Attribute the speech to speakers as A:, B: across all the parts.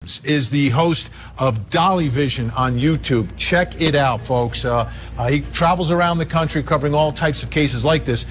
A: HILTZ is the host of Dolly Vision on YouTube. Check it out, folks. He travels around the country covering all types of cases like this.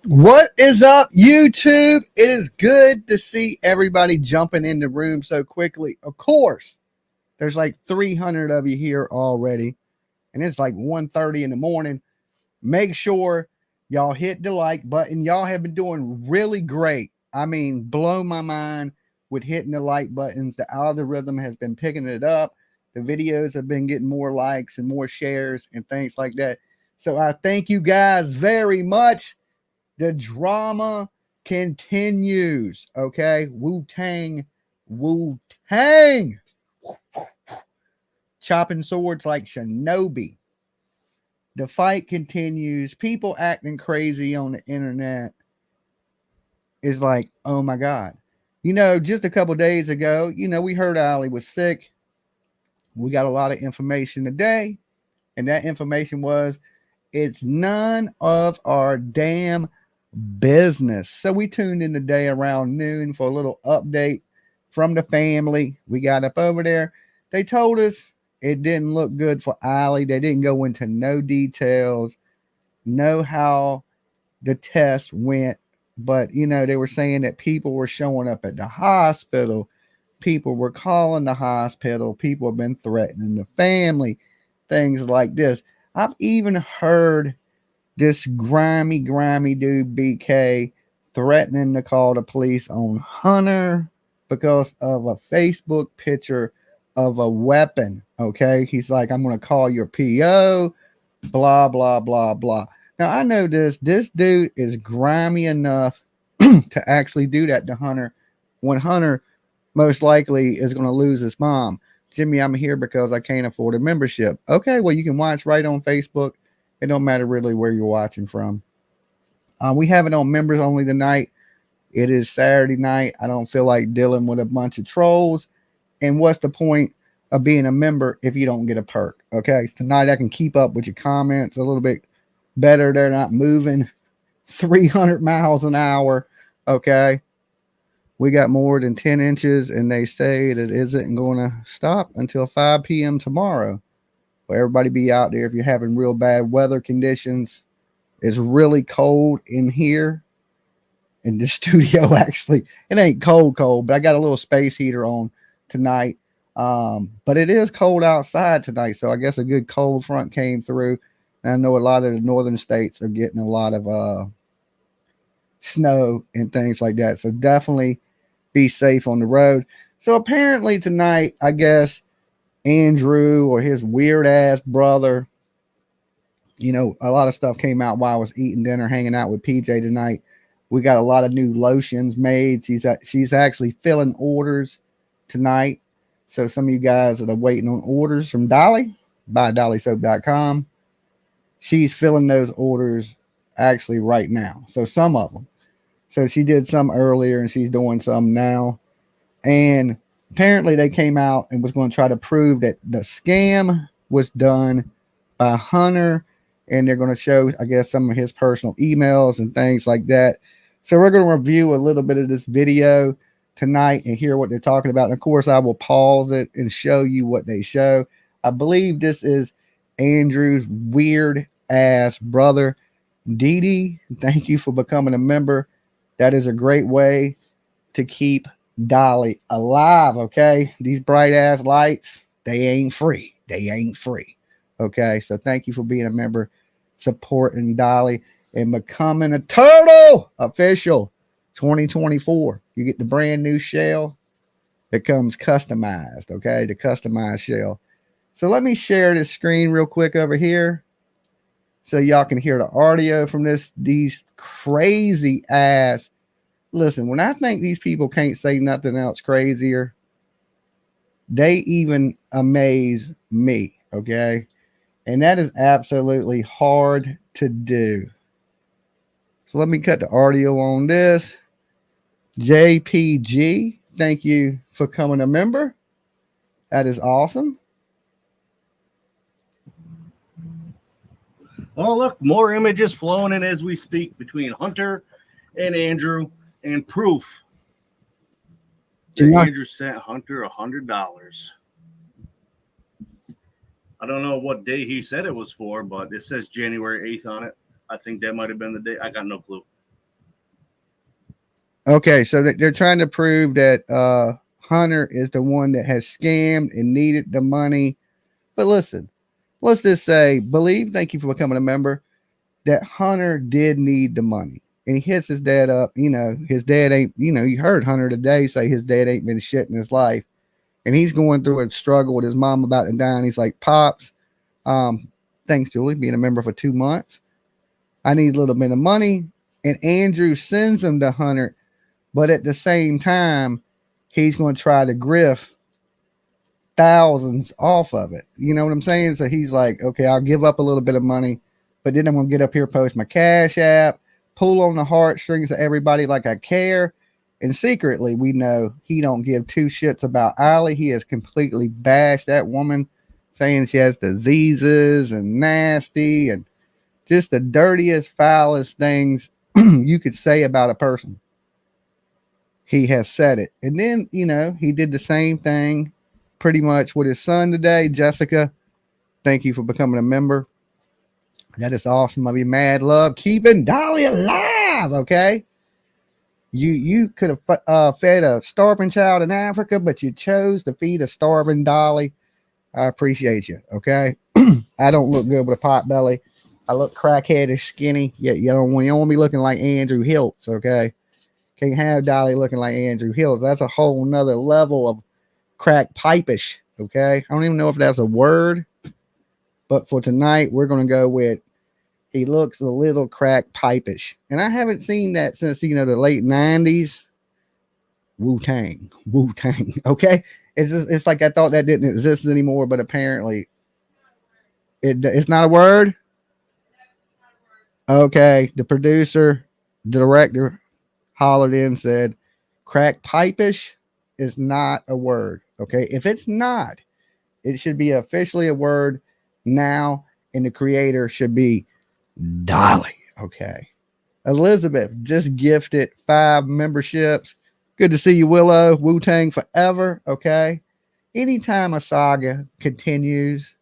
B: What is up, YouTube? It is good to see everybody jumping in the room so quickly. Of course, there's like 300 of you here already, and it's like 1:30 in the morning. Make sure y'all hit the like button. Y'all have been doing really great. I mean, blow my mind with hitting the like buttons. The algorithm has been picking it up. The videos have been getting more likes and more shares and things like that. So I thank you guys very much. The drama continues, okay? Wu-Tang, Wu-Tang. Chopping swords like Shinobi. The fight continues. People acting crazy on the internet is like, oh my God. You know, just a couple days ago, you know, we heard Ali was sick. We got a lot of information today. And that information was, it's none of our damn business. So we tuned in today around noon for a little update from the family. We got up over there. They told us it didn't look good for Ali. They didn't go into no details, know how the test went. But, you know, they were saying that people were showing up at the hospital. people were calling the hospital. People have been threatening the family, things like this. I've even heard this grimy dude, BK, threatening to call the police on Hunter because of a Facebook picture of a weapon. Okay. He's like, I'm going to call your PO, blah, blah, blah, blah. Now, I know this dude is grimy enough to actually do that to Hunter when Hunter most likely is going to lose his mom. Jimmy, I'm here because I can't afford a membership. Okay, well, you can watch right on Facebook. It don't matter really where you're watching from. We have it on members only tonight. It is Saturday night. I don't feel like dealing with a bunch of trolls. And what's the point of being a member if you don't get a perk? Okay, tonight I can keep up with your comments a little bit better. They're not moving 300 miles an hour. Okay. We got more than 10 inches, and they say that it isn't going to stop until 5 p.m. tomorrow. Well, everybody be out there if you're having real bad weather conditions. It's really cold in here in the studio. Actually, it ain't cold, but I got a little space heater on tonight. But it is cold outside tonight, so I guess a good cold front came through. And I know a lot of the northern states are getting a lot of snow and things like that. So definitely be safe on the road. So apparently tonight, I guess Andrew or his weird ass brother, you know, a lot of stuff came out while I was eating dinner, hanging out with PJ tonight. We got a lot of new lotions made. She's actually filling orders tonight. So some of you guys that are waiting on orders from Dolly, buy dollysoap.com. She's filling those orders actually right now. So some of them. So she did some earlier and she's doing some now. And apparently they came out and was going to try to prove that the scam was done by Hunter. And they're going to show, I guess, some of his personal emails and things like that. So we're going to review a little bit of this video tonight and hear what they're talking about. And of course, I will pause it and show you what they show. I believe this is Andrew's weird ass brother. Dee, thank you for becoming a member. That is a great way to keep Dolly alive, okay? These bright ass lights, they ain't free. They ain't free. Okay, so thank you for being a member, supporting Dolly, and becoming a turtle official 2024. You get the brand new shell. It comes customized, okay? The customized shell. So let me share this screen real quick over here so y'all can hear the audio from these crazy ass. Listen, when I think these people can't say nothing else crazier, they even amaze me, okay? And that is absolutely hard to do. So let me cut the audio on this. JPG, thank you for coming a member. That is awesome.
C: Oh, look, more images flowing in as we speak between Hunter and Andrew, and proof that Andrew sent Hunter $100. I don't know what day he said it was for, but it says January 8th on it. I think that might have been the day. I got no clue.
B: Okay, so they're trying to prove that Hunter is the one that has scammed and needed the money. But listen, let's just say, thank you for becoming a member, that Hunter did need the money. And he hits his dad up. You know, his dad ain't, you know, you heard Hunter today say his dad ain't been shit in his life. And he's going through a struggle with his mom about to die. And he's like, Pops, thanks, Julie, being a member for 2 months. I need a little bit of money. And Andrew sends him to Hunter. But at the same time, he's going to try to grift thousands off of it. You know what I'm saying? So he's like, okay, I'll give up a little bit of money, but then I'm going to get up here, post my Cash App, pull on the heartstrings of everybody like I care. And secretly, we know he don't give two shits about Allie. He has completely bashed that woman, saying she has diseases and nasty and just the dirtiest, foulest things you could say about a person. He has said it. And then, you know, he did the same thing pretty much with his son today. Jessica, thank you for becoming a member. That is awesome. I'll be mad love keeping Dolly alive, okay? You could have fed a starving child in Africa, but you chose to feed a starving dolly. I appreciate you. Okay. I don't look good with a pot belly. I look crackheadish, skinny. Yeah, you don't want me looking like Andrew HILTZ. Okay. Can't have Dolly looking like Andrew HILTZ. That's a whole nother level of crack pipish. Okay. I don't even know if that's a word, but for tonight, we're going to go with he looks a little crack pipish. And I haven't seen that since, the late 90s. Wu-Tang. Wu-Tang. Okay. It's like I thought that didn't exist anymore, but apparently it's not a word. Okay. The producer, the director hollered in and said, crack pipish is not a word. Okay. If it's not, it should be officially a word now, and the creator should be Dolly. Okay. Elizabeth just gifted 5 memberships. Good to see you, Willow. Wu-Tang forever. Okay. Anytime a saga continues,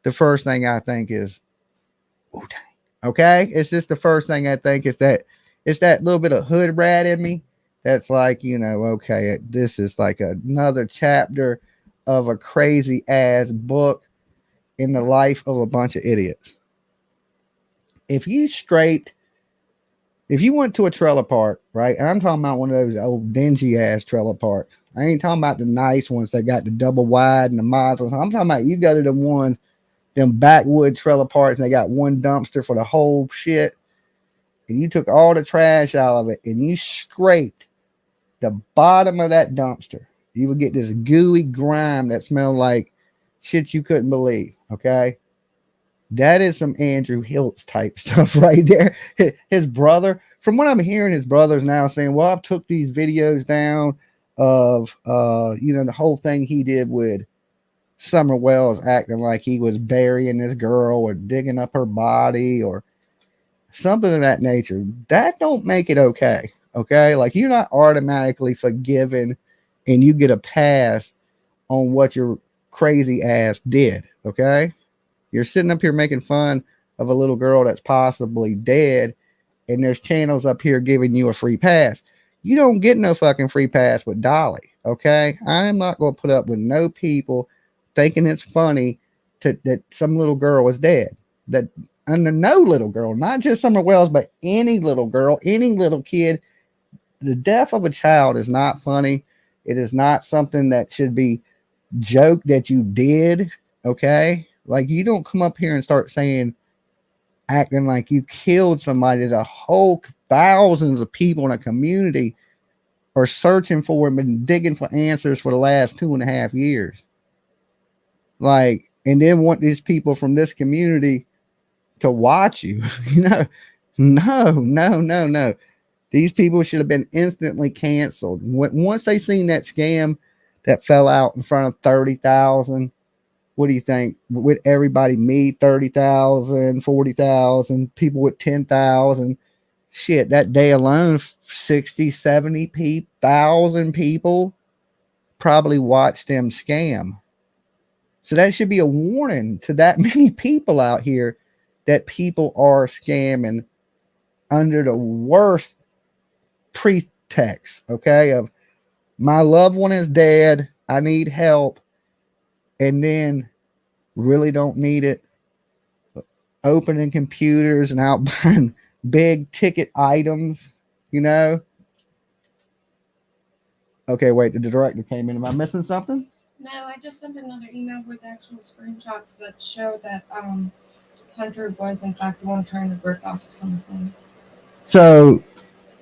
B: the first thing I think is Wu-Tang. Okay. It's just the first thing I think is that it's that little bit of hood rat in me. That's like, okay, this is like another chapter of a crazy ass book in the life of a bunch of idiots. If you went to a trailer park, right? And I'm talking about one of those old dingy ass trailer parks. I ain't talking about the nice ones that got the double wide and the modules. I'm talking about you go to them backwood trailer parks and they got one dumpster for the whole shit. And you took all the trash out of it and you scraped the bottom of that dumpster. You would get this gooey grime that smelled like shit you couldn't believe. Okay. That is some Andrew HILTZ type stuff right there. His brother, from what I'm hearing, his brother's now saying, well, I've took these videos down of, the whole thing he did with Summer Wells acting like he was burying this girl or digging up her body or something of that nature. That don't make it okay. Okay. Like you're not automatically forgiven and you get a pass on what your crazy ass did. Okay. You're sitting up here making fun of a little girl that's possibly dead, and there's channels up here giving you a free pass. You don't get no fucking free pass with Dolly, okay? I'm not going to put up with no people thinking it's funny that some little girl was dead. No little girl, not just Summer Wells, but any little girl, any little kid. The death of a child is not funny. It is not something that should be joked that you did, okay? Like, you don't come up here and start acting like you killed somebody. The whole thousands of people in a community are searching for and been digging for answers for the last 2.5 years. Like, and then want these people from this community to watch you. No. These people should have been instantly canceled. Once they seen that scam that fell out in front of 30,000, what do you think? With everybody, me, 30,000, 40,000, people with 10,000. Shit, that day alone, 60, 70,000 people probably watched them scam. So that should be a warning to that many people out here that people are scamming under the worst pretext, okay? Of my loved one is dead, I need help. And then really don't need it. Opening computers and out buying big ticket items, Okay, wait, the director came in. Am I missing something?
D: No, I just sent another email with actual screenshots that show that Hunter was in fact the one trying to grip off of something.
B: So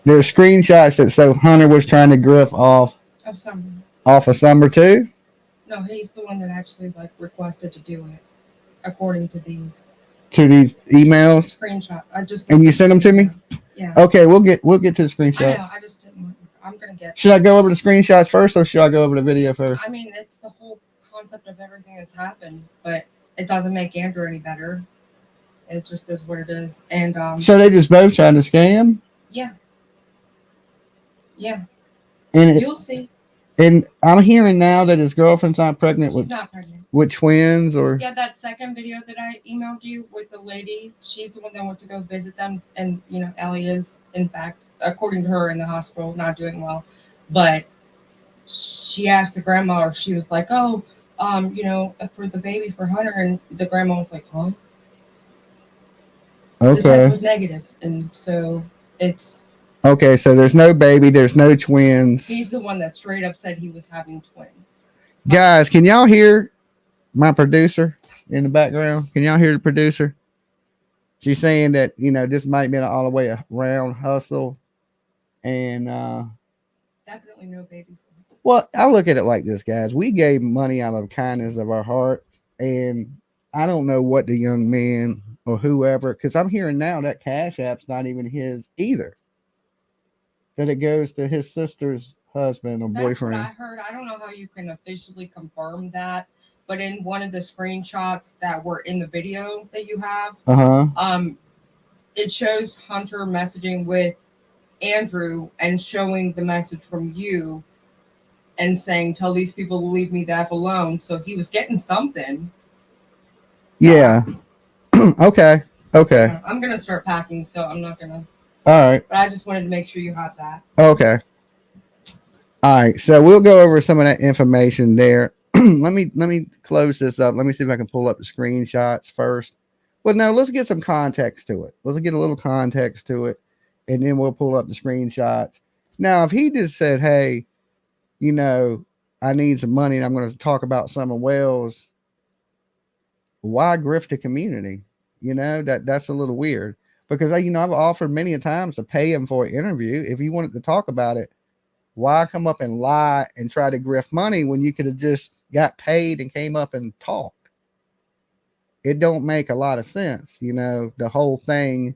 B: there's screenshots that show Hunter was trying to grip off
D: of Summer.
B: Off of Summer too?
D: No, he's the one that actually requested to do it, according to these
B: emails.
D: Screenshot.
B: And you sent them to me.
D: Yeah.
B: Okay, we'll get to the screenshots.
D: I know. I just didn't. I'm gonna get.
B: Should I go over the screenshots first, or should I go over the video first?
D: I mean, it's the whole concept of everything that's happened, but it doesn't make Andrew any better. It just is what it is. And
B: so they just both trying to scam.
D: Yeah. Yeah.
B: And
D: you'll see.
B: And I'm hearing now that his girlfriend's not pregnant.
D: She's not pregnant.
B: With twins, or
D: yeah, that second video that I emailed you with the lady, she's the one that went to go visit them, and Ellie is in fact according to her, in the hospital, not doing well. But she asked the grandma, or she was like, "Oh, for the baby for Hunter," and the grandma was like, "Huh?" The test
B: Okay.
D: was negative, and so it's
B: Okay, so there's no baby, there's no twins.
D: he's the one that straight up said he was having twins.
B: Guys, can y'all hear my producer in the background? Can y'all hear the producer? She's saying that, this might be an all the way around hustle. And
D: Definitely no baby.
B: well, I look at it like this, guys. We gave money out of kindness of our heart. And I don't know what the young man or whoever, because I'm hearing now that Cash App's not even his either. That it goes to his sister's husband or
D: That's
B: boyfriend.
D: what I heard. I don't know how you can officially confirm that, but in one of the screenshots that were in the video that you have, it shows Hunter messaging with Andrew and showing the message from you and saying, "Tell these people to leave me the F alone." So he was getting something.
B: Yeah. Okay.
D: I'm gonna start packing, so I'm not gonna.
B: All right.
D: But I just wanted to make sure you had that.
B: Okay. All right. So we'll go over some of that information there. let me close this up. Let me see if I can pull up the screenshots first. Well, no, let's get some context to it. Let's get a little context to it, and then we'll pull up the screenshots. Now, if he just said, "Hey, I need some money and I'm going to talk about Summer Wells," why grift the community? That's a little weird, because I've offered many a times to pay him for an interview. If he wanted to talk about it, why come up and lie and try to grift money when you could have just got paid and came up and talked? It don't make a lot of sense. The whole thing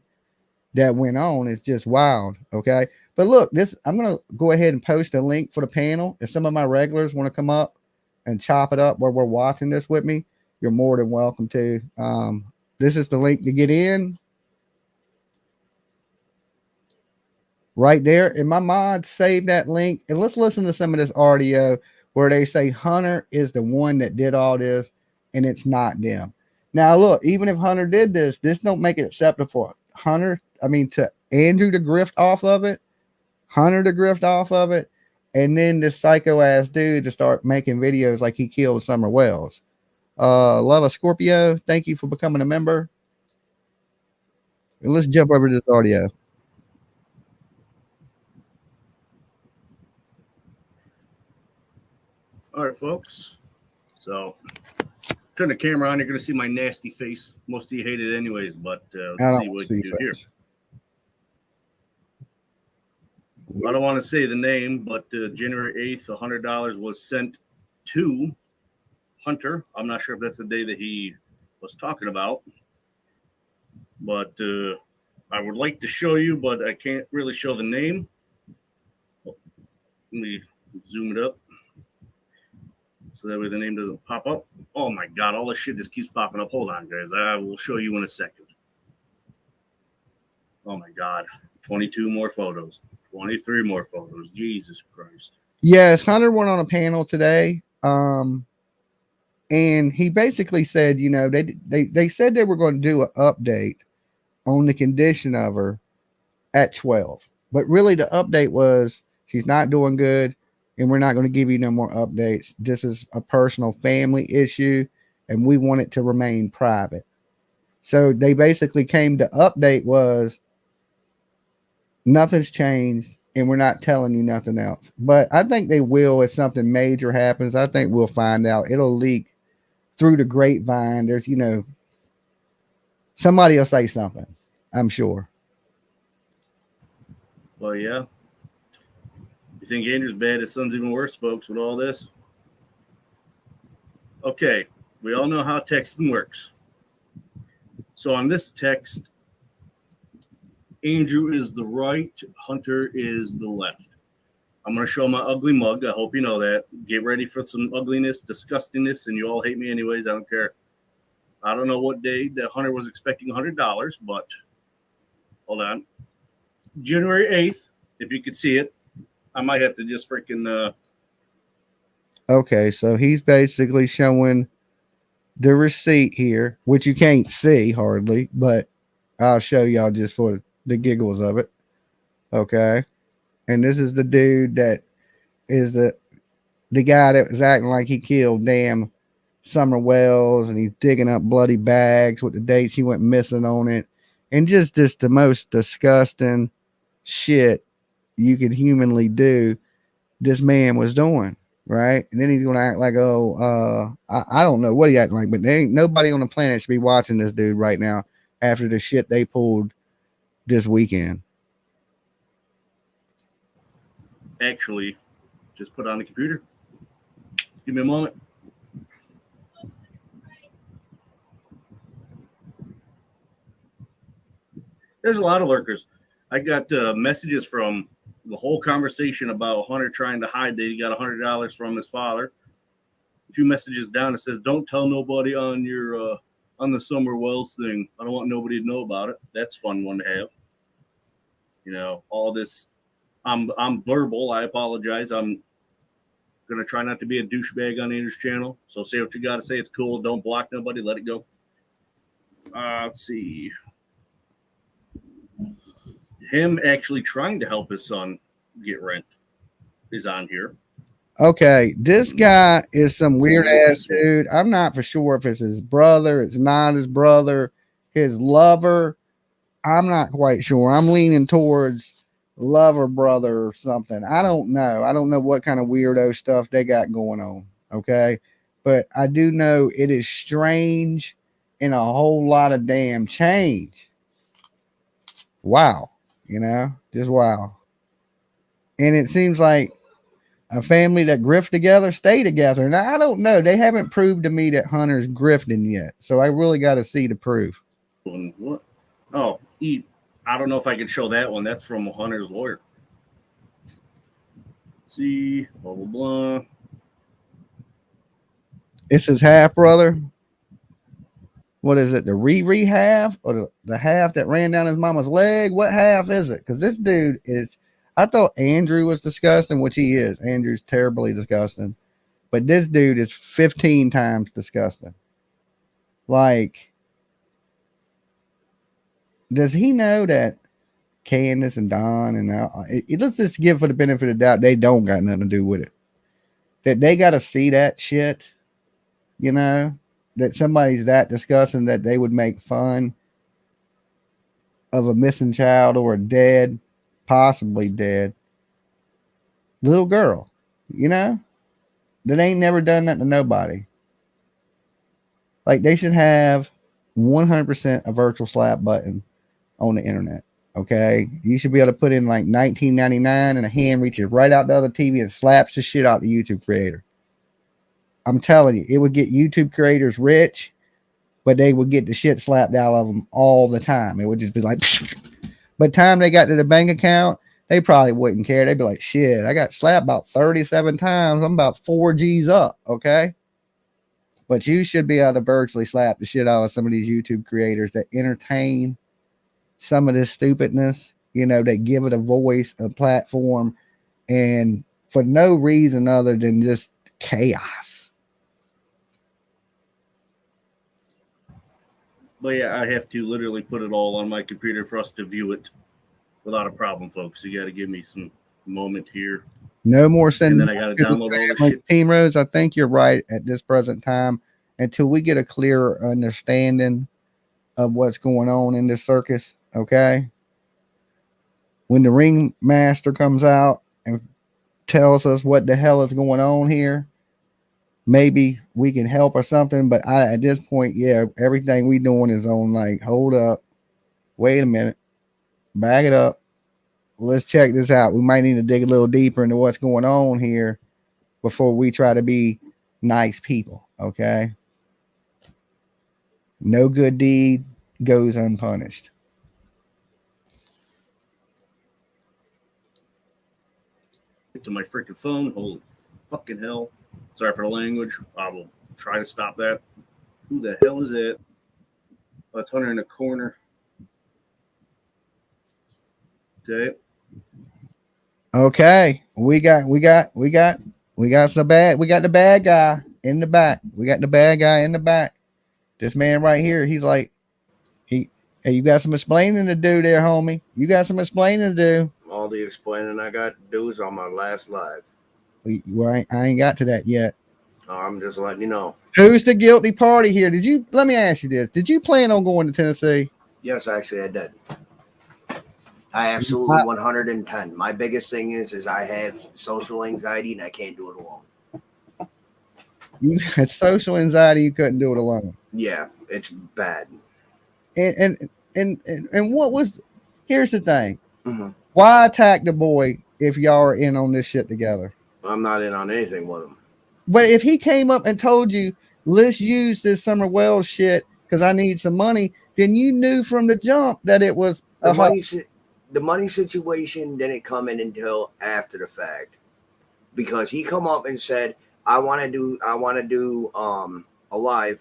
B: that went on is just wild. Okay. But look, I'm going to go ahead and post a link for the panel. If some of my regulars want to come up and chop it up where we're watching this with me, you're more than welcome to. This is the link to get in. Right there. And my mods save that link. And let's listen to some of this audio where they say Hunter is the one that did all this and it's not them. Now, look, even if Hunter did this don't make it acceptable for to Andrew to grift off of it, Hunter to grift off of it, and then this psycho ass dude to start making videos like he killed Summer Wells. Love a Scorpio, thank you for becoming a member. And let's jump over to this audio.
C: All right, folks. So turn the camera on. You're going to see my nasty face. Most of you hate it anyways, but let's see what you do here. I don't want to say the name, but January 8th, $100 was sent to Hunter. I'm not sure if that's the day that he was talking about, but I would like to show you, but I can't really show the name. Let me zoom it up so that way the name doesn't pop up. Oh my God, all this shit just keeps popping up. Hold on, guys. I will show you in a second. Oh my God, 22 more photos. 23 more photos. Jesus Christ.
B: Yes, Hunter went on a panel today. And he basically said, they said they were going to do an update on the condition of her at 12. But really the update was she's not doing good and we're not going to give you no more updates. This is a personal family issue and we want it to remain private. So they basically came to update was nothing's changed and we're not telling you nothing else. But I think they will if something major happens. I think we'll find out. It'll leak through the grapevine. There's, somebody will say something, I'm sure.
C: Well, yeah. You think Andrew's bad? His son's even worse, folks, with all this. Okay, we all know how texting works. So on this text, Andrew is the right, Hunter is the left. I'm going to show my ugly mug. I hope you know that. Get ready for some ugliness, disgustingness, and you all hate me anyways. I don't care. I don't know what day that Hunter was expecting $100, but hold on. January 8th, if you could see it. I might have to just freaking...
B: Okay, so he's basically showing the receipt here, which you can't see hardly, but I'll show y'all just for the giggles of it. Okay. And this is the dude that is the guy that was acting like he killed damn Summer Wells, and he's digging up bloody bags with the dates he went missing on it. And just the most disgusting shit you could humanly do, this man was doing. Right. And then he's going to act like, I don't know what he acting like, but there ain't nobody on the planet should be watching this dude right now after the shit they pulled this weekend.
C: Actually, just put on the computer. Give me a moment. There's a lot of lurkers. I got messages from the whole conversation about Hunter trying to hide that he got $100 from his father. A few messages down, it says, "Don't tell nobody on your on the Summer Wells thing. I don't want nobody to know about it." That's a fun one to have. You know, all this. I'm verbal. I apologize. I'm gonna try not to be a douchebag on Andrew's channel. So say what you got to say. It's cool. Don't block nobody. Let it go. Let's see. Him actually trying to help his son get rent is on here.
B: Okay, this guy is some weird ass dude. I'm not for sure if it's his brother, it's not his brother, his lover. I'm not quite sure. I'm leaning towards lover brother or something. I don't know. I don't know what kind of weirdo stuff they got going on. Okay, but I do know it is strange and a whole lot of damn change. Wow. You know, just wow. And it seems like a family that grift together stay together. Now, I don't know. They haven't proved to me that Hunter's grifting yet. So I really got to see the proof.
C: What? Oh, I don't know if I can show that one. That's from Hunter's lawyer. Let's see, blah, blah, blah.
B: It's his half brother. What is it? The Riri half or the half that ran down his mama's leg? What half is it? Because this dude is, I thought Andrew was disgusting, which he is. Andrew's terribly disgusting. But this dude is 15 times disgusting. Like, does he know that Candace and Don and let's just give for the benefit of the doubt they don't got nothing to do with it. That they got to see that shit, you know? That somebody's that disgusting that they would make fun of a missing child or a dead, possibly dead little girl, you know, that ain't never done that to nobody. Like they should have 100% a virtual slap button on the internet. Okay. You should be able to put in like 1999 and a hand reaches right out the other TV and slaps the shit out the YouTube creator. I'm telling you, it would get YouTube creators rich, but they would get the shit slapped out of them all the time. It would just be like, by the time they got to the bank account, they probably wouldn't care. They'd be like, shit, I got slapped about 37 times. I'm about 4 G's up. Okay. But you should be able to virtually slap the shit out of some of these YouTube creators that entertain some of this stupidness, you know, that give it a voice, a platform, and for no reason other than just chaos.
C: But yeah, I have to literally put it all on my computer for us to view it without a problem, folks. You got to give me some moment here.
B: No more sending.
C: And then I got to download all the shit.
B: Team Rose, I think you're right at this present time until we get a clearer understanding of what's going on in this circus. Okay. When the ringmaster comes out and tells us what the hell is going on here, maybe we can help or something. But at this point, yeah, everything we doing is on like, hold up, wait a minute, back it up. Let's check this out. We might need to dig a little deeper into what's going on here before we try to be nice people. Okay. No good deed goes unpunished.
C: Get to my freaking phone. Holy fucking hell. Sorry for the language. I will try to stop that. Who the hell is it? Oh, it's Hunter in the corner. Okay.
B: Okay. We got some bad. We got the bad guy in the back. We got the bad guy in the back. This man right here, he's like, hey, you got some explaining to do there, homie. You got some explaining to do.
E: Oh, all the explaining I got to do is on my last live.
B: Well, I ain't got to that yet.
E: I'm just letting you know.
B: Who's the guilty party here? Let me ask you this. Did you plan on going to Tennessee?
E: Yes, actually, I did. I absolutely 110. My biggest thing is I have social anxiety and I can't do it alone.
B: You had social anxiety. You couldn't do it alone.
E: Yeah, it's bad.
B: And what was? Here's the thing.
E: Mm-hmm.
B: Why attack the boy if y'all are in on this shit together?
E: I'm not in on anything with him.
B: But if he came up and told you, let's use this Summer Wells shit because I need some money, then you knew from the jump that it was
E: the money situation didn't come in until after the fact, because he come up and said, I want to do a live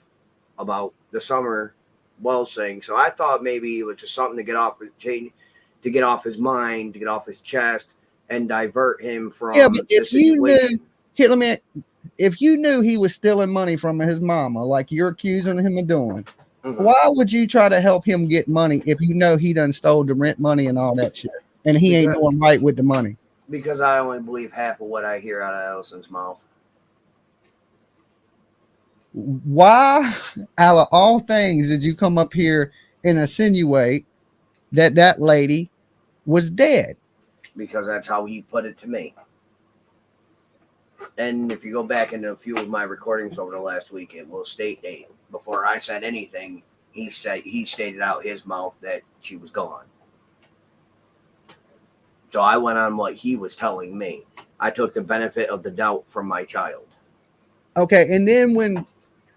E: about the Summer Wells thing. So I thought maybe it was just something to get off his mind, to get off his chest, and divert him from
B: but
E: the situation.
B: If you knew he was stealing money from his mama, like you're accusing him of doing,
E: Mm-hmm.
B: why would you try to help him get money if you know he done stole the rent money and all that shit, and he ain't doing right with the money?
E: Because I only believe half of what I hear out of Allison's mouth.
B: Why, out of all things, did you come up here and insinuate that lady was dead?
E: Because that's how he put it to me. And if you go back into a few of my recordings over the last week, it will state that before I said anything, he stated out his mouth that she was gone. So I went on what he was telling me. I took the benefit of the doubt from my child.
B: Okay, and then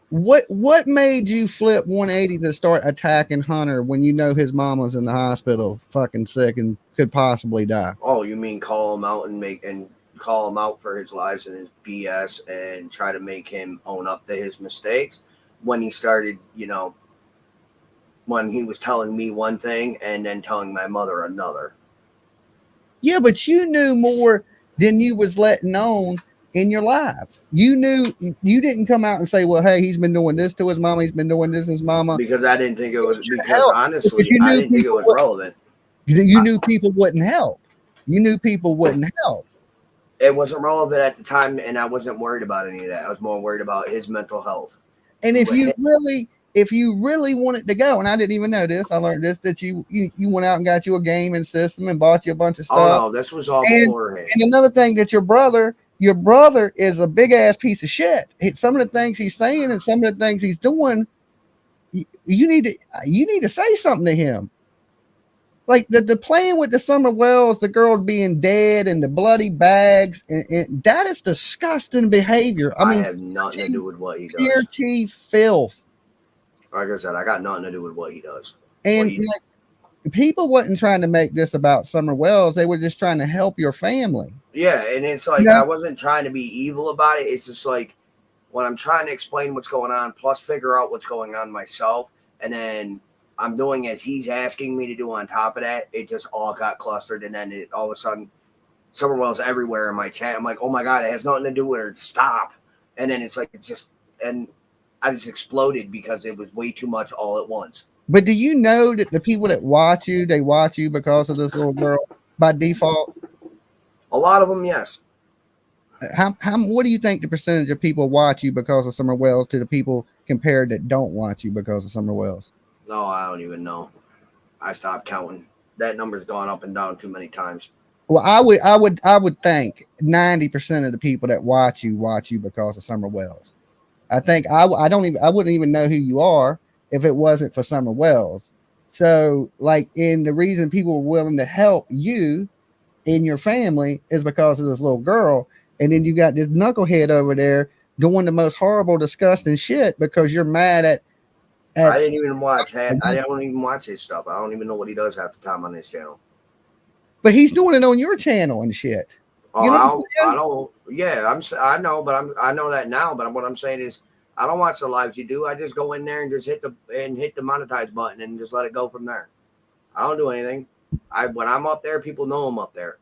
B: what made you flip 180 to start attacking Hunter when you know his mama's in the hospital, fucking sick and could possibly die?
E: Oh, you mean call him out and call him out for his lies and his BS and try to make him own up to his mistakes when he started, when he was telling me one thing and then telling my mother another.
B: Yeah, but you knew more than you was letting on in your lives. You knew, you didn't come out and say, well, hey, he's been doing this to his mama, he's been doing this to his mama.
E: Because I didn't think it was, honestly, I didn't think it was relevant.
B: You knew people wouldn't help. You knew people wouldn't help.
E: It wasn't relevant at the time, and I wasn't worried about any of that. I was more worried about his mental health.
B: And if you really wanted to go, and I didn't even know this, I learned this, that you went out and got you a gaming system and bought you a bunch of stuff.
E: Oh no, this was all beforehand.
B: And another thing, that your brother is a big ass piece of shit. Some of the things he's saying and some of the things he's doing, you need to say something to him. Like the playing with the Summer Wells, the girl being dead and the bloody bags, and that is disgusting behavior. I mean,
E: have nothing to do with what he does.
B: Pure tea filth.
E: Like I said, I got nothing to do with what he does.
B: And people wasn't trying to make this about Summer Wells. They were just trying to help your family.
E: Yeah, and it's like, I wasn't trying to be evil about it. It's just like when I'm trying to explain what's going on, plus figure out what's going on myself, and then I'm doing as he's asking me to do on top of that, it just all got clustered, and then all of a sudden, Summer Wells everywhere in my chat. I'm like, oh my God, it has nothing to do with her. Stop. And then it's like, and I just exploded because it was way too much all at once.
B: But do you know that the people that watch you, they watch you because of this little girl by default?
E: A lot of them, yes.
B: What do you think the percentage of people watch you because of Summer Wells to the people compared that don't watch you because of Summer Wells?
E: No, I don't even know. I stopped counting. That number's gone up and down too many times.
B: Well, I would think 90% of the people that watch you because of Summer Wells. I think I wouldn't even know who you are if it wasn't for Summer Wells. So, the reason people were willing to help you and your family is because of this little girl, and then you got this knucklehead over there doing the most horrible, disgusting shit because you're mad at.
E: I didn't even watch. I don't even watch his stuff. I don't even know what he does half the time on his channel.
B: But he's doing it on your channel and shit.
E: Oh, you know I don't. Yeah, I know, but I know that now. But what I'm saying is, I don't watch the lives you do. I just go in there and just hit the monetize button and just let it go from there. I don't do anything. When I'm up there, people know I'm up there.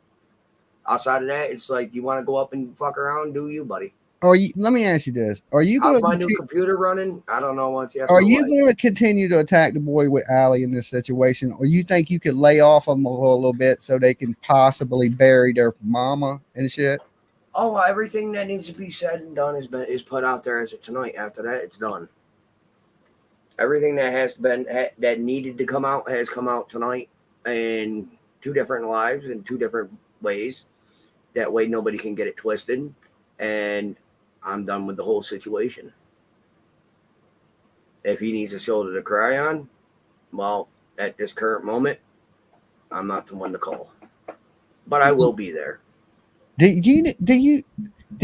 E: Outside of that, it's like, you want to go up and fuck around, do you, buddy?
B: Are you? Let me ask you this: Are you
E: How's
B: going
E: my new computer running? I don't know what you.
B: Are you going to continue to attack the boy with Allie in this situation, or you think you could lay off them a little bit so they can possibly bury their mama and shit?
E: Oh, well, everything that needs to be said and done is put out there as of tonight. After that, it's done. Everything that has been that needed to come out has come out tonight in 2 different lives in 2 different ways. That way, nobody can get it twisted, and I'm done with the whole situation. If he needs a shoulder to cry on, well, at this current moment, I'm not the one to call, but I will be there.
B: Do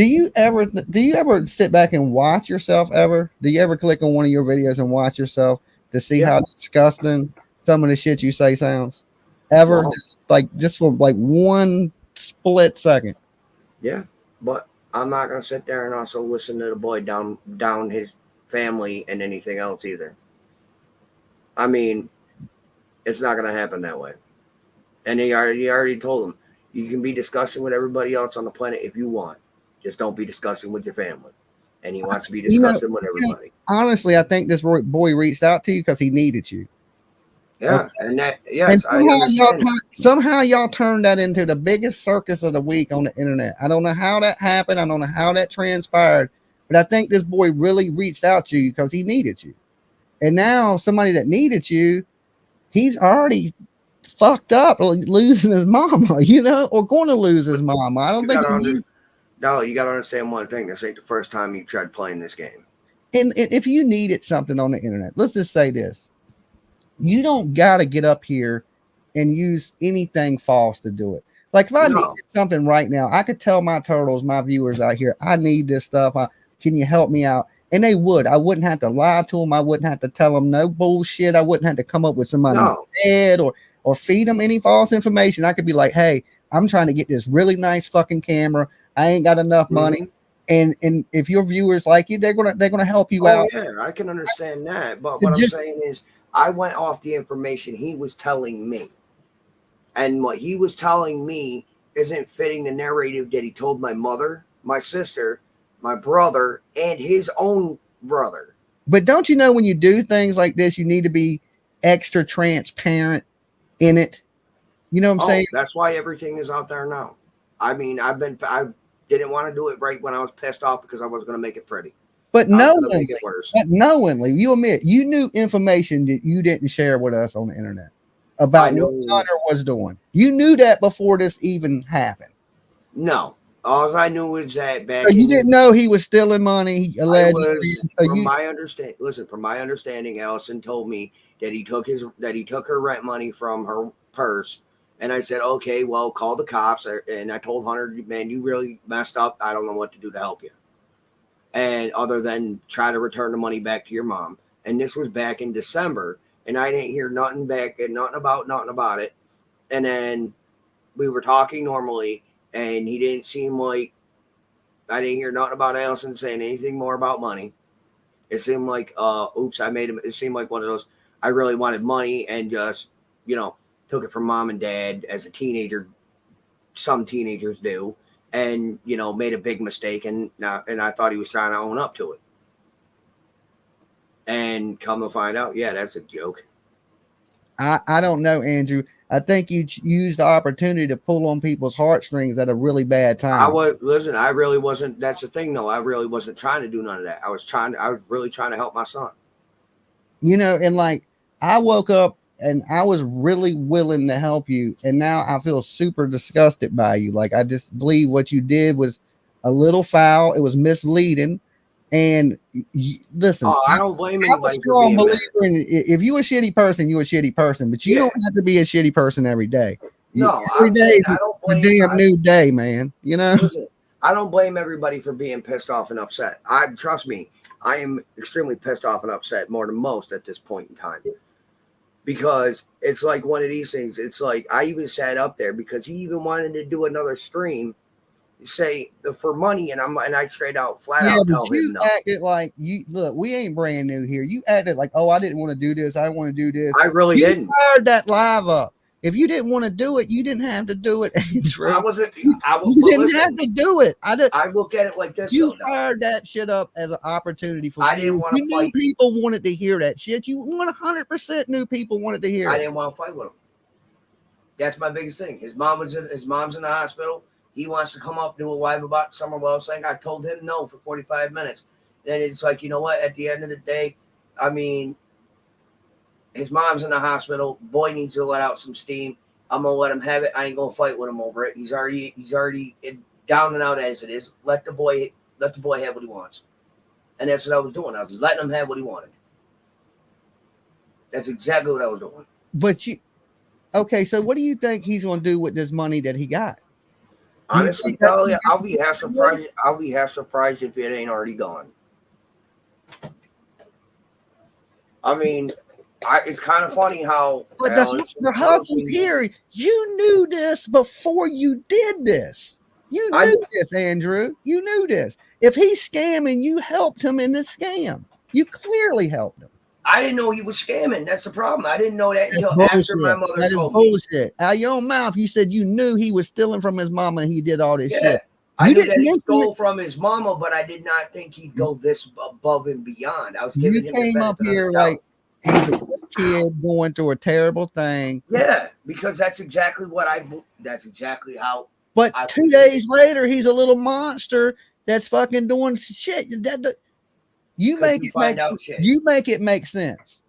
B: you ever sit back and watch yourself ever? Do you ever click on one of your videos and watch yourself to see how disgusting some of the shit you say sounds? Ever?
E: Well,
B: just for like 1 split second.
E: Yeah, but I'm not gonna sit there and also listen to the boy down his family and anything else either. I mean, it's not gonna happen that way. And he already told him, you can be discussing with everybody else on the planet if you want. Just don't be discussing with your family. And he wants to be discussing with everybody.
B: Honestly, I think this boy reached out to you because he needed you.
E: Yeah,
B: okay.
E: And that, yes,
B: and somehow y'all turned that into the biggest circus of the week on the internet. I don't know how that happened. I don't know how that transpired, but I think this boy really reached out to you because he needed you. And now somebody that needed you, he's already fucked up losing his mama, or going to lose his mama. I don't think
E: you got to understand one thing. This ain't the first time you tried playing this game.
B: And if you needed something on the internet, let's just say this. You don't got to get up here and use anything false to do it. Like if I needed something right now, I could tell my turtles, my viewers out here, I need this stuff. Can you help me out? And they would. I wouldn't have to lie to them. I wouldn't have to tell them no bullshit. I wouldn't have to come up with somebody's head or feed them any false information. I could be like, hey, I'm trying to get this really nice fucking camera. I ain't got enough money. And if your viewers like you, they're gonna help you out.
E: Yeah, I can understand that. But what I'm saying is, I went off the information he was telling me, and what he was telling me isn't fitting the narrative that he told my mother, my sister, my brother, and his own brother.
B: But don't you know when you do things like this, you need to be extra transparent in it? You know what I'm saying?
E: That's why everything is out there now. I mean, I didn't want to do it right when I was pissed off because I was going to make it pretty.
B: But knowingly, you admit you knew information that you didn't share with us on the internet about what Hunter was doing. You knew that before this even happened.
E: No, all I knew was that
B: you didn't know he was stealing money. Allegedly.
E: From my understanding, Allison told me that he took her rent money from her purse. And I said, okay, well, call the cops. And I told Hunter, man, you really messed up. I don't know what to do to help you. And other than try to return the money back to your mom. And this was back in December. And I didn't hear nothing back and nothing about it. And then we were talking normally. And he didn't seem like, I didn't hear nothing about Allison saying anything more about money. It seemed like, it seemed like one of those, I really wanted money and just, took it from mom and dad as a teenager. Some teenagers do, and made a big mistake, and I thought he was trying to own up to it. And come to find out, that's a joke.
B: I don't know, Andrew. I think you used the opportunity to pull on people's heartstrings at a really bad time.
E: I really wasn't. That's the thing, though. I really wasn't trying to do none of that. I was really trying to help my son.
B: And like I woke up. And I was really willing to help you. And now I feel super disgusted by you. Like, I just believe what you did was a little foul. It was misleading. And listen,
E: I don't blame
B: I'm a strong believer in if you're a shitty person, you're a shitty person. But you don't have to be a shitty person every day. Every day is a damn new day, man.
E: Listen, I don't blame everybody for being pissed off and upset. Trust me, I am extremely pissed off and upset more than most at this point in time. Because it's like one of these things. It's like I even sat up there because he even wanted to do another stream, say for money, and I straight out flat out tell him no.
B: Acted like look, we ain't brand new here. You acted like, I didn't want to do this. I want to do this.
E: I really didn't.
B: Fired that live up. If you didn't want to do it, you didn't have to do it, Andrew.
E: I was.
B: You didn't have to do it.
E: I look at it like this.
B: You fired that shit up as an opportunity for.
E: I didn't want to fight.
B: Knew people wanted to hear that shit. You 100% knew people wanted to hear.
E: I didn't want to fight with him. That's my biggest thing. His mom's in the hospital. He wants to come up do a live about Summerwell thing. I told him no for 45 minutes. Then it's like, you know what? At the end of the day, I mean, his mom's in the hospital. Boy needs to let out some steam. I'm gonna let him have it. I ain't gonna fight with him over it. He's already down and out as it is. Let the boy have what he wants. And that's what I was doing. I was letting him have what he wanted. That's exactly what I was doing.
B: But okay, so what do you think he's gonna do with this money that he got?
E: Honestly, Dolly, I'll be half surprised. I'll be half surprised if it ain't already gone. I mean, it's kind of funny how.
B: But the hustle here, you knew this before you did this. You knew this, Andrew. You knew this. If he's scamming, you helped him in the scam. You clearly helped him.
E: I didn't know he was scamming. That's the problem. I didn't know that until after my mother told me.
B: Bullshit. Out of your own mouth, you said you knew he was stealing from his mama and he did all this shit.
E: I knew that he stole from his mama, but I did not think he'd go this above and beyond. I was giving him. You came up here
B: like he's a kid going through a terrible thing.
E: Yeah, because that's exactly how.
B: But 2 days later, he's a little monster that's fucking doing shit. You make it make sense.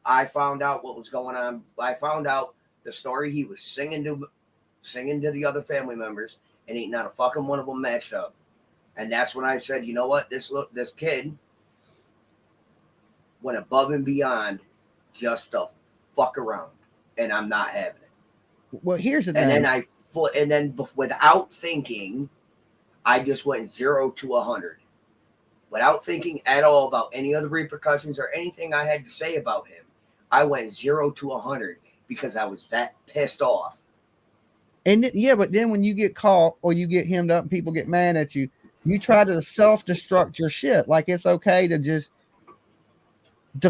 E: I found out what was going on. I found out the story he was singing to the other family members, and ain't not a fucking one of them matched up. And that's when I said, you know what, this kid went above and beyond just to fuck around, and I'm not having it.
B: Well, here's the thing.
E: And then without thinking, I just went 0 to 100. Without thinking at all about any other repercussions or anything I had to say about him, I went 0 to 100 because I was that pissed off.
B: And but then when you get caught or you get hemmed up and people get mad at you, you try to self-destruct your shit. Like it's okay to just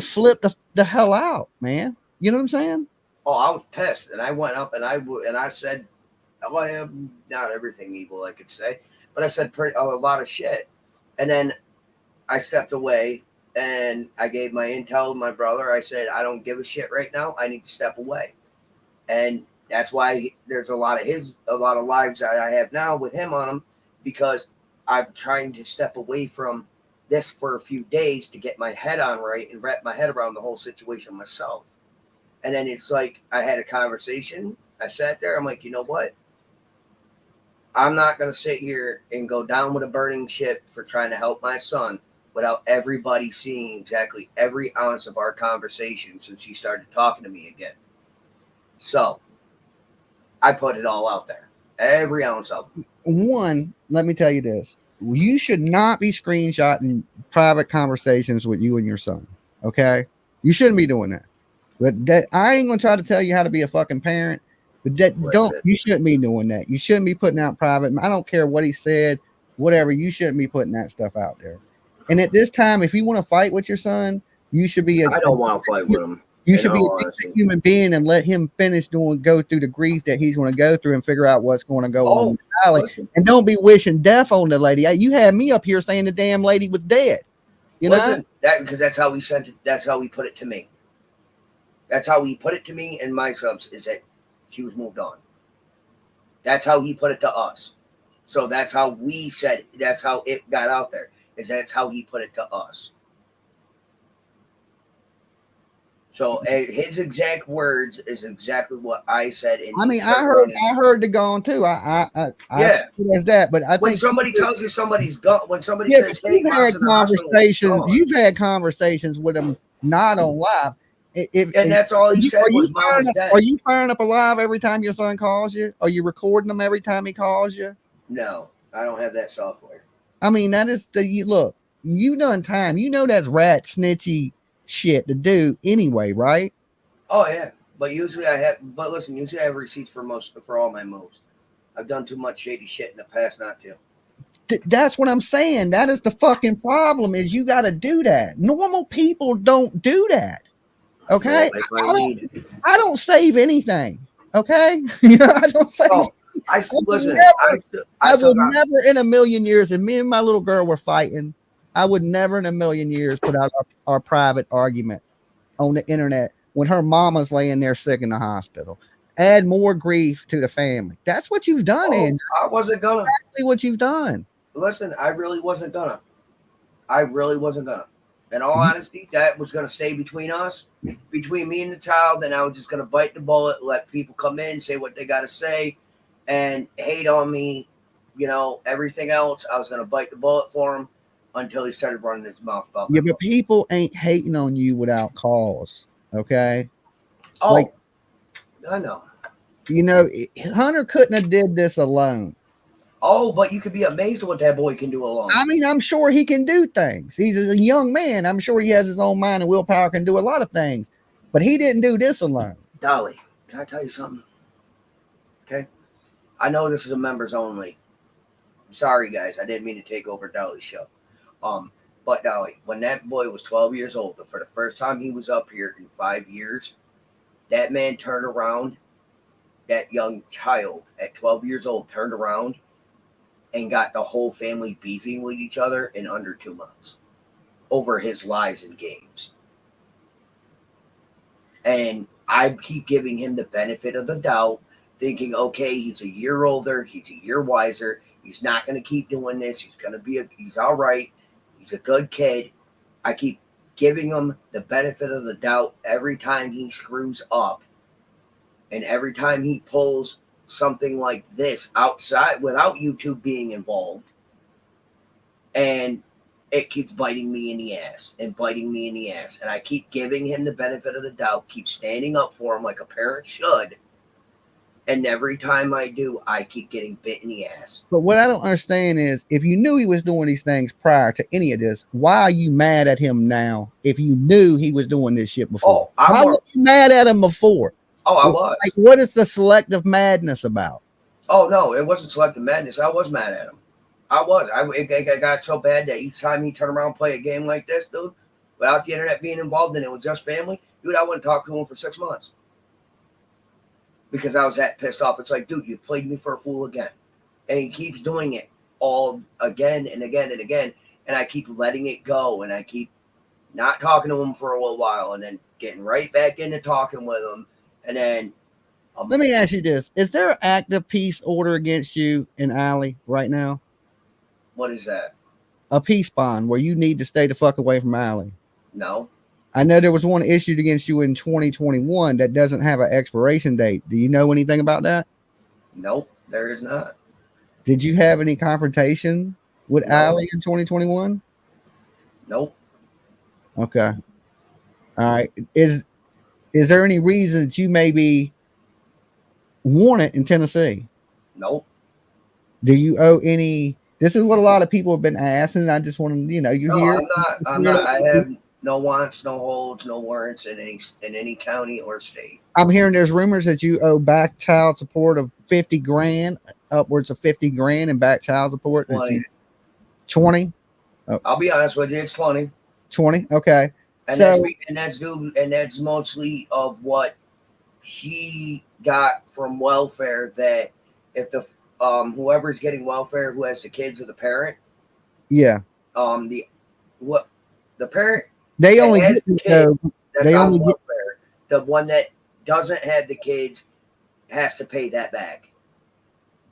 B: flip the hell out, man. You know what I'm saying?
E: Oh, I was pissed, and I went up and I said, oh, I am not everything evil, I could say, but I said a lot of shit, and then I stepped away and I gave my intel to my brother. I said, I don't give a shit right now. I need to step away. And that's why there's a lot of lives that I have now with him on them, because I'm trying to step away from this for a few days to get my head on right and wrap my head around the whole situation myself. And then it's like, I had a conversation. I sat there. I'm like, you know what? I'm not going to sit here and go down with a burning ship for trying to help my son without everybody seeing exactly every ounce of our conversation since he started talking to me again. So I put it all out there. Every ounce of it.
B: One, let me tell you this. You should not be screenshotting private conversations with you and your son. Okay? You shouldn't be doing that. But that I ain't going to try to tell you how to be a fucking parent. But you shouldn't be doing that. You shouldn't be putting out private. I don't care what he said, whatever. You shouldn't be putting that stuff out there. And at this time, if you want to fight with your son, you should be.
E: I don't want to fight with him.
B: You should be a decent human being and let him go through the grief that he's going to go through and figure out what's going to go on. And don't be wishing death on the lady. You had me up here saying the damn lady was dead. You know
E: because that's how he sent it. That's how he put it to me. That's how he put it to me and my subs, is that she was moved on. That's how he put it to us. So that's how we said, that's how it got out there, is that's how he put it to us. So his exact words is exactly what I said.
B: I heard the gone too. I as that, but I
E: when
B: think
E: somebody tells you somebody's gone, when somebody says, "Hey,
B: you've had conversations with him not on live."
E: That's all he said was Mom was dead.
B: Are you firing up a live every time your son calls you? Are you recording them every time he calls you?
E: No, I don't have that software.
B: I mean, that is look. You done time. You know that's rat snitchy shit to do anyway, right?
E: Oh yeah, but usually I have. But listen, usually I have receipts for all my moves. I've done too much shady shit in the past not to.
B: That's what I'm saying. That is the fucking problem. Is you got to do that. Normal people don't do that. Okay, I don't save anything. Okay, you know, I don't say.
E: Oh, I listen.
B: I would never in a million years, if me and my little girl were fighting, I would never in a million years put out our private argument on the internet when her mama's laying there sick in the hospital. Add more grief to the family. That's what you've done, Andrew.
E: I wasn't gonna.
B: Exactly what you've done.
E: Listen, I really wasn't gonna. In all honesty, that was gonna stay between us, between me and the child, and I was just gonna bite the bullet, let people come in, say what they gotta say, and hate on me, you know, everything else. I was gonna bite the bullet for him until he started running his mouth about
B: Yeah, but people ain't hating on you without cause. Okay.
E: Oh,
B: like,
E: I know.
B: You know, Hunter couldn't have did this alone.
E: Oh, but you could be amazed at what that boy can do alone.
B: I mean, I'm sure he can do things. He's a young man. I'm sure he has his own mind and willpower, can do a lot of things. But he didn't do this alone.
E: Dolly, can I tell you something? Okay. I know this is a members only. I'm sorry, guys. I didn't mean to take over Dolly's show. But Dolly, when that boy was 12 years old, for the first time he was up here in 5 years, that man turned around. That young child at 12 years old turned around and got the whole family beefing with each other in under 2 months over his lies and games. And I keep giving him the benefit of the doubt, thinking, okay, he's a year older, he's a year wiser, he's not going to keep doing this, he's all right, he's a good kid. I keep giving him the benefit of the doubt every time he screws up, and every time he pulls something like this outside without YouTube being involved, and it keeps biting me in the ass and biting me in the ass. And I keep giving him the benefit of the doubt, keep standing up for him like a parent should. And every time I do, I keep getting bit in the ass.
B: But what I don't understand is, if you knew he was doing these things prior to any of this, why are you mad at him now if you knew he was doing this shit before? Why were you mad at him before?
E: Oh, I was.
B: Like, what is the selective madness about?
E: Oh, no, it wasn't selective madness. I was mad at him. I was. I got so bad that each time he turned around and play a game like this, dude, without the internet being involved and it was just family, dude, I wouldn't talk to him for 6 months. Because I was that pissed off. It's like, dude, you played me for a fool again. And he keeps doing it all again and again and again. And I keep letting it go. And I keep not talking to him for a little while and then getting right back into talking with him. And then
B: let me ask you this. Is there an active peace order against you in Alley right now?
E: What is that?
B: A peace bond where you need to stay the fuck away from Alley.
E: No.
B: I know there was one issued against you in 2021 that doesn't have an expiration date. Do you know anything about that?
E: Nope, there is not.
B: Did you have any confrontation with Alley in 2021?
E: Nope.
B: Okay. All right. Is there any reason that you maybe want it in Tennessee?
E: Nope.
B: Do you owe any? This is what a lot of people have been asking. I just want to, you hear.
E: I'm not. I have no wants, no holds, no warrants in any county or state.
B: I'm hearing there's rumors that you owe back child support of 50 grand, upwards of 50 grand in back child support. 20. Oh.
E: I'll be honest with you, it's 20.
B: 20. Okay.
E: And that's mostly of what she got from welfare. That if the whoever's getting welfare, who has the kids of the parent, the parent,
B: they only get the kid
E: that's on welfare. The one that doesn't have the kids has to pay that back.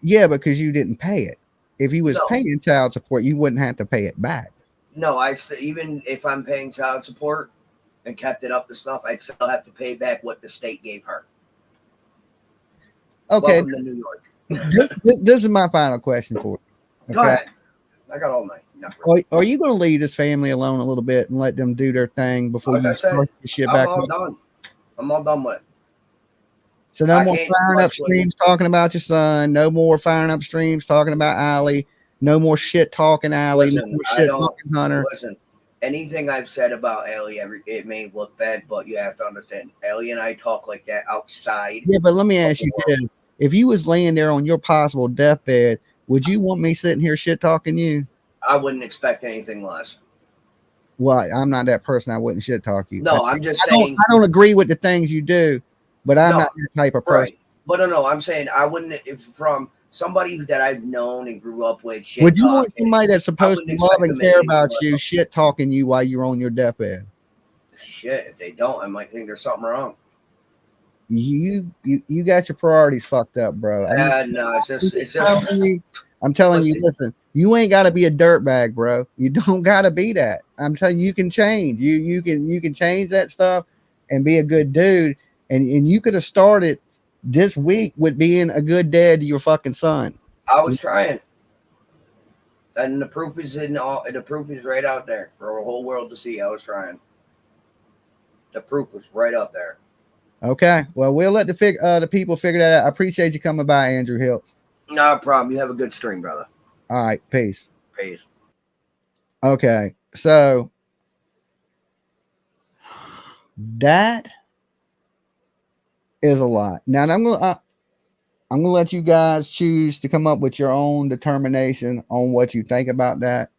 B: Yeah, because you didn't pay it. If he was paying child support, you wouldn't have to pay it back.
E: No, even if I'm paying child support and kept it up to snuff, I'd still have to pay back what the state gave her.
B: Okay.
E: Welcome to New York.
B: This is my final question for you. Okay?
E: Go ahead. I got all night.
B: Are you going to leave this family alone a little bit and let them do their thing before you start the shit back up?
E: Done. I'm all done with it.
B: So no more firing up streams talking about your son. No more firing up streams talking about Allie. No more shit talking Allie. No more shit talking Hunter.
E: Listen, anything I've said about Allie, it may look bad, but you have to understand, Allie and I talk like that outside.
B: Yeah, but let me ask you this. If you was laying there on your possible deathbed, would you want me sitting here shit talking you?
E: I wouldn't expect anything less.
B: Well, I'm not that person. I wouldn't shit talk you.
E: No, I'm just saying.
B: I don't agree with the things you do, but I'm not that type of person.
E: But no, I'm saying I wouldn't, if from somebody that I've known and grew up with, shit
B: Would you
E: talking,
B: want somebody that's supposed to love and care about you, shit talking you while you're on your deathbed?
E: Shit, if they don't, I might think there's something wrong.
B: You got your priorities fucked up, bro. I'm telling you, listen, you ain't got to be a dirtbag, bro. You don't got to be that. I'm telling you, you can change. You can change that stuff and be a good dude. And you could have started this week with being a good dad to your fucking son.
E: I was trying, and the proof is the proof is right out there for the whole world to see. I was trying. The proof was right up there.
B: Okay, well, we'll let the people figure that out. I appreciate you coming by, Andrew HILTZ.
E: No problem. You have a good stream, brother.
B: All right, peace.
E: Peace.
B: Okay, so that is a lot. Now I'm gonna let you guys choose to come up with your own determination on what you think about that.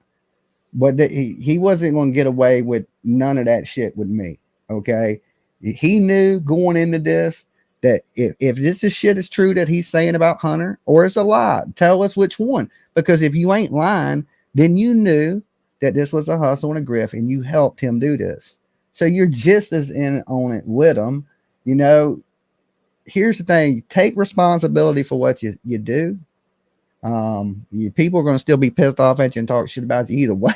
B: But he wasn't gonna get away with none of that shit with me. Okay. He knew going into this that if this shit is true that he's saying about Hunter, or it's a lie, tell us which one. Because if you ain't lying, then you knew that this was a hustle and a grift and you helped him do this. So you're just as in on it with him. You know, here's the thing, take responsibility for what you do. People are going to still be pissed off at you and talk shit about you either way,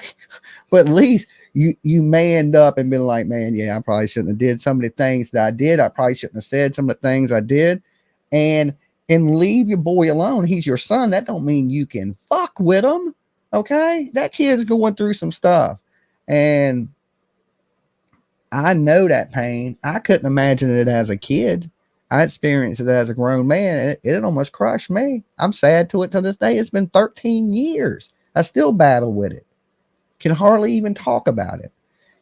B: but at least you may end up and be like, man, yeah, I probably shouldn't have did some of the things that I did. I probably shouldn't have said some of the things I did, and leave your boy alone. He's your son. That don't mean you can fuck with him. Okay. That kid's going through some stuff, and I know that pain. I couldn't imagine it as a kid. I experienced it as a grown man, and it almost crushed me. I'm sad to it to this day. It's been 13 years. I still battle with it. Can hardly even talk about it.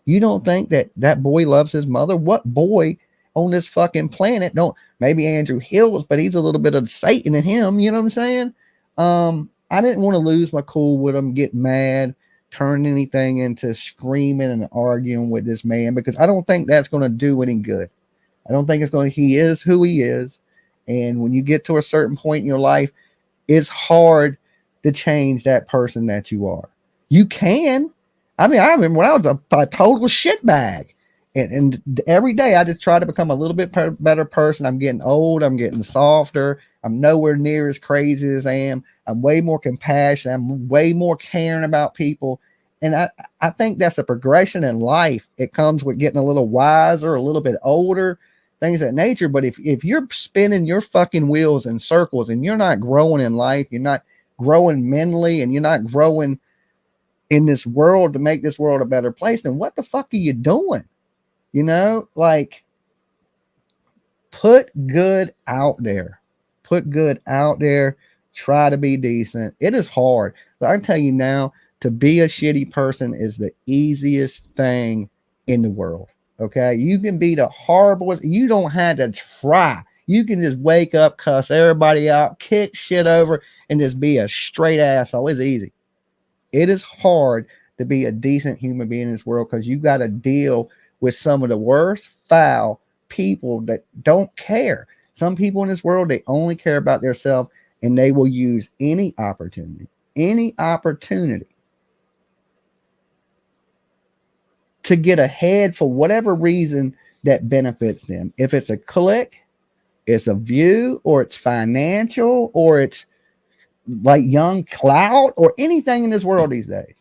B: You don't think that boy loves his mother? What boy on this fucking planet don't? Maybe Andrew HILTZ, but he's a little bit of Satan in him. You know what I'm saying? I didn't want to lose my cool with him, get mad, turn anything into screaming and arguing with this man, because I don't think that's going to do any good. I don't think it's going to, he is who he is. And when you get to a certain point in your life, it's hard to change that person that you are. You can. I mean, I remember when I was a total shitbag, and every day I just try to become a little bit better person. I'm getting old. I'm getting softer. I'm nowhere near as crazy as I am. I'm way more compassionate. I'm way more caring about people. And I think that's a progression in life. It comes with getting a little wiser, a little bit older, things of that nature. But if you're spinning your fucking wheels in circles and you're not growing in life, you're not growing mentally, and you're not growing in this world to make this world a better place, then what the fuck are you doing? You know, like, put good out there. Put good out there. Try to be decent. It is hard. So I can tell you now, to be a shitty person is the easiest thing in the world. Okay. You can be the horriblest. You don't have to try. You can just wake up, cuss everybody out, kick shit over, and just be a straight asshole. It's easy. It is hard to be a decent human being in this world, because you got to deal with some of the worst foul people that don't care. Some people in this world, they only care about themselves, and they will use any opportunity to get ahead for whatever reason that benefits them. If it's a click, it's a view, or it's financial, or it's like young clout, or anything in this world these days.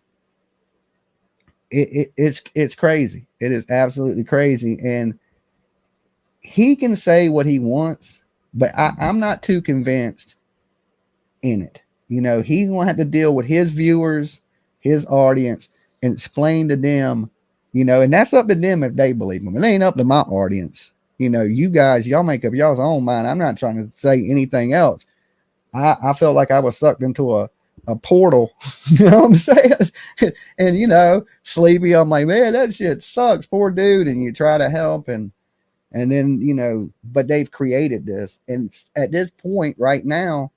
B: It's crazy. It is absolutely crazy. And he can say what he wants, but I'm not too convinced in it. You know, he's going to have to deal with his viewers, his audience, and explain to them, you know, and that's up to them if they believe him. It ain't up to my audience. You know, you guys, y'all make up y'all's own mind. I'm not trying to say anything else. I felt like I was sucked into a portal, you know what I'm saying? And, you know, sleepy, I'm like, man, that shit sucks, poor dude. And you try to help, and then, you know, but they've created this. And at this point right now,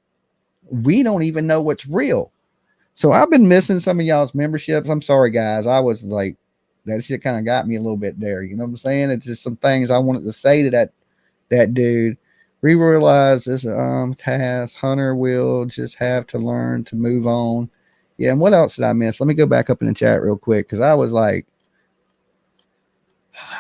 B: we don't even know what's real. So I've been missing some of y'all's memberships. I'm sorry, guys. I was like, that shit kind of got me a little bit there. You know what I'm saying? It's just some things I wanted to say to that dude We realize this task. Hunter will just have to learn to move on. Yeah, and what else did I miss? Let me go back up in the chat real quick because I was like,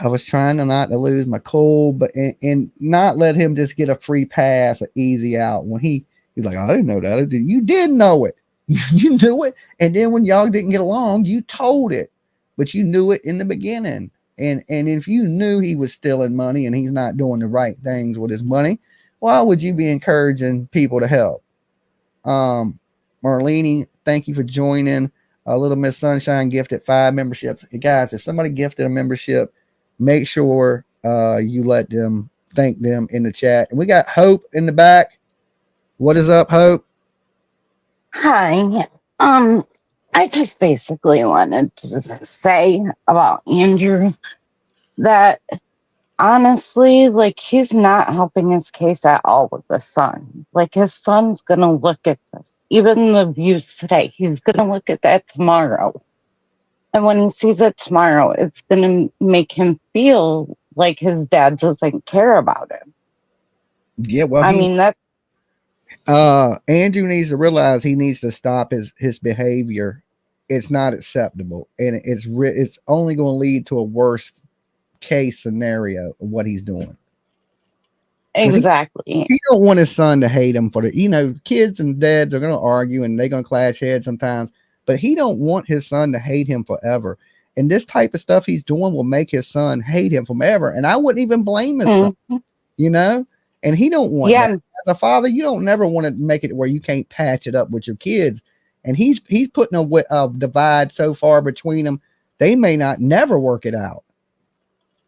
B: I was trying to not to lose my cool, but and not let him just get a free pass, an easy out. When he's like, I didn't know that. You did know it. You knew it, and then when y'all didn't get along, you told it, but you knew it in the beginning. And if you knew he was stealing money and he's not doing the right things with his money, why would you be encouraging people to help? Marlene, thank you for joining. Little Miss Sunshine gifted 5 memberships. Hey guys, if somebody gifted a membership, make sure you let them thank them in the chat. And we got Hope in the back. What is up, Hope?
F: Hi. I just basically wanted to say about Andrew that honestly, like, he's not helping his case at all with the son. Like, his son's gonna look at this, even the views today, he's gonna look at that tomorrow. And when he sees it tomorrow, it's gonna make him feel like his dad doesn't care about him.
B: Yeah, well,
F: I mean, that
B: Andrew needs to realize he needs to stop his behavior. It's not acceptable, and it's only going to lead to a worse case scenario of what he's doing.
F: exactly.
B: He don't want his son to hate him for kids and dads are going to argue and they're going to clash heads sometimes, but he don't want his son to hate him forever. And this type of stuff he's doing will make his son hate him forever. And I wouldn't even blame his son, and he don't want that. As a father, you don't never want to make it where you can't patch it up with your kids. And he's putting a divide so far between them, they may not never work it out.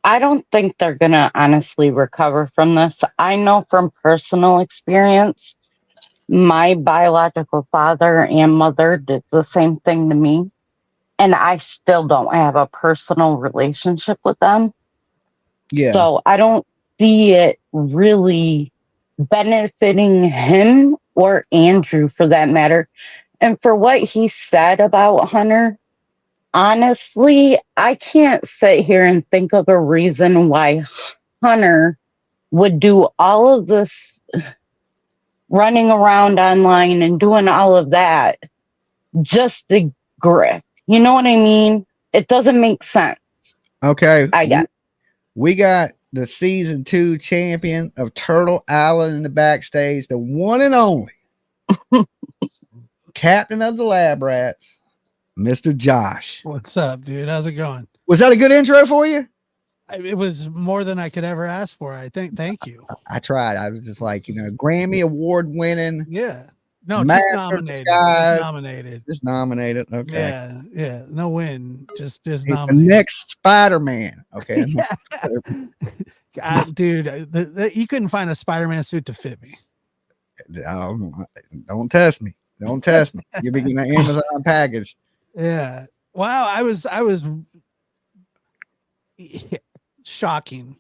F: I don't think they're going to honestly recover from this. I know from personal experience, my biological father and mother did the same thing to me, and I still don't have a personal relationship with them.
B: Yeah.
F: So I don't see it really benefiting him or Andrew for that matter. And for what he said about Hunter, honestly, I can't sit here and think of a reason why Hunter would do all of this running around online and doing all of that just to grift. You know what I mean? It doesn't make sense.
B: Okay.
F: I guess.
B: We got the season 2 champion of Turtle Island in the backstage, the one and only captain of the Lab Rats, Mr. Josh.
G: What's up, dude? How's it going?
B: Was that a good intro for you?
G: It was more than I could ever ask for. I think. Thank you.
B: I tried. I was just like, Grammy award winning.
G: Yeah. No, just nominated. Just nominated.
B: Just nominated. Okay.
G: Yeah. No win. Just
B: He's
G: nominated.
B: the next Spider-Man. Okay.
G: God, dude, you couldn't find a Spider-Man suit to fit me.
B: Don't test me. Don't test me. You'll be getting an Amazon package.
G: Yeah. Wow. I was shocking.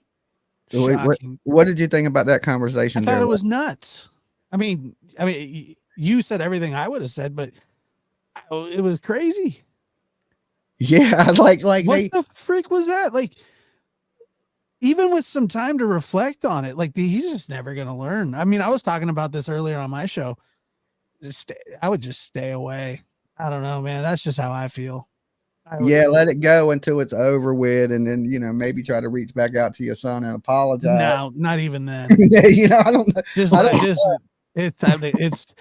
B: What did you think about that conversation?
G: I thought it was nuts. I mean, you said everything I would have said, but it was crazy.
B: Yeah, like
G: what the freak was that? Like, even with some time to reflect on it, like he's just never gonna learn. I mean, I was talking about this earlier on my show. I would just stay away. I don't know, man. That's just how I feel.
B: Let it go until it's over with, and then maybe try to reach back out to your son and apologize.
G: No, not even then.
B: I don't know.
G: It's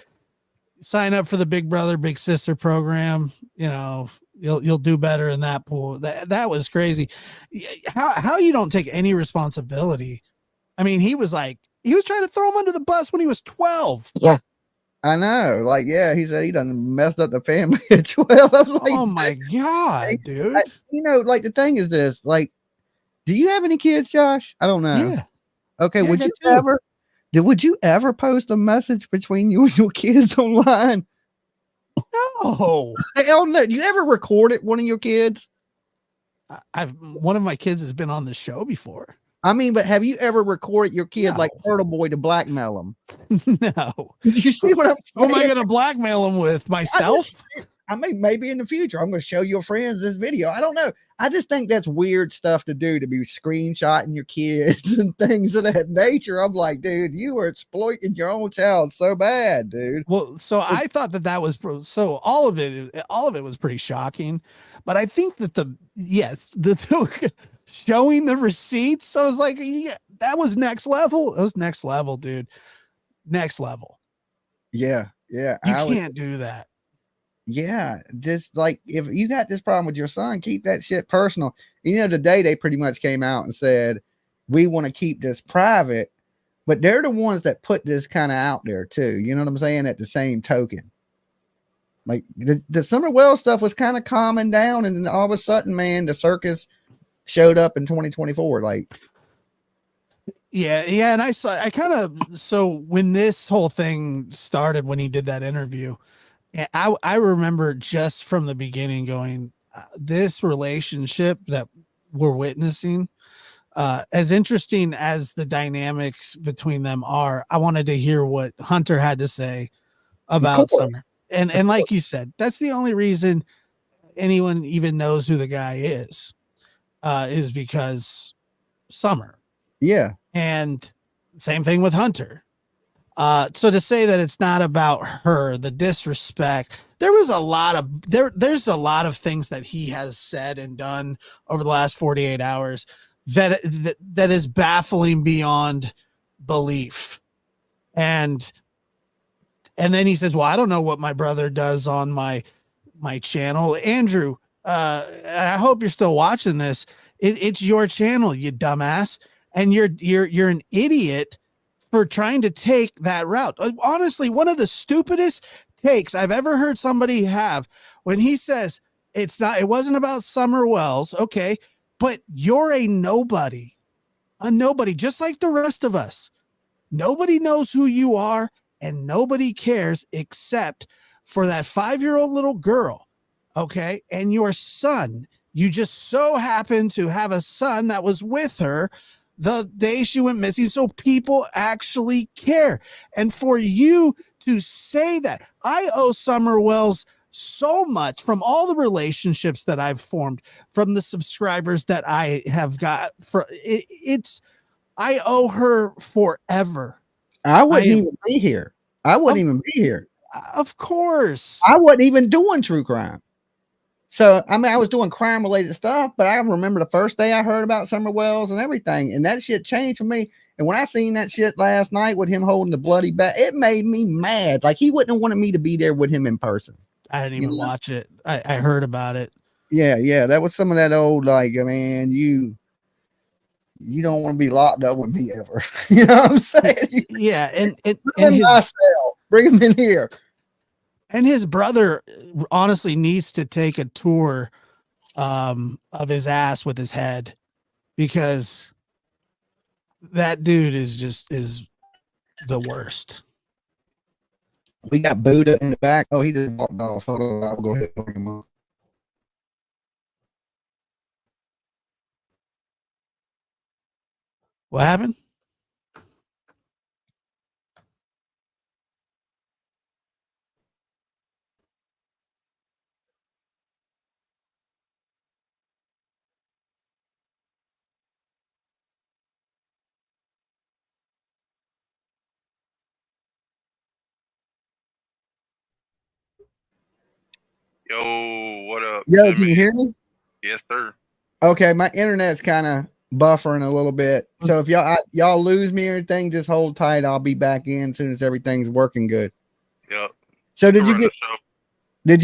G: sign up for the Big Brother Big Sister program. You'll do better in that pool. That was crazy. How you don't take any responsibility? I mean, he was trying to throw him under the bus when he was 12.
F: Yeah.
B: I know. He said he done messed up the family at 12. I'm like,
G: oh my God, dude.
B: The thing is this, do you have any kids, Josh? I don't know.
G: Yeah.
B: Okay.
G: Yeah,
B: would you ever post a message between you and your kids online?
G: No.
B: Hell no. Do you ever recorded one of your kids?
G: One of my kids has been on the show before.
B: I mean, but have you ever recorded your kid like Turtle Boy to blackmail him?
G: No.
B: You see what I'm saying?
G: What am I going to blackmail him with? Myself?
B: I mean, maybe in the future, I'm going to show your friends this video. I don't know. I just think that's weird stuff to do, to be screenshotting your kids and things of that nature. I'm like, dude, you are exploiting your own child so bad, dude.
G: Well, so I thought that was so all of it was pretty shocking, but I think that the showing the receipts, I was like, yeah, that was next level. It was next level, dude. Next level.
B: Yeah. Yeah.
G: You can't do that.
B: Yeah. Just like, if you got this problem with your son, keep that shit personal. You know, today they pretty much came out and said, we want to keep this private, but they're the ones that put this kind of out there too. You know what I'm saying? At the same token, like the Summer Wells stuff was kind of calming down, and then all of a sudden, man, the circus showed up in 2024. Like,
G: yeah. And so when this whole thing started, when he did that interview, I remember just from the beginning going, this relationship that we're witnessing, as interesting as the dynamics between them are, I wanted to hear what Hunter had to say about Summer. And like you said, that's the only reason anyone even knows who the guy is because Summer.
B: Yeah.
G: And same thing with Hunter. So to say that it's not about her, the disrespect, there's a lot of things that he has said and done over the last 48 hours that is baffling beyond belief. And then he says, well, I don't know what my brother does on my channel. Andrew, I hope you're still watching this. It's your channel, you dumbass. And you're an idiot for trying to take that route. Honestly, one of the stupidest takes I've ever heard somebody have, when he says it wasn't about Summer Wells. Okay. But you're a nobody, just like the rest of us. Nobody knows who you are, and nobody cares except for that 5-year-old little girl. Okay. And your son, you just so happen to have a son that was with her the day she went missing. So people actually care. And for you to say that, I owe Summer Wells so much from all the relationships that I've formed, from the subscribers that I have got. I owe her forever.
B: I wouldn't even be here. Even be here.
G: Of course.
B: I wasn't even doing true crime. So, I mean, I was doing crime related stuff, but I remember the first day I heard about Summer Wells and everything, and that shit changed for me. And when I seen that shit last night with him holding the bloody bat, it made me mad. Like, he wouldn't have wanted me to be there with him in person.
G: I didn't even watch it. I heard about it.
B: Yeah. That was some of that old, like, man, you don't want to be locked up with me ever. You know what I'm saying?
G: Yeah. And
B: bring him in here.
G: And his brother honestly needs to take a tour of his ass with his head, because that dude is the worst.
B: We got Buddha in the back. Oh, he just walked off. Hold on, I'll go ahead and bring him up.
G: What happened?
H: Yo, what up?
B: Yo, can you hear me?
H: Yes, sir.
B: Okay, my internet's kind of buffering a little bit. So if y'all lose me or anything, just hold tight. I'll be back in as soon as everything's working good.
H: Yep.
B: So did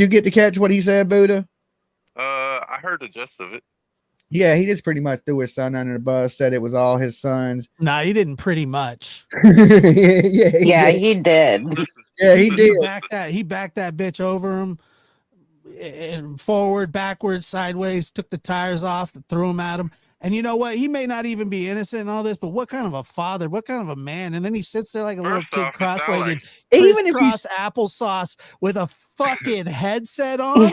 B: you get to catch what he said, Buddha?
H: I heard the gist of it.
B: Yeah, he just pretty much threw his son under the bus, said it was all his sons.
G: Nah, he didn't pretty much.
B: Yeah,
F: he did.
B: Yeah, he did.
G: He backed that bitch over him, and forward, backwards, sideways, took the tires off, threw them at him. And you know what? He may not even be innocent in all this, but what kind of a father, what kind of a man? And then he sits there like a little kid, cross-legged,
B: even if
G: cross applesauce with a fucking headset on,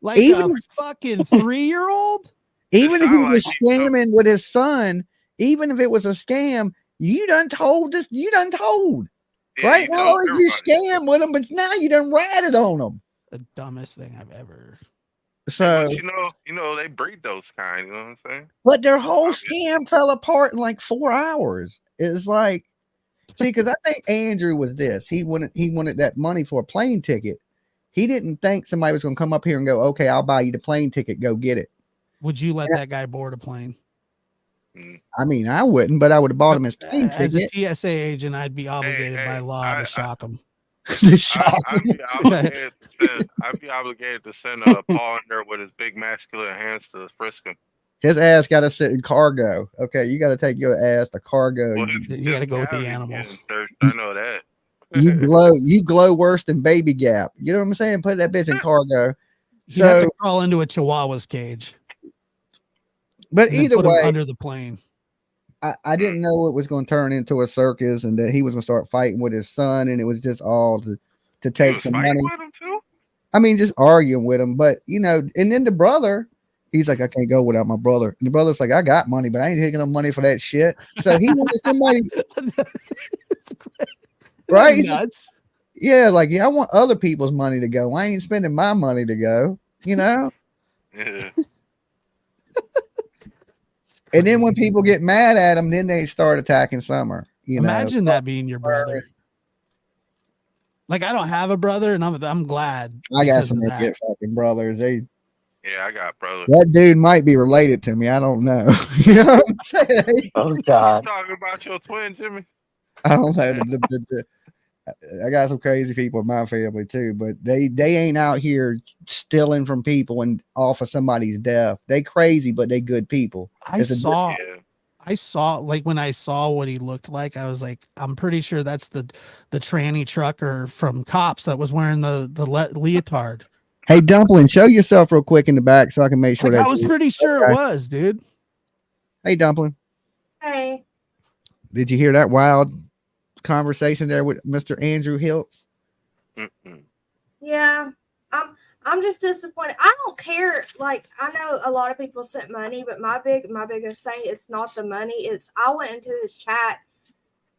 G: like a fucking 3-year-old.
B: Even if he was scamming with his son, even if it was a scam, you done told.
H: Yeah,
B: right? Not only did you scam with him, but now you done ratted on him.
G: the dumbest thing I've ever.
B: So,
H: But you know, they breed those kind. You know what I'm saying?
B: but their whole
H: Obviously.
B: scam fell apart in like 4 hours. It's like, see, because I think Andrew was this. He wanted that money for a plane ticket. He didn't think somebody was going to come up here and go, okay, I'll buy you the plane ticket. Go get it.
G: Would you let that guy board a plane?
B: I mean, I wouldn't, but I would have bought him his plane
G: As a
B: ticket.
G: TSA agent, I'd be obligated by law to shock him.
B: To shock
H: I'd
B: him.
H: be obligated to send Paul in there with his big masculine hands to frisk him.
B: His ass got to sit in cargo. Okay, you got to take your ass to cargo.
H: Well,
G: You got to go with the
H: cavity's
G: animals.
H: getting thirsty, I know that.
B: You glow worse than Baby Gap. You know what I'm saying? Put that bitch in cargo.
G: You have
B: So,
G: to crawl into a chihuahua's cage.
B: but
G: and then
B: either
G: put him
B: way,
G: under the plane.
B: I didn't know it was going to turn into a circus and that he was going to start fighting with his son, and it was just all to
H: You
B: take
H: was
B: some
H: fighting
B: money.
H: with him too?
B: I mean, just arguing with him. But you know, and then the brother, he's like, I can't go without my brother. And the brother's like, I got money, but I ain't taking no money for that shit. So he wanted somebody, right? He's like,
G: Nuts.
B: yeah, like I want other people's money to go. I ain't spending my money to go. You know.
H: Yeah.
B: And then when people get mad at him, then they start attacking Summer. You
G: Imagine
B: know?
G: that being your brother. Like I don't have a brother, and I'm glad.
B: I got
G: because
B: some
G: of that.
B: legit fucking brothers.
H: Yeah, I got brothers.
B: That dude might be related to me. I don't know. You know what I'm saying?
F: Oh
H: You
F: God.
H: talking about your twin, Jimmy?
B: I don't know. I got some crazy people in my family too, but they ain't out here stealing from people and off of somebody's death. They crazy, but they good people.
G: I saw like when I saw what he looked like, I was like, I'm pretty sure that's the tranny trucker from Cops that was wearing the leotard.
B: Hey, Dumpling, show yourself real quick in the back so I can make sure
G: Like,
B: that
G: I was pretty sure it was, dude.
B: Hey, Dumpling,
D: Hey.
B: did you hear that wild conversation there with Mr. Andrew HILTZ?
I: Yeah, I'm just disappointed. I don't care. Like, I know a lot of people sent money, but my biggest thing, it's not the money. It's I went into his chat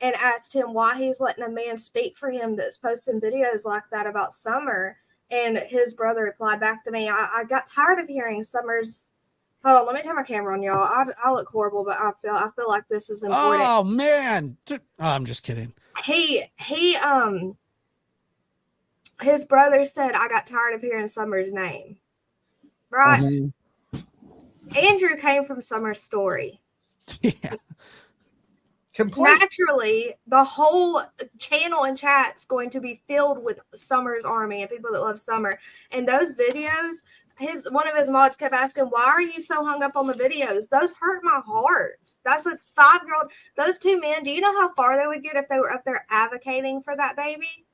I: and asked him why he's letting a man speak for him that's posting videos like that about Summer. And his brother replied back to me, I got tired of hearing Summer's. Hold on, let me turn my camera on, y'all. I look horrible, but I feel like this is important.
G: Oh man, I'm just kidding.
I: His brother said, I got tired of hearing Summer's name. Right? Andrew came from Summer's story.
G: Yeah.
I: Naturally, the whole channel and chat's going to be filled with Summer's army and people that love Summer. And those videos, one of his mods kept asking, why are you so hung up on the videos? Those hurt my heart. That's a 5-year-old. Those two men, do you know how far they would get if they were up there advocating for that baby?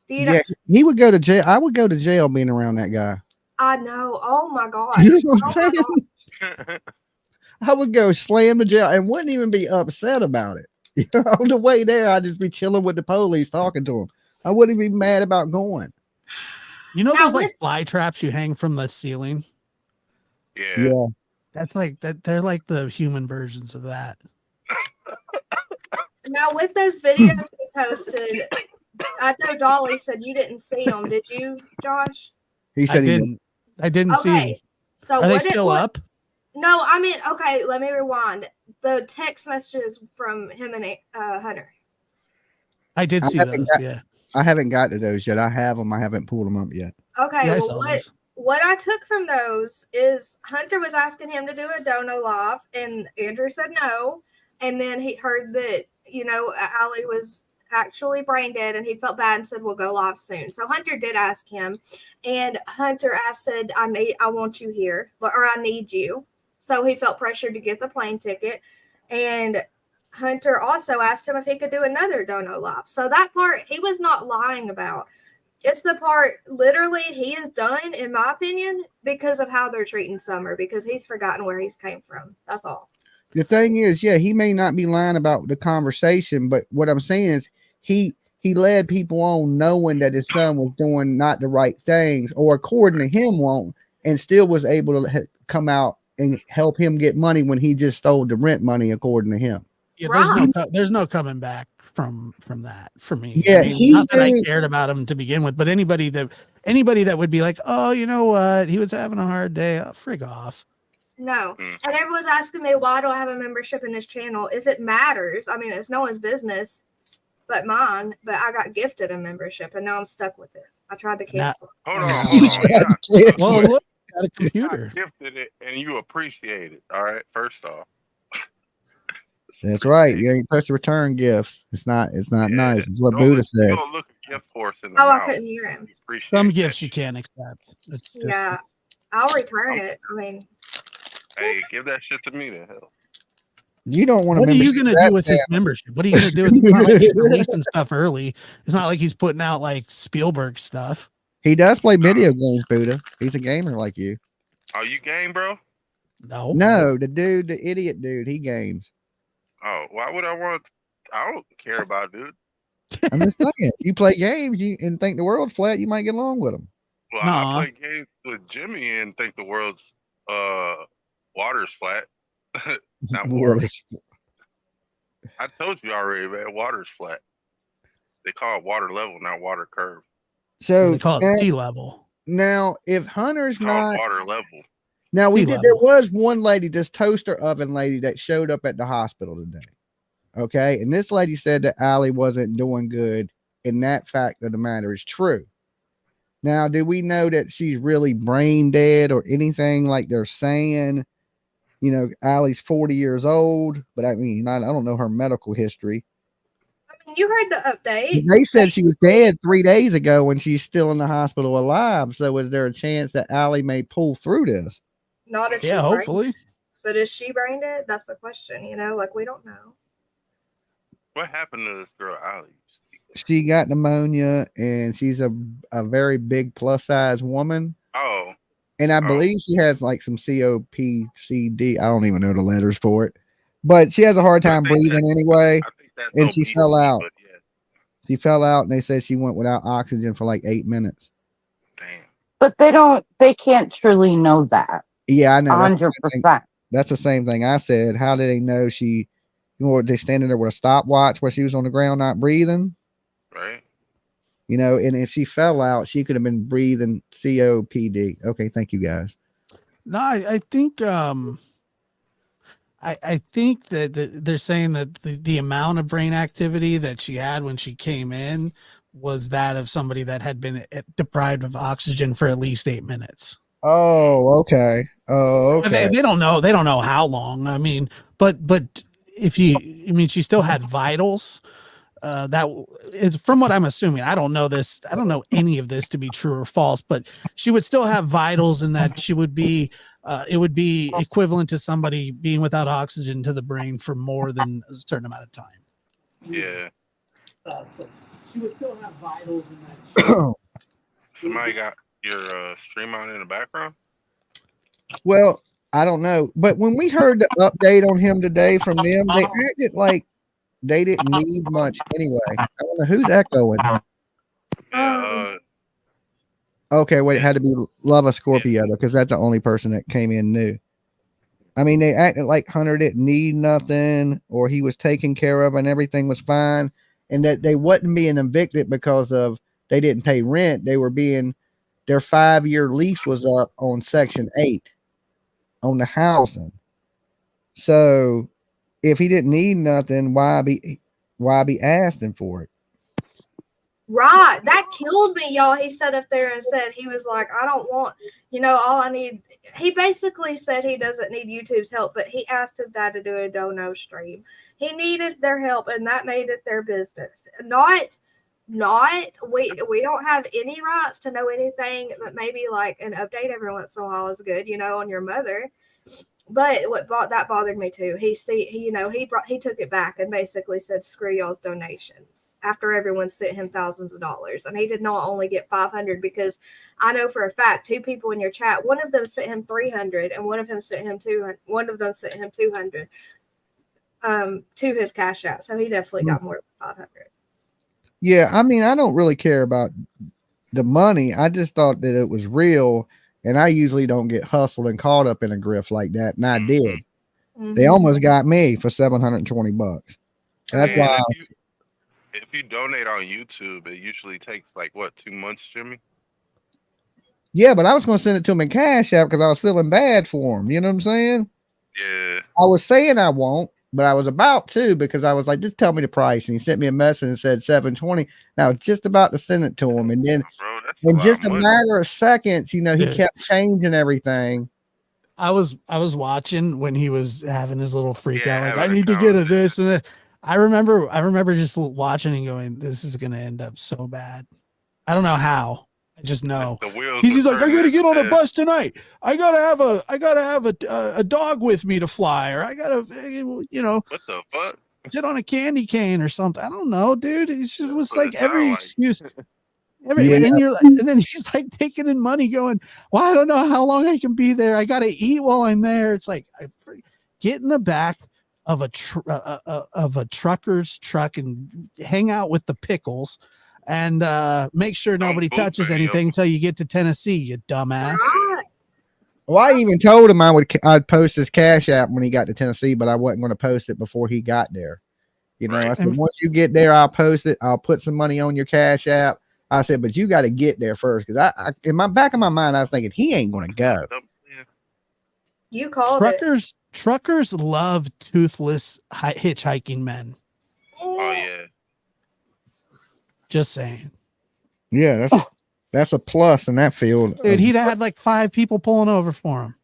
I: Do you know?
B: He would go to jail. I would go to jail being around that guy.
I: I know. Oh my gosh.
B: You know what I'm saying? I would go slam the jail and wouldn't even be upset about it. You know, on the way there, I'd just be chilling with the police talking to them. I wouldn't be mad about going.
G: You know those like fly traps you hang from the ceiling?
B: Yeah.
G: That's like that. They're like the human versions of that.
I: Now, with those videos we posted, I know Dolly said you didn't see them. Did you, Josh?
B: He said
G: I didn't see them.
I: So
G: are they still up?
I: No, I mean, okay, let me rewind. The text messages from him and Hunter.
G: I did see those, yeah.
B: I haven't got to those yet. I have them. I haven't pulled them up yet.
I: Okay,
G: Yeah,
I: well, what I took from those is Hunter was asking him to do a dono live, and Andrew said no. And then he heard that, you know, Allie was actually brain dead, and he felt bad and said, we'll go live soon. So Hunter did ask him, and Hunter said, I want you here, or I need you. So he felt pressured to get the plane ticket. And Hunter also asked him if he could do another dono live. So that part he was not lying about. It's the part literally he is done, in my opinion, because of how they're treating Summer, because he's forgotten where he's came from. That's all.
B: The thing is, yeah, he may not be lying about the conversation, but what I'm saying is he led people on knowing that his son was doing not the right things, or according to him won't, and still was able to come out and help him get money when he just stole the rent money, according to him.
G: Yeah,
I: Right.
G: there's no coming back from that for me.
B: Yeah,
G: not that I cared about him to begin with, but anybody that would be like, oh, you know what, he was having a hard day, frig off.
I: No. And everyone's asking me, why do I have a membership in this channel? If it matters, I mean, it's no one's business but mine, but I got gifted a membership and now I'm stuck with it. I tried to cancel.
H: Hold on.
G: Well, look, got a computer.
H: You gifted it and you appreciate it. All right. First off.
B: That's right. You ain't supposed to return gifts. It's not nice. It's what Buddha said.
H: Don't look a gift horse in the
I: mouth.
H: I
I: couldn't hear him.
G: Some gifts you can't accept.
I: Yeah. I'll return it. I mean,
H: hey, give that shit to me then, hell.
B: You don't want to.
G: What are you going to do with his membership? What are you going to do with it? It's not like he's releasing stuff early. It's not like he's putting out like Spielberg stuff.
B: He does play video games, Buddha. He's a gamer like you.
H: Are you game, bro?
B: No, the idiot dude, he games.
H: Oh, why would I want? I don't care about dude.
B: I'm just saying, you play games and think the world's flat, you might get along with him.
H: Well, I play games with Jimmy and think the world's water's flat. Not water. I told you already, man. Water's flat. They call it water level, not water curve.
B: So
G: they call it sea level.
B: Now, if Hunter's not
H: water level.
B: Now there was one lady, this toaster oven lady, that showed up at the hospital today. Okay, and this lady said that Allie wasn't doing good, and that fact of the matter is true. Now, do we know that she's really brain dead or anything like they're saying? You know, Allie's 40 years old, but I mean, I don't know her medical history.
I: I mean, you heard the update.
B: They said she was dead 3 days ago when she's still in the hospital alive. So is there a chance that Allie may pull through this?
I: Not if
G: yeah, hopefully.
I: But is she brain dead? That's the question, you know, like we don't know.
H: What happened to this girl, Allie?
B: She got pneumonia and she's a very big plus size woman.
H: Oh.
B: And I believe she has like some COPCD. I don't even know the letters for it, but she has a hard time breathing anyway. And she fell out. Yeah. She fell out and they said she went without oxygen for like 8 minutes.
H: Damn.
F: But they can't truly know that.
B: Yeah, I know.
F: 100%.
B: That's the same thing I said. How did they know she, they standing there with a stopwatch while she was on the ground not breathing?
H: Right.
B: You know, and if she fell out, she could have been breathing COPD. Okay, thank you guys.
G: No, I think I think that they're saying that the amount of brain activity that she had when she came in was that of somebody that had been deprived of oxygen for at least 8 minutes.
B: Oh, okay. Oh, okay.
G: They don't know. They don't know how long. I mean, but she still had vitals. That is from what I'm assuming. I don't know this. I don't know any of this to be true or false, but she would still have vitals, and that she would be. It would be equivalent to somebody being without oxygen to the brain for more than a certain amount of time.
H: Yeah.
G: She would still have vitals in that.
H: Somebody got your stream on in the background?
B: Well, I don't know, but when we heard the update on him today from them, they acted like they didn't need much anyway. I don't know who's echoing.
H: Yeah.
B: Okay, wait, it had to be Lava Scorpio because that's the only person that came in new. I mean, they acted like Hunter didn't need nothing, or he was taken care of and everything was fine, and that they wasn't being evicted because of they didn't pay rent. They were being, their 5-year lease was up on Section 8 on the housing. So if he didn't need nothing, why be asking for it?
I: Right. That killed me, y'all. He sat up there and said, he was like, I don't want, all I need. He basically said he doesn't need YouTube's help, but he asked his dad to do a dono stream. He needed their help, and that made it their business. We don't have any rights to know anything, but maybe like an update every once in a while is good, on your mother. But that bothered me too. He took it back and basically said, screw y'all's donations after everyone sent him thousands of dollars. And he did not only get 500, because I know for a fact 2 people in your chat, one of them sent him 300 and one of them sent him 200. One of them sent him 200 to his Cash App. So he definitely got more than 500.
B: Yeah, I mean, I don't really care about the money. I just thought that it was real. And I usually don't get hustled and caught up in a grift like that. And I did. They almost got me for $720. That's
H: Man,
B: why.
H: if you donate on YouTube, it usually takes like what, 2 months, Jimmy?
B: Yeah, but I was going to send it to him in Cash App because I was feeling bad for him. You know what I'm saying?
H: Yeah.
B: I was saying I won't, but I was about to because I was like, just tell me the price. And he sent me a message and said $720. Now I was just about to send it to him, and then
H: Bro, that's
B: in
H: lot
B: just
H: of
B: a
H: money.
B: matter of seconds, you know, he kept changing everything.
G: I was watching when he was having his little freak out, like I
H: having a
G: need to get a this and that. I remember just watching and going, this is gonna end up so bad. I don't know how. I just know.
H: The wheels
G: He's
H: are
G: like, I
H: turning
G: gotta
H: in
G: get
H: his
G: on a
H: head.
G: bus tonight. I gotta have a dog with me to fly, or I gotta, you know,
H: What the fuck?
G: sit on a candy cane or something. I don't know, dude. It just was
H: what
G: like
H: it sound
G: every
H: like.
G: excuse.
B: Yeah.
G: And then he's like taking in money, going, "Well, I don't know how long I can be there. I got to eat while I'm there." It's like, get in the back of a trucker's truck and hang out with the pickles, and make sure nobody
H: boot
G: touches
H: bait 'em.
G: anything until you get to Tennessee. You dumbass.
B: Well, I even told him I'd post his Cash App when he got to Tennessee, but I wasn't going to post it before he got there. You know, I said, once you get there, I'll post it. I'll put some money on your Cash App. I said, but you got to get there first, because I in my back of my mind, I was thinking he ain't going to go.
I: You called it.
G: Truckers love toothless hitchhiking men.
H: Oh yeah.
G: Just saying.
B: Yeah, that's a plus in that field.
G: Dude, he'd had like 5 people pulling over for him.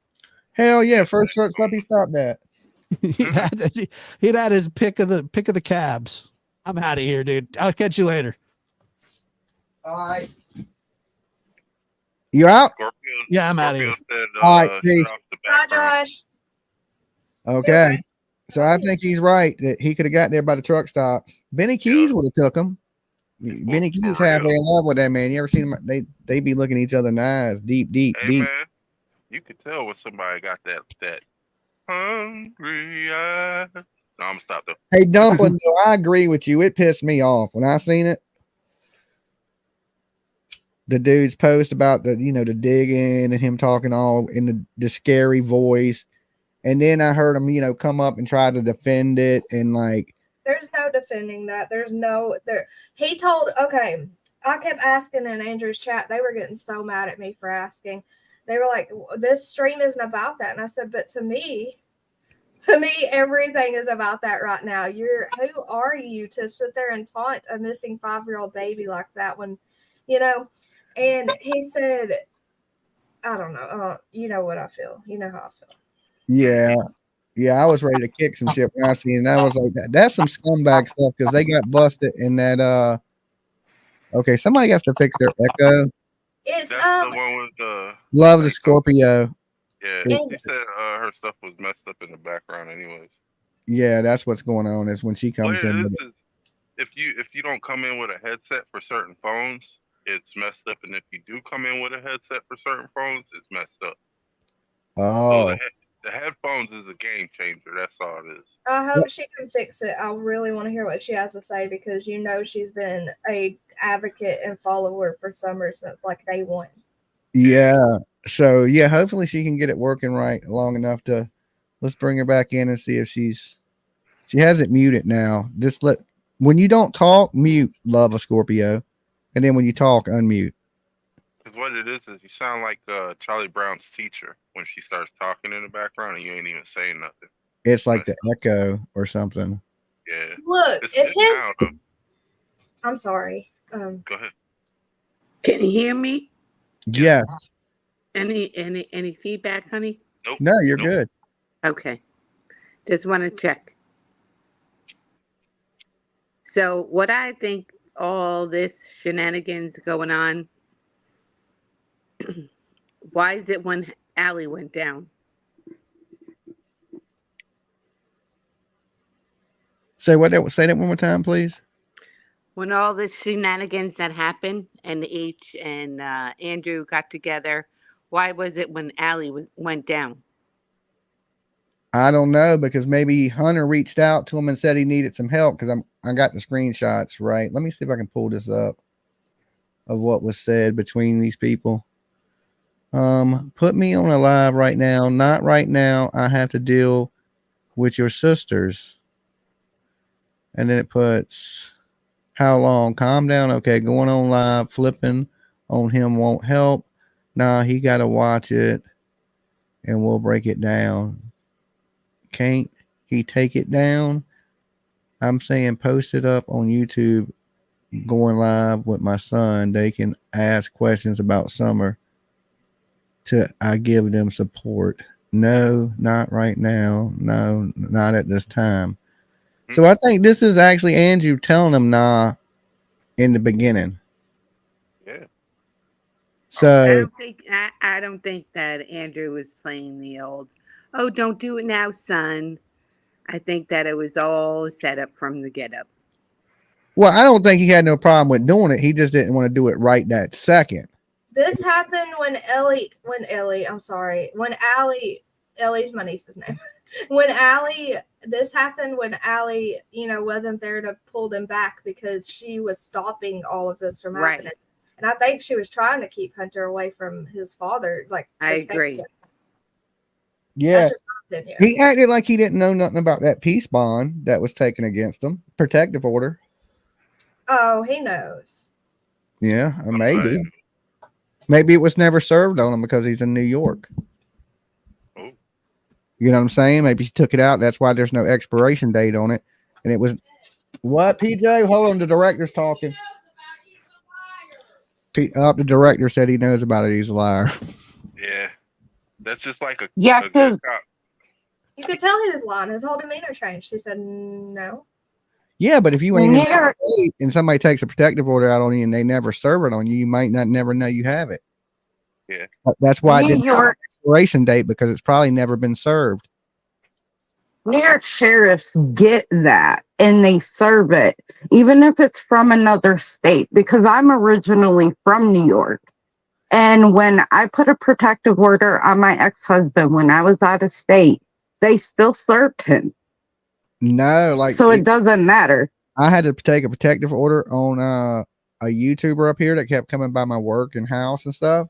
B: Hell yeah, first short stop he stopped at.
G: he'd had his pick of the cabs. I'm out of here, dude. I'll catch you later.
B: All right. You out?
G: Yeah, I'm out of here.
H: Said,
B: all right, peace.
I: Bye, Josh.
B: Okay. So I think he's right that he could have got there by the truck stops. Benny Keys would have took him. Benny Keys halfway in love with that man. You ever seen them? They be looking at each other in the eyes, deep.
H: Hey man, you could tell when somebody got that hungry eye. No, I'm gonna stop though.
B: Hey, Dumpling, I agree with you. It pissed me off when I seen it. The dude's post about the digging and him talking all in the scary voice. And then I heard him, come up and try to defend it. And like,
I: there's no defending that. He told, okay, I kept asking in Andrew's chat. They were getting so mad at me for asking. They were like, this stream isn't about that. And I said, but to me, everything is about that right now. Who are you to sit there and taunt a missing 5-year-old baby like that when, And he said, I don't know. You know what I feel. You know how I feel.
B: Yeah, I was ready to kick some shit when I seen it. I was like, that's some scumbag stuff because they got busted in that. Okay, somebody has to fix their echo.
I: It's
H: the one with the
B: Love the Scorpio.
H: Yeah, she said her stuff was messed up in the background, anyways.
B: Yeah, that's what's going on. Is when she comes in. With it.
H: If you don't come in with a headset for certain phones, it's messed up, and if you do come in with a headset for certain phones, it's messed up.
B: Oh.
H: So the headphones is a game changer. That's all it is.
I: I hope she can fix it. I really want to hear what she has to say because she's been a advocate and follower for Summer since like day one.
B: Yeah. So yeah, hopefully she can get it working right long enough to. Let's bring her back in and see if she has it muted now. When you don't talk, mute Love a Scorpio, and then when you talk, unmute.
H: Because what it is you sound like Charlie Brown's teacher when she starts talking in the background and you ain't even saying nothing.
B: It's like the echo or something.
H: Yeah.
I: Look, I'm sorry.
H: Go ahead.
J: Can you hear me?
B: Yes.
J: Any feedback, honey?
H: Nope.
B: No, you're good.
J: Okay. Just want to check. So what I think all this shenanigans going on, why is it when Allie went down?
B: Say that one more time, please.
J: When all this shenanigans that happened and H and Andrew got together, why was it when Allie went down?
B: I don't know, because maybe Hunter reached out to him and said he needed some help, because I got the screenshots right. Let me see if I can pull this up of what was said between these people. Put me on a live right now. Not right now. I have to deal with your sisters. And then it puts how long? Calm down. Okay, going on live, flipping on him won't help. Nah, he got to watch it and we'll break it down. Can't he take it down? I'm saying post it up on YouTube, going live with my son. They can ask questions about Summer. I give them support. No, not right now. No, not at this time. So I think this is actually Andrew telling them nah in the beginning.
H: Yeah.
B: So
J: I don't think that Andrew was playing the old, oh, don't do it now, son. I think that it was all set up from the get up.
B: Well, I don't think he had no problem with doing it. He just didn't want to do it right that second.
I: This happened when Ellie's my niece's name. This happened when Allie, wasn't there to pull them back because she was stopping all of this from happening.
J: Right.
I: And I think she was trying to keep Hunter away from his father.
J: I agree.
I: Him.
B: Yeah.
I: That's just my opinion.
B: He acted like he didn't know nothing about that peace bond that was taken against him. Protective order.
I: Oh, he knows.
B: Yeah, maybe. Maybe it was never served on him because he's in New York. You know what I'm saying? Maybe he took it out. That's why there's no expiration date on it. And it was what, PJ? Hold on, the director's talking. The director said he knows about it. He's a liar.
H: Yeah, that's just like a
F: because
I: you could tell he was lying. His whole demeanor changed. He said no.
B: Yeah, but if you ain't and somebody takes a protective order out on you and they never serve it on you, you might not never know you have it.
H: Yeah,
B: that's why I didn't have an expiration date, because it's probably never been served.
F: New York sheriffs get that and they serve it, even if it's from another state, because I'm originally from New York. And when I put a protective order on my ex-husband when I was out of state, they still served him.
B: No,
F: so it doesn't matter.
B: I had to take a protective order on a YouTuber up here that kept coming by my work and house and stuff.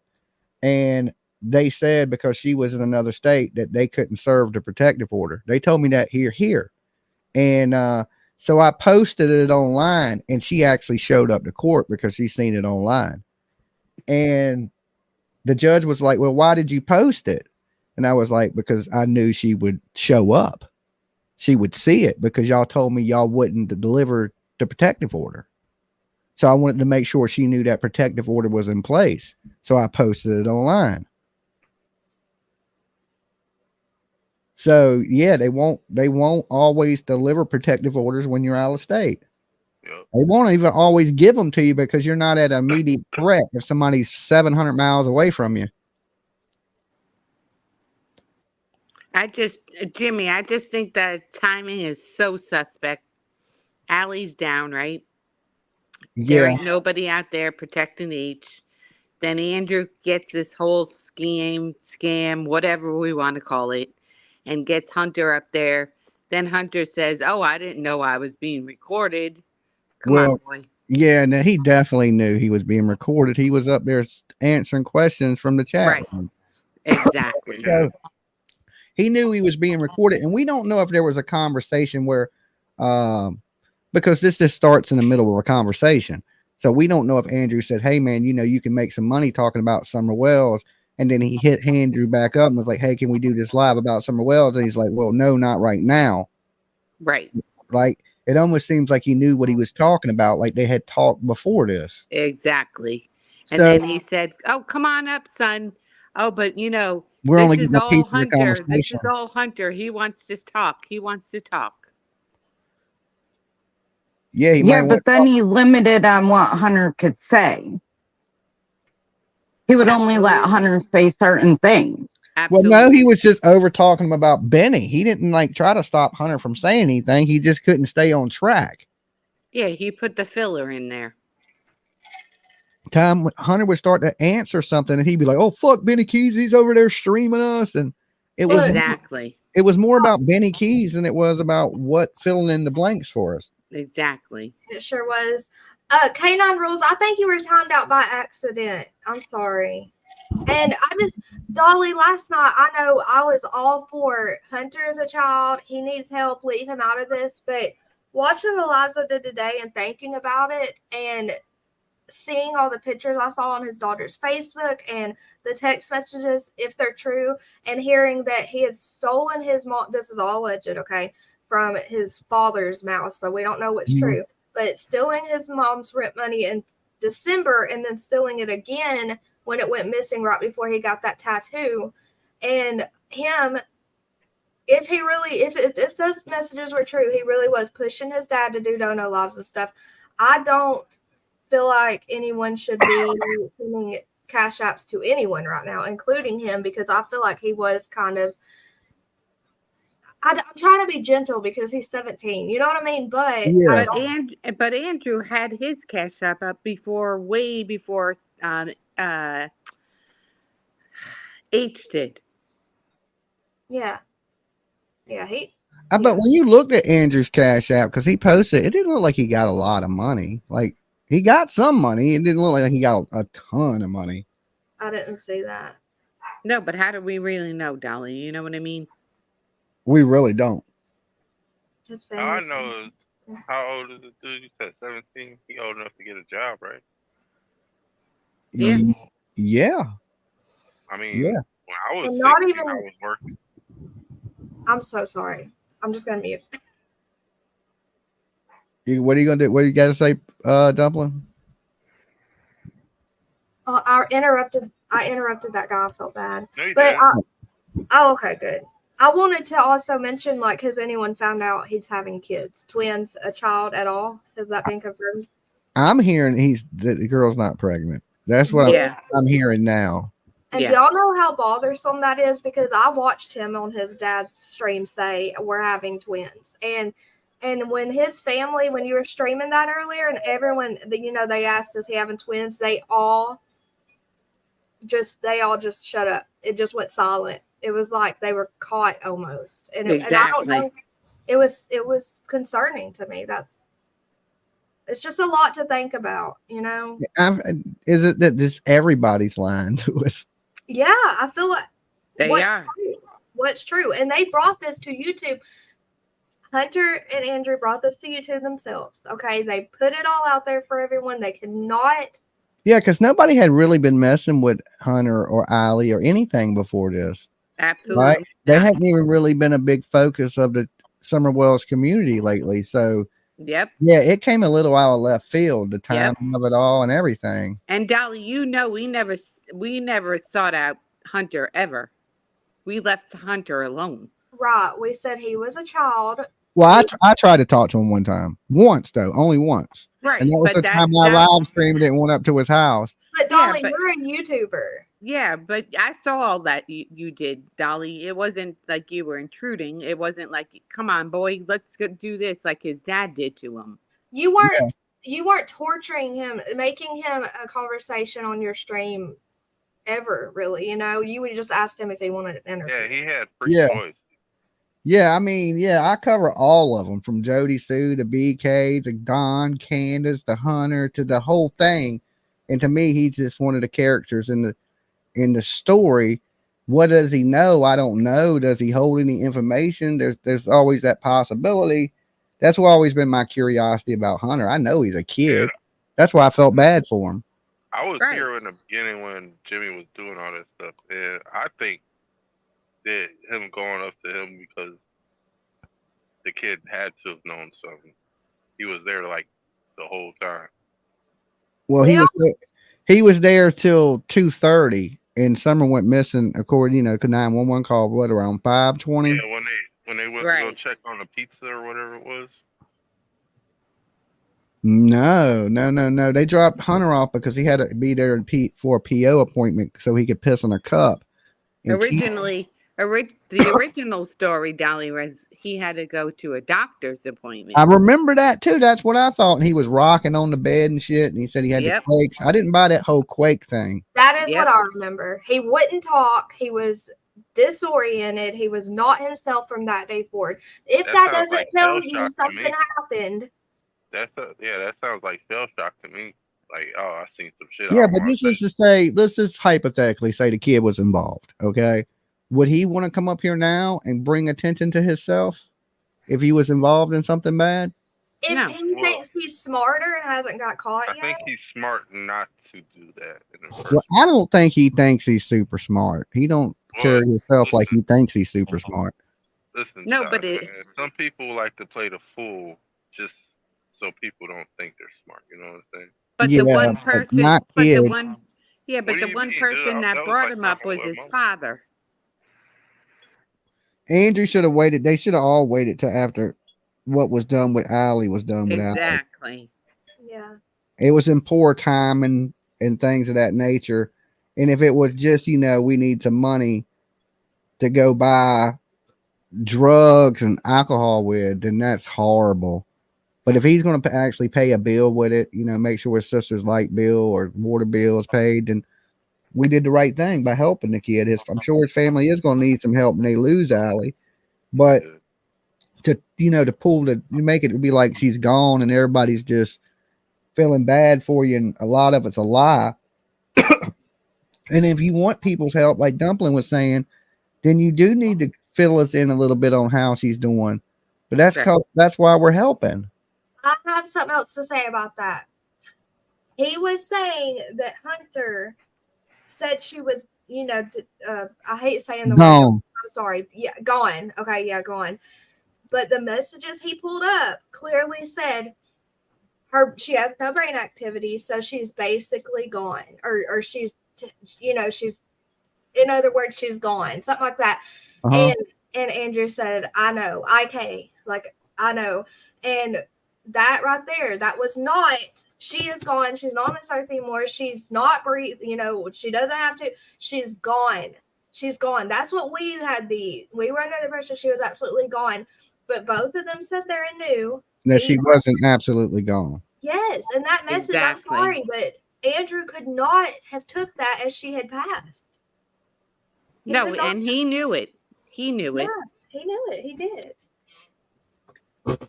B: And they said because she was in another state that they couldn't serve the protective order. They told me that here. And so I posted it online, and she actually showed up to court because she seen it online. And the judge was like, well, why did you post it? And I was like, because I knew she would show up. She would see it because y'all told me y'all wouldn't deliver the protective order. So I wanted to make sure she knew that protective order was in place. So I posted it online. So yeah, they won't always deliver protective orders when you're out of state.
H: Yep.
B: They won't even always give them to you because you're not at immediate threat if somebody's 700 miles away from you.
J: Jimmy, I just think that timing is so suspect. Allie's down, right?
B: Yeah.
J: There ain't nobody out there protecting H. Then Andrew gets this whole scam, whatever we want to call it, and gets Hunter up there. Then Hunter says, oh, I didn't know I was being recorded. Come on, boy.
B: Yeah, no, he definitely knew he was being recorded. He was up there answering questions from the chat.
J: Right. Exactly.
B: So he knew he was being recorded. And we don't know if there was a conversation where, because this just starts in the middle of a conversation. So we don't know if Andrew said, hey, man, you can make some money talking about Summer Wells. And then he hit Andrew back up and was like, hey, can we do this live about Summer Wells? And he's like, well, no, not right now.
J: Right.
B: Like, it almost seems like he knew what he was talking about. Like they had talked before this.
J: Exactly. And
B: so,
J: then he said, oh, come on up, son. Oh, but
B: we're only getting a piece
J: Hunter.
B: of the conversation.
J: This is all Hunter. He wants to talk.
B: Yeah,
F: but then he limited on what Hunter could say. He would only let Hunter say certain things.
J: Absolutely.
B: Well, no, he was just over talking about Benny. He didn't try to stop Hunter from saying anything. He just couldn't stay on track.
J: Yeah, he put the filler in there.
B: Time when Hunter would start to answer something and he'd be like, oh, fuck Benny Keys. He's over there streaming us. And it was it was more about Benny Keys than it was about what filling in the blanks for us.
J: Exactly.
I: It sure was. Canine Rules, I think you were timed out by accident. I'm sorry. And Dolly, last night, I know I was all for Hunter as a child. He needs help. Leave him out of this. But watching the lives I did today and thinking about it and seeing all the pictures I saw on his daughter's Facebook and the text messages, if they're true, and hearing that he had stolen his mom, this is all alleged, okay, from his father's mouth. So we don't know what's true. But stealing his mom's rent money in December and then stealing it again when it went missing right before he got that tattoo. And him, if those messages were true, he really was pushing his dad to do dono lives and stuff. I don't feel like anyone should be sending cash apps to anyone right now, including him, because I feel like he was kind of, I'm trying to be gentle because he's 17. You know what I mean? But
J: but Andrew had his cash app up way before H did.
I: Yeah.
B: But when you looked at Andrew's cash app, because he posted, it didn't look like he got a lot of money. Like, he got some money. It didn't look like he got a ton of money.
I: I didn't see that.
J: No, but how do we really know, Dolly? You know what I mean?
B: We really don't.
H: I know. How old is the dude? You said 17. He old enough to get a job, right?
B: Yeah.
H: I mean, when I was 16, I was working.
I: I'm so sorry. I'm just gonna mute.
B: What are you gonna do? What do you got to say, Dumpling?
I: I interrupted that guy. I felt bad.
H: No, you
I: but
H: didn't.
I: Okay, good. I wanted to also mention, like, has anyone found out he's having kids, twins, a child at all? Has that been confirmed?
B: I'm hearing the girl's not pregnant. That's what I'm hearing now.
I: And do y'all know how bothersome that is? Because I watched him on his dad's stream say we're having twins. And when his family, when you were streaming that earlier, and everyone, they asked, is he having twins? They all just shut up. It just went silent. It was like they were caught almost. And I don't know. It was concerning to me. It's just a lot to think about,
B: Is it that just everybody's lying to us?
I: Yeah, I feel like what's true. And they brought this to YouTube. Hunter and Andrew brought this to YouTube themselves. Okay, they put it all out there for everyone. They cannot.
B: Yeah, because nobody had really been messing with Hunter or Allie or anything before this.
J: Absolutely.
B: Right? They hadn't even really been a big focus of the Summer Wells community lately. So, yeah, it came a little out of left field, the timing of it all and everything.
J: And Dolly, we never sought out Hunter ever. We left Hunter alone.
I: Right. We said he was a child.
B: Well, I tried to talk to him once though, only once.
J: Right.
B: And that was the time I live streamed it and went up to his house.
I: But Dolly, you're a YouTuber.
J: Yeah, but I saw all that you did, Dolly. It wasn't like you were intruding. It wasn't like, come on, boy, let's go do this like his dad did to him.
I: You weren't torturing him, making him a conversation on your stream ever, really. You would just asked him if he wanted an interview.
H: Yeah, he had free choice.
B: Yeah, I mean, I cover all of them, from Jody Sue to BK to Don, Candace, to Hunter, to the whole thing. And to me, he's just one of the characters in the story. What does he know? I don't know. Does he hold any information? There's always that possibility. That's what always been my curiosity about Hunter. I know he's a kid. Yeah. That's why I felt bad for him.
H: I was here in the beginning when Jimmy was doing all that stuff, and I think that him going up to him because the kid had to have known something. He was there like the whole time.
B: Well, he was there till 2:30, and Summer went missing. According, to 911 call. What, around 5:20?
H: Yeah, when they went to go check on the pizza or whatever it was.
B: No. They dropped Hunter off because he had to be there for a PO appointment so he could piss in a cup.
J: Originally, the original story, Dolly, was he had to go to a doctor's appointment.
B: I remember that too. That's what I thought. And he was rocking on the bed and shit. And he said he had the quakes. I didn't buy that whole quake thing.
I: That is what I remember. He wouldn't talk. He was disoriented. He was not himself from that day forward. If that doesn't tell you something happened.
H: That sounds like shell shock to me. Like, oh, I seen some shit.
B: Yeah, but this is to say, let's just hypothetically say the kid was involved. Okay, would he want to come up here now and bring attention to himself if he was involved in something bad?
I: If he thinks he's smarter and hasn't got caught yet,
H: I think he's smart not to do that.
B: Well, I don't think he thinks he's super smart. He don't carry himself like he thinks he's super smart.
H: Listen,
J: No,
H: Josh,
J: but
H: man, some people like to play the fool just so people don't think they're smart. You know what I'm saying?
J: But
B: Yeah,
J: the one
B: but
J: person,
B: not
J: but the
B: kids.
J: one, yeah, but
H: What
J: the
H: do you
J: one
H: mean,
J: person
H: dude?
J: that
H: That was
J: brought
H: like
J: him up
H: talking
J: was
H: with
J: his
H: mom.
J: father.
B: Andrew should have waited. They should have all waited till after what was done with Allie was done with Allie.
J: Exactly.
I: yeah.
B: It was in poor time and things of that nature. And if it was just, you know, we need some money to go buy drugs and alcohol with, then that's horrible. But if he's going to actually pay a bill with it, you know, make sure his sister's light bill or water bill is paid, then we did the right thing by helping the kid. I'm sure his family is going to need some help when they lose Allie. But to, you know, to make it be like she's gone and everybody's just feeling bad for you, and a lot of it's a lie. And if you want people's help, like Dumpling was saying, then you do need to fill us in a little bit on how she's doing. But that's why we're helping.
I: I have something else to say about that. He was saying that Hunter said she was, you know, I hate saying the word. I'm sorry. Yeah, gone. Okay, yeah, gone. But the messages he pulled up clearly said she has no brain activity, so she's basically gone, or she's, you know, she's, in other words, she's gone, something like that. And Andrew said, I know, like I know, and that right there, that was not, she is gone, she's not on this earth anymore, she's not breathing, you know, she doesn't have to, she's gone. That's what we were under the impression she was absolutely gone, but both of them sat there and knew
B: that she wasn't absolutely gone.
I: Yes, and that message, exactly. I'm sorry, but Andrew could not have took that as she had passed.
J: And he knew it. He knew it.
I: Yeah, he knew it. He did.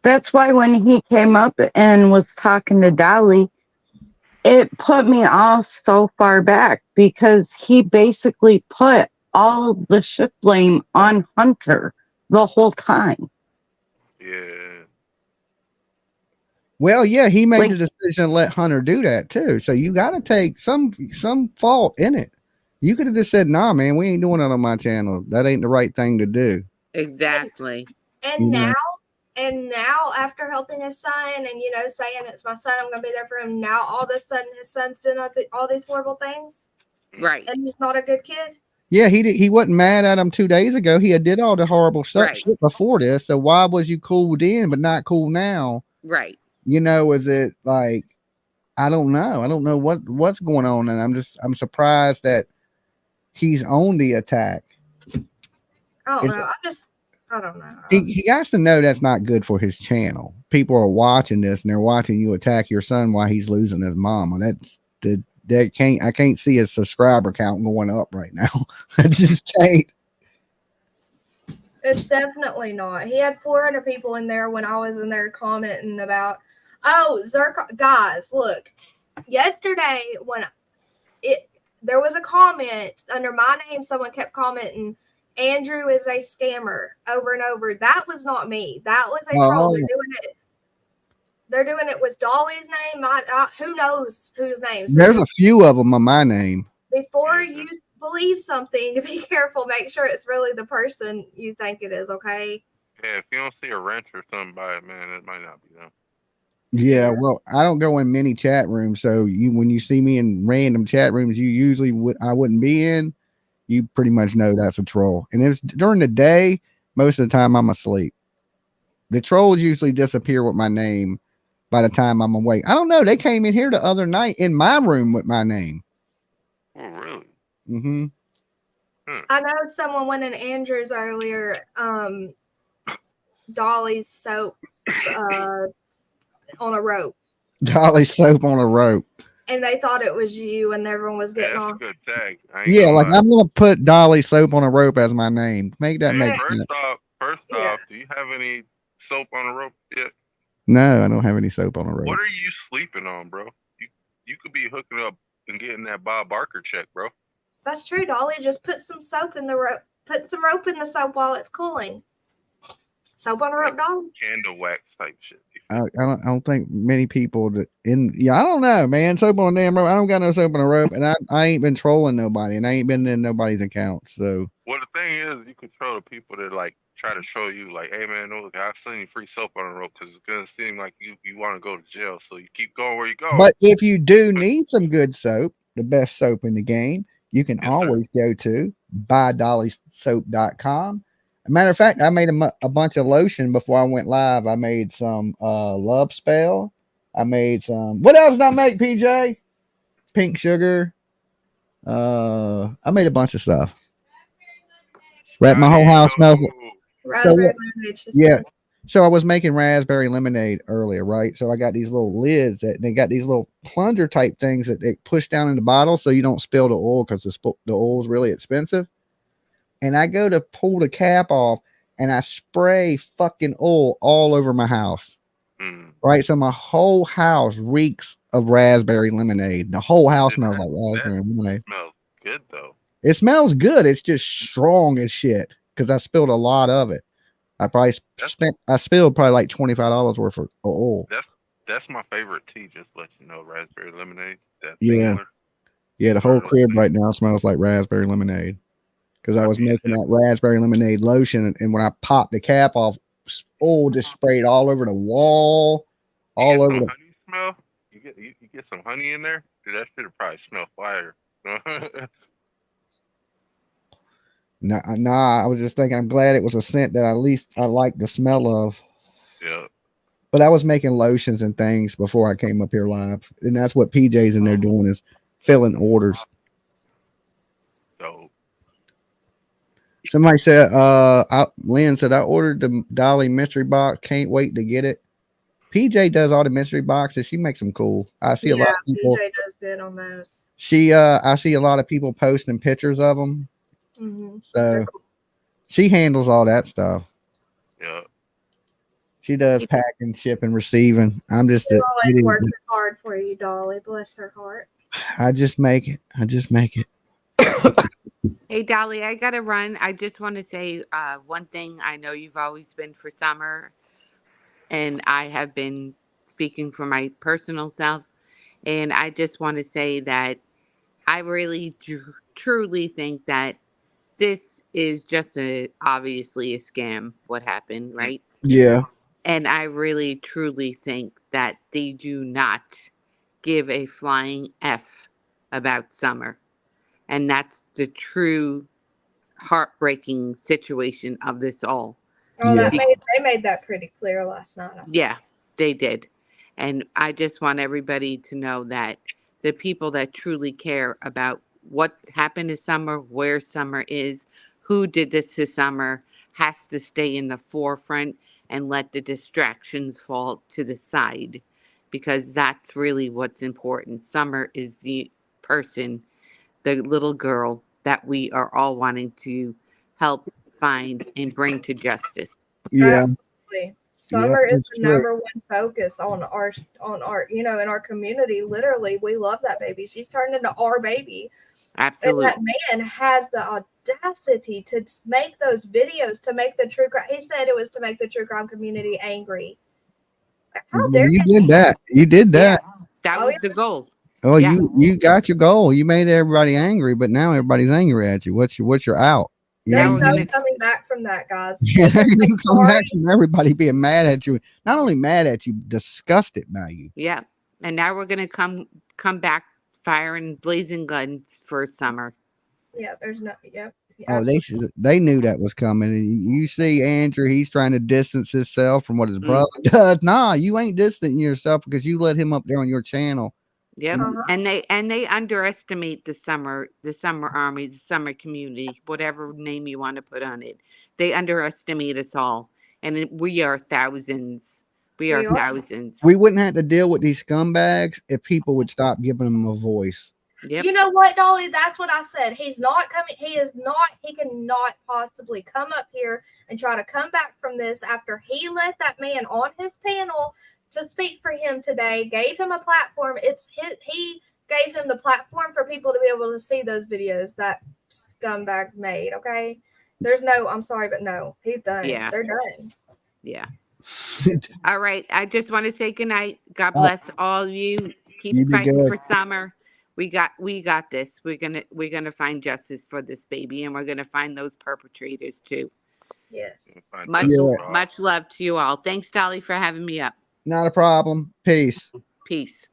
F: That's why when he came up and was talking to Dolly, it put me all so far back because he basically put all the shit blame on Hunter the whole time.
H: Yeah.
B: Well, yeah, he made the decision to let Hunter do that too. So you got to take some fault in it. You could have just said, "Nah, man, we ain't doing it on my channel. That ain't the right thing to do."
J: Exactly.
I: And now after helping his son and, you know, saying it's my son, I'm going to be there for him. Now all of a sudden his son's doing all these horrible things.
J: Right.
I: And he's not a good kid.
B: Yeah, he wasn't mad at him 2 days ago. He had did all the horrible shit before this. So why was you cool then but not cool now?
J: Right.
B: You know, is it like, I don't know. I don't know what's going on. And I'm surprised that he's on the attack.
I: I don't know. I don't know.
B: He has to know that's not good for his channel. People are watching this and they're watching you attack your son while he's losing his mama. I can't see his subscriber count going up right now. I just can't.
I: It's definitely not. He had 400 people in there when I was in there commenting about, guys, look, yesterday when there was a comment under my name, someone kept commenting, Andrew is a scammer over and over. That was not me. That was a troll. They're doing it with Dolly's name. Who knows whose name? So
B: there's a few of them on my name.
I: Before you believe something, be careful. Make sure it's really the person you think it is, okay?
H: Yeah, if you don't see a wrench or something by it, man, it might not be them.
B: Yeah, well, I don't go in many chat rooms, so when you see me in random chat rooms, you usually I wouldn't be in. You pretty much know that's a troll. And it's during the day, most of the time I'm asleep. The trolls usually disappear with my name by the time I'm awake. I don't know. They came in here the other night in my room with my name.
H: Oh, really?
B: Mm-hmm.
I: I know someone went in Andrew's earlier. Dolly's soap on a rope.
B: Dolly's soap on a rope.
I: And they thought it was you, and everyone was getting on.
H: Good tag.
B: Yeah, like I'm gonna put Dolly soap on a rope as my name. Make that make sense.
H: First off, do you have any soap on a rope yet?
B: No, I don't have any soap on a rope.
H: What are you sleeping on, bro? you could be hooking up and getting that Bob Barker check, bro.
I: That's true, Dolly. Just put some soap in the rope. Put some rope in the soap while it's cooling. Soap on a rope, Dolly.
H: Candle wax type shit.
B: I don't think many people I don't know, man. Soap on a damn rope. I don't got no soap on a rope, and I ain't been trolling nobody, and I ain't been in nobody's account. So
H: well, the thing is, you control the people that like try to show you, like, hey man, look, I'll send you free soap on a rope because it's gonna seem like you want to go to jail, so you keep going where you go.
B: But if you do need some good soap, the best soap in the game, you can always go to buydollysoap.com. As a matter of fact, I made a bunch of lotion before I went live. I made some Love Spell. I made some. What else did I make, PJ? Pink sugar. I made a bunch of stuff. Right, my whole house smells like
I: raspberry lemonade.
B: Yeah. So I was making raspberry lemonade earlier, right? So I got these little lids that they got these little plunger type things that they push down in the bottle so you don't spill the oil because the oil is really expensive. And I go to pull the cap off and I spray fucking oil all over my house. Right. So my whole house reeks of raspberry lemonade. The whole house smells like raspberry lemonade.
H: Smells good though.
B: It smells good. It's just strong as shit because I spilled a lot of it. I spilled probably like $25 worth of oil.
H: That's my favorite tea. Just to let you know, raspberry lemonade.
B: Yeah. The whole crib right now smells like raspberry lemonade. Because I was making that raspberry lemonade lotion, and when I popped the cap off, oil just sprayed all over the wall, all over the.
H: Honey smell? You get some honey in there? Dude, that should probably smell fire.
B: Nah, I was just thinking. I'm glad it was a scent that at least I like the smell of.
H: Yeah.
B: But I was making lotions and things before I came up here live, and that's what PJ's in there doing is filling orders.
H: So.
B: Somebody said, Lynn said, I ordered the Dolly mystery box. Can't wait to get it. PJ does all the mystery boxes. She makes them cool. I see a lot of people.
I: PJ does good on those.
B: I see a lot of people posting pictures of them.
I: Mm-hmm.
B: So she handles all that stuff.
H: Yeah.
B: She does packing, shipping, receiving. I'm just
I: always working hard for you, Dolly. Bless her heart.
B: I just make it.
J: Hey, Dolly, I got to run. I just want to say one thing. I know you've always been for summer, and I have been speaking for my personal self. And I just want to say that I really truly think that this is just obviously a scam, what happened, right?
B: Yeah.
J: And I really truly think that they do not give a flying F about summer. And that's the true heartbreaking situation of this all.
I: Oh, yeah. They made that pretty clear last night.
J: Yeah, they did. And I just want everybody to know that the people that truly care about what happened to summer, where summer is, who did this to summer, has to stay in the forefront and let the distractions fall to the side, because that's really what's important. Summer is the person, the little girl that we are all wanting to help find and bring to justice.
B: Yeah.
I: Absolutely. Summer is the number one focus on our, in our community. Literally, we love that baby. She's turned into our baby.
J: Absolutely.
I: And that man has the audacity to make those videos, to make the true crime. He said it was to make the true crime community angry. How dare
B: you did that. You did that.
J: Yeah, that was the goal.
B: Oh, yeah. you got your goal. You made everybody angry, but now everybody's angry at you. What's your out?
I: There's no coming back from that, guys.
B: Yeah, there's no coming back from everybody being mad at you. Not only mad at you, disgusted by you.
J: Yeah. And now we're gonna come back firing blazing guns for summer.
I: Yeah, there's no
B: Oh, they knew that was coming. And you see Andrew, he's trying to distance himself from what his brother does. Nah, you ain't distancing yourself because you let him up there on your channel.
J: Yep. And they underestimate the summer army, the summer community, whatever name you want to put on it. They underestimate us all. And we are thousands. We are thousands.
B: We wouldn't have to deal with these scumbags if people would stop giving them a voice.
J: Yep.
I: You know what, Dolly? That's what I said. He's not coming. He cannot possibly come up here and try to come back from this after he let that man on his panel to speak for him today, gave him a platform. He gave him the platform for people to be able to see those videos that scumbag made. Okay, there's no, I'm sorry, but no, he's done.
J: Yeah.
I: They're done.
J: Yeah. All right. I just want to say goodnight. God bless all of you. Keep
B: You be
J: fighting
B: good.
J: for summer. We got this. We're gonna find justice for this baby, and we're gonna find those perpetrators too.
I: Yes.
J: Much love to you all. Thanks, Dolly, for having me up.
B: Not a problem. Peace.
J: Peace.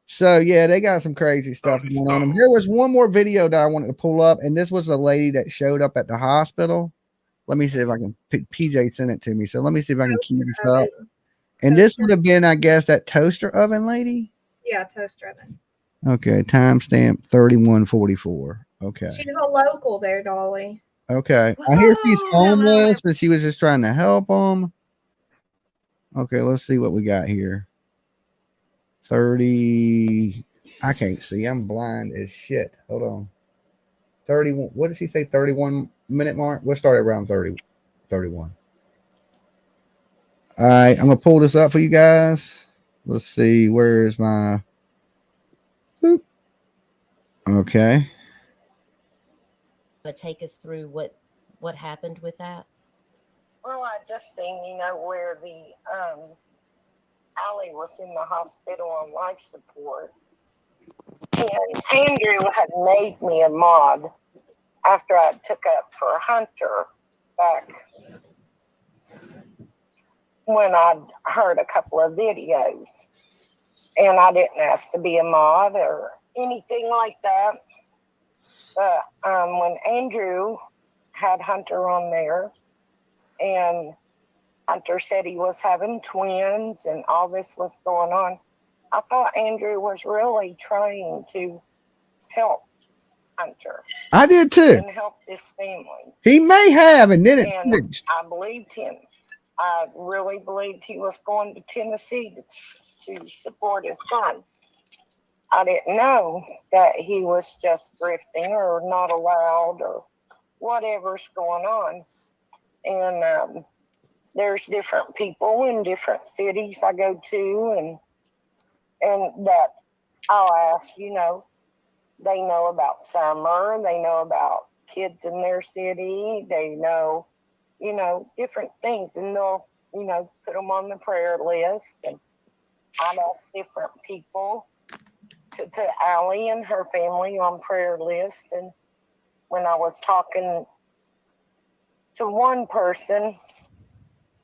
B: So yeah, they got some crazy stuff going on. And there was one more video that I wanted to pull up, and this was a lady that showed up at the hospital. Let me see if I can. PJ sent it to me, so let me see if I can cue this up. And this would have been, I guess, that toaster oven lady.
I: Yeah, toaster oven.
B: Okay, timestamp 3144. Okay.
I: She's a local there, Dolly.
B: Okay. I hear she's homeless and she was just trying to help them. Okay, let's see what we got here. 30. I can't see. I'm blind as shit. Hold on. 31. What did she say? 31-minute mark? We'll start at around 30. 31. All right, I'm going to pull this up for you guys. Let's see. Where's my. Boop. Okay.
K: To take us through what happened with that?
L: Well, I just seen, where the Allie was in the hospital on life support. And Andrew had made me a mod after I took up for Hunter back when I'd heard a couple of videos. And I didn't ask to be a mod or anything like that. But when Andrew had Hunter on there, and Hunter said he was having twins and all this was going on, I thought Andrew was really trying to help Hunter.
B: I did too.
L: And help this family.
B: He may have, and then
L: And I believed him. I really believed he was going to Tennessee to support his son. I didn't know that he was just grifting or not allowed or whatever's going on. And there's different people in different cities I go to, and that I'll ask, they know about summer, they know about kids in their city, they know, different things, and they'll, put them on the prayer list. And I'd ask different people to put Allie and her family on prayer list. And when I was talking to one person,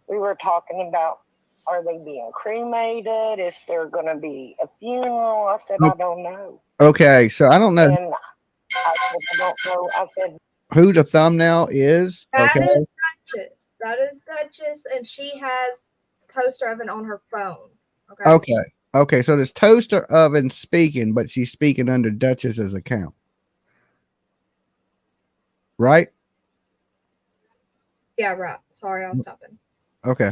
L: we were talking about, are they being cremated? Is there going to be a funeral? I said, I don't know.
B: Okay, so I don't know.
L: And I said, I don't know. I said,
B: who the thumbnail is.
I: That
B: okay.
I: is Duchess. That is Duchess, and she has toaster oven on her phone. Okay.
B: Okay. So there's toaster oven speaking, but she's speaking under Duchess's account. Right?
I: Yeah, right. Sorry, I was stopping.
B: Okay.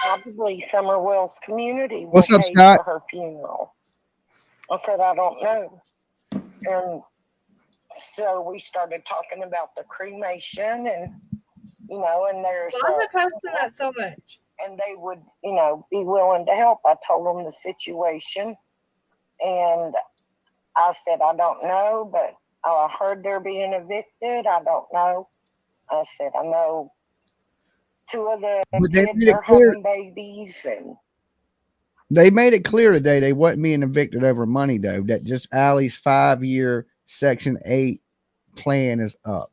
L: probably Summer Wells Community will
B: What's up,
L: pay
B: Scott?
L: for her funeral. I said, I don't know. And so we started talking about the cremation and, and there's...
I: Why am I posting that so much?
L: And they would, be willing to help. I told them the situation. And I said, I don't know, but I heard they're being evicted. I don't know. I said, I know 2 of the kids are having babies. And
B: they made it clear today they wasn't being evicted over money, though. That just Allie's 5-year Section 8 plan is up.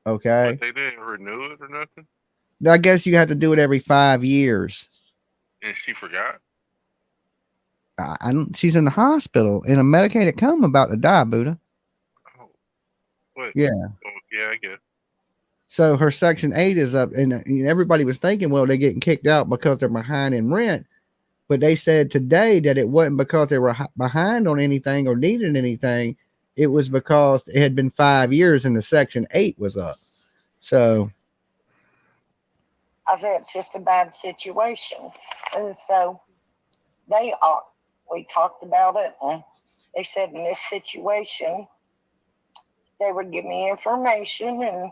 B: Okay.
H: But they didn't renew it or nothing?
B: I guess you have to do it every 5 years.
H: And she forgot?
B: She's in the hospital in a medicated coma about to die, Buddha.
H: Oh, what?
B: Yeah.
H: Oh, yeah, I guess.
B: So her Section 8 is up, and everybody was thinking, well, they're getting kicked out because they're behind in rent. But they said today that it wasn't because they were behind on anything or needed anything. It was because it had been 5 years and the Section 8 was up. So
L: I said, it's just a bad situation. And so we talked about it, and they said in this situation, they would give me information and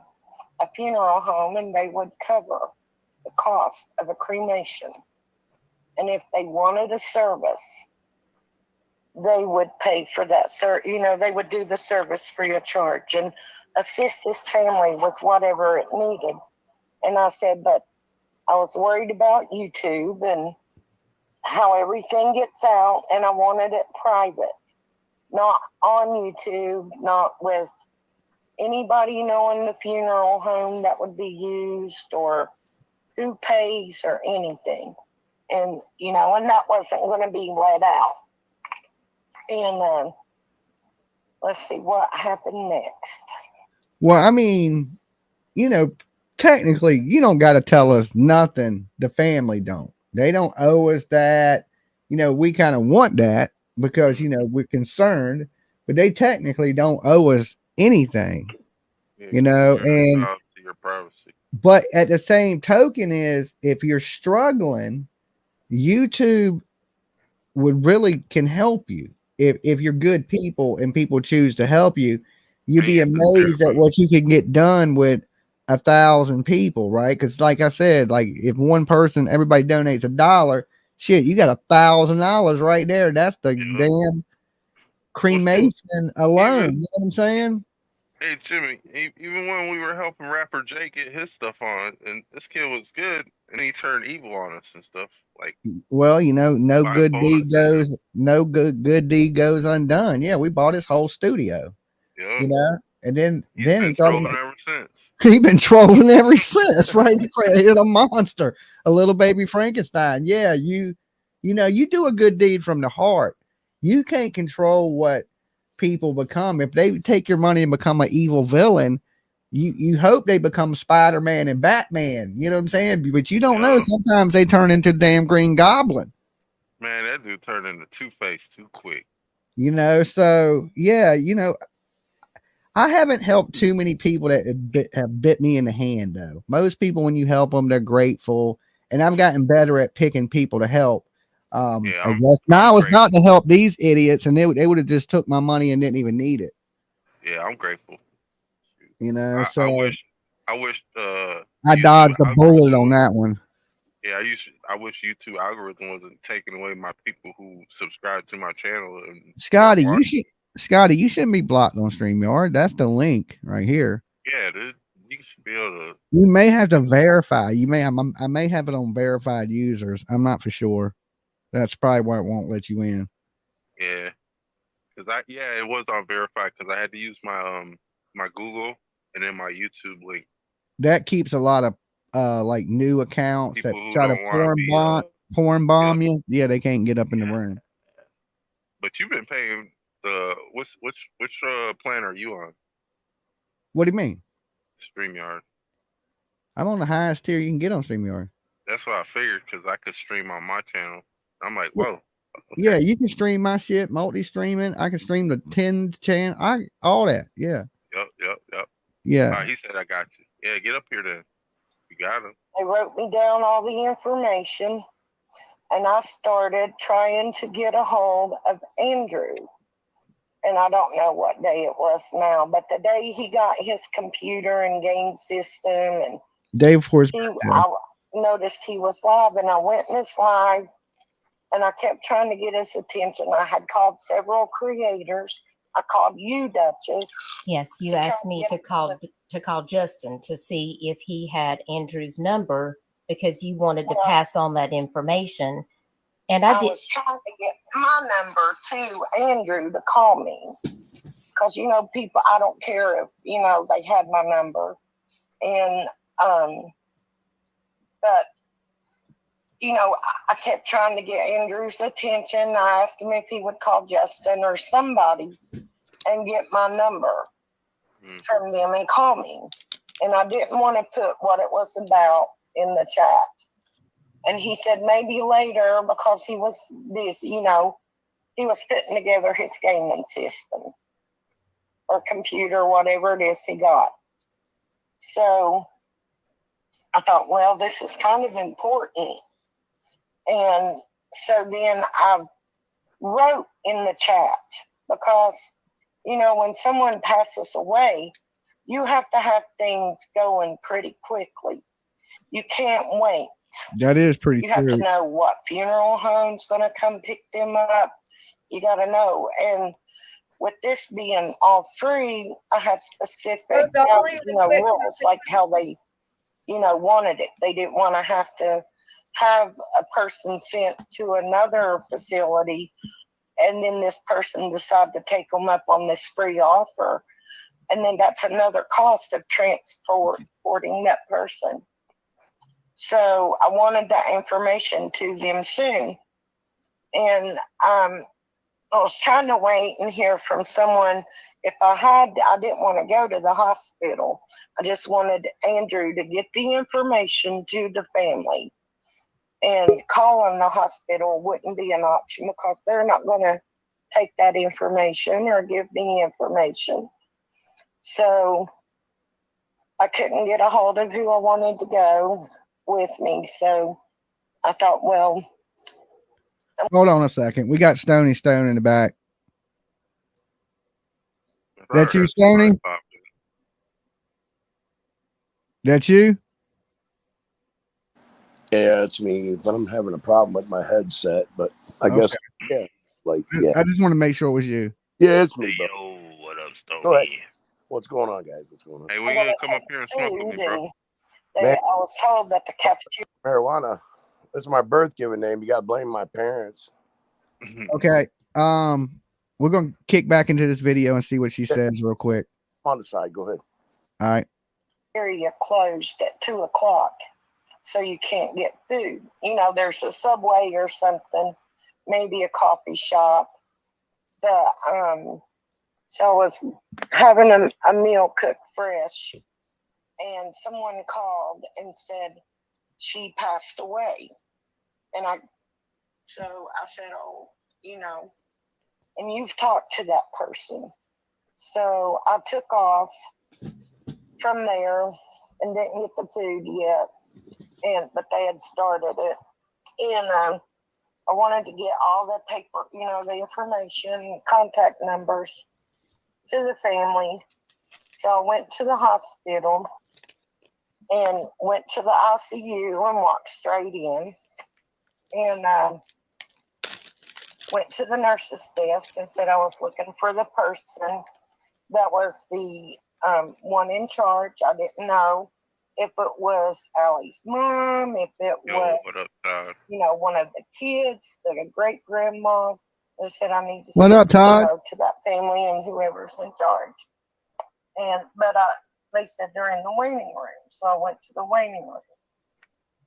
L: a funeral home and they would cover the cost of a cremation. And if they wanted a service, they would pay for that. They would do the service free of charge and assist his family with whatever it needed. And I said, but I was worried about YouTube and how everything gets out, and I wanted it private, not on YouTube, not with anybody knowing the funeral home that would be used or who pays or anything. And, and that wasn't going to be let out. And let's see what happened next.
B: Well, I mean, technically, you don't got to tell us nothing. The family don't. They don't owe us that. We kind of want that because, we're concerned, but they technically don't owe us anything, and
H: to your privacy.
B: But at the same token is if you're struggling, YouTube would really can help you. If you're good people and people choose to help you, you'd be amazed at what you can get done with 1,000 people, right? Because like I said, like if one person, everybody donates $1, shit, you got $1,000 right there. That's the damn cremation alone. You know what I'm saying?
H: Hey Jimmy, even when we were helping rapper Jay get his stuff on, and this kid was good, and he turned evil on us and stuff. Like,
B: well, no good deed goes undone. Yeah, we bought his whole studio.
H: Yeah.
B: And then
H: been trolling ever since.
B: He's been trolling ever since, right? He created a monster, a little baby Frankenstein. Yeah, you do a good deed from the heart. You can't control what people become. If they take your money and become an evil villain, you hope they become Spider-Man and Batman. You know what I'm saying? But you don't know. Sometimes they turn into damn Green Goblin.
H: Man, that dude turned into Two-Face too quick.
B: So yeah, I haven't helped too many people that have bit me in the hand, though. Most people, when you help them, they're grateful. And I've gotten better at picking people to help. I guess now it's not to help these idiots, and they would have just took my money and didn't even need it.
H: Yeah, I'm grateful.
B: So
H: I wish
B: I dodged the bullet on that one.
H: Yeah, I wish YouTube algorithm wasn't taking away my people who subscribe to my channel. And
B: Scotty, you shouldn't be blocked on StreamYard. That's the link right here.
H: Yeah, dude, you should be able to.
B: You may have to verify. I may have it on verified users. I'm not for sure. That's probably why it won't let you in.
H: Yeah, because it was on verified because I had to use my my Google and then my YouTube link.
B: That keeps a lot of like new accounts
H: People
B: that try to porn bomb you. Yeah, they can't get up in the room.
H: But you've been paying which plan are you on?
B: What do you mean?
H: StreamYard.
B: I'm on the highest tier you can get on StreamYard.
H: That's what I figured because I could stream on my channel. I'm like, whoa. Okay.
B: Yeah, you can stream my shit, multi-streaming. I can stream the 10 channel, all that. Yeah.
H: Yep.
B: Yeah.
H: He said I got you. Yeah, get up here then. You got him.
L: They wrote me down all the information, and I started trying to get a hold of Andrew. And I don't know what day it was now, but the day he got his computer and game system, and
B: day before
L: I noticed he was live, and I went in his live, and I kept trying to get his attention. I had called several creators. I called you, Duchess.
K: Yes, you asked me to call Justin to see if he had Andrew's number because you wanted to pass on that information. And I was
L: trying to get my number to Andrew to call me. Because, people, I don't care if, they had my number. And, but, I kept trying to get Andrew's attention. I asked him if he would call Justin or somebody and get my number from them and call me. And I didn't want to put what it was about in the chat. And he said maybe later because he was busy, he was putting together his gaming system or computer, whatever it is he got. So I thought, well, this is kind of important. And so then I wrote in the chat because, when someone passes away, you have to have things going pretty quickly. You can't wait.
B: That is pretty
L: You have
B: true.
L: to know what funeral home's going to come pick them up. You got to know. And with this being all free, I had specific rules, like how they, wanted it. They didn't want to have a person sent to another facility, and then this person decided to take them up on this free offer. And then that's another cost of transporting that person. So I wanted that information to them soon. And I was trying to wait and hear from someone. If I didn't want to go to the hospital. I just wanted Andrew to get the information to the family. And calling the hospital wouldn't be an option because they're not going to take that information or give me information. So I couldn't get a hold of who I wanted to go with me. So I thought, well.
B: Hold on a second. We got Stony Stone in the back. That you, Stony? That you?
M: Yeah, it's me. But I'm having a problem with my headset. But I guess, yeah.
B: I just want to make sure it was you.
M: Yeah, it's me.
H: Hey, yo, what up, Stony?
M: Go ahead. What's going on, guys? What's going on?
H: Hey, we're gonna come up here and smoke with me, bro.
L: Man, I was told that the cafeteria.
M: Marijuana. This is my birth given name. You got to blame my parents.
B: Okay. We're gonna kick back into this video and see what she says real quick.
M: On the side, go ahead.
B: All right.
L: Area closed at 2:00, so you can't get food. There's a Subway or something, maybe a coffee shop. But so I was having a meal cooked fresh, and someone called and said she passed away, and I said, oh, and you've talked to that person. So I took off from there and didn't get the food yet, but they had started it. And I wanted to get all the paper, the information, contact numbers to the family. So I went to the hospital and went to the ICU and walked straight in. And went to the nurse's desk and said I was looking for the person that was the one in charge. I didn't know if it was Allie's mom, if it was,
H: what up, Todd?
L: one of the kids, the great grandma. They said I need to
B: What up, Todd?
L: to that family and whoever's in charge. But they said they're in the waiting room, so I went to the waiting room.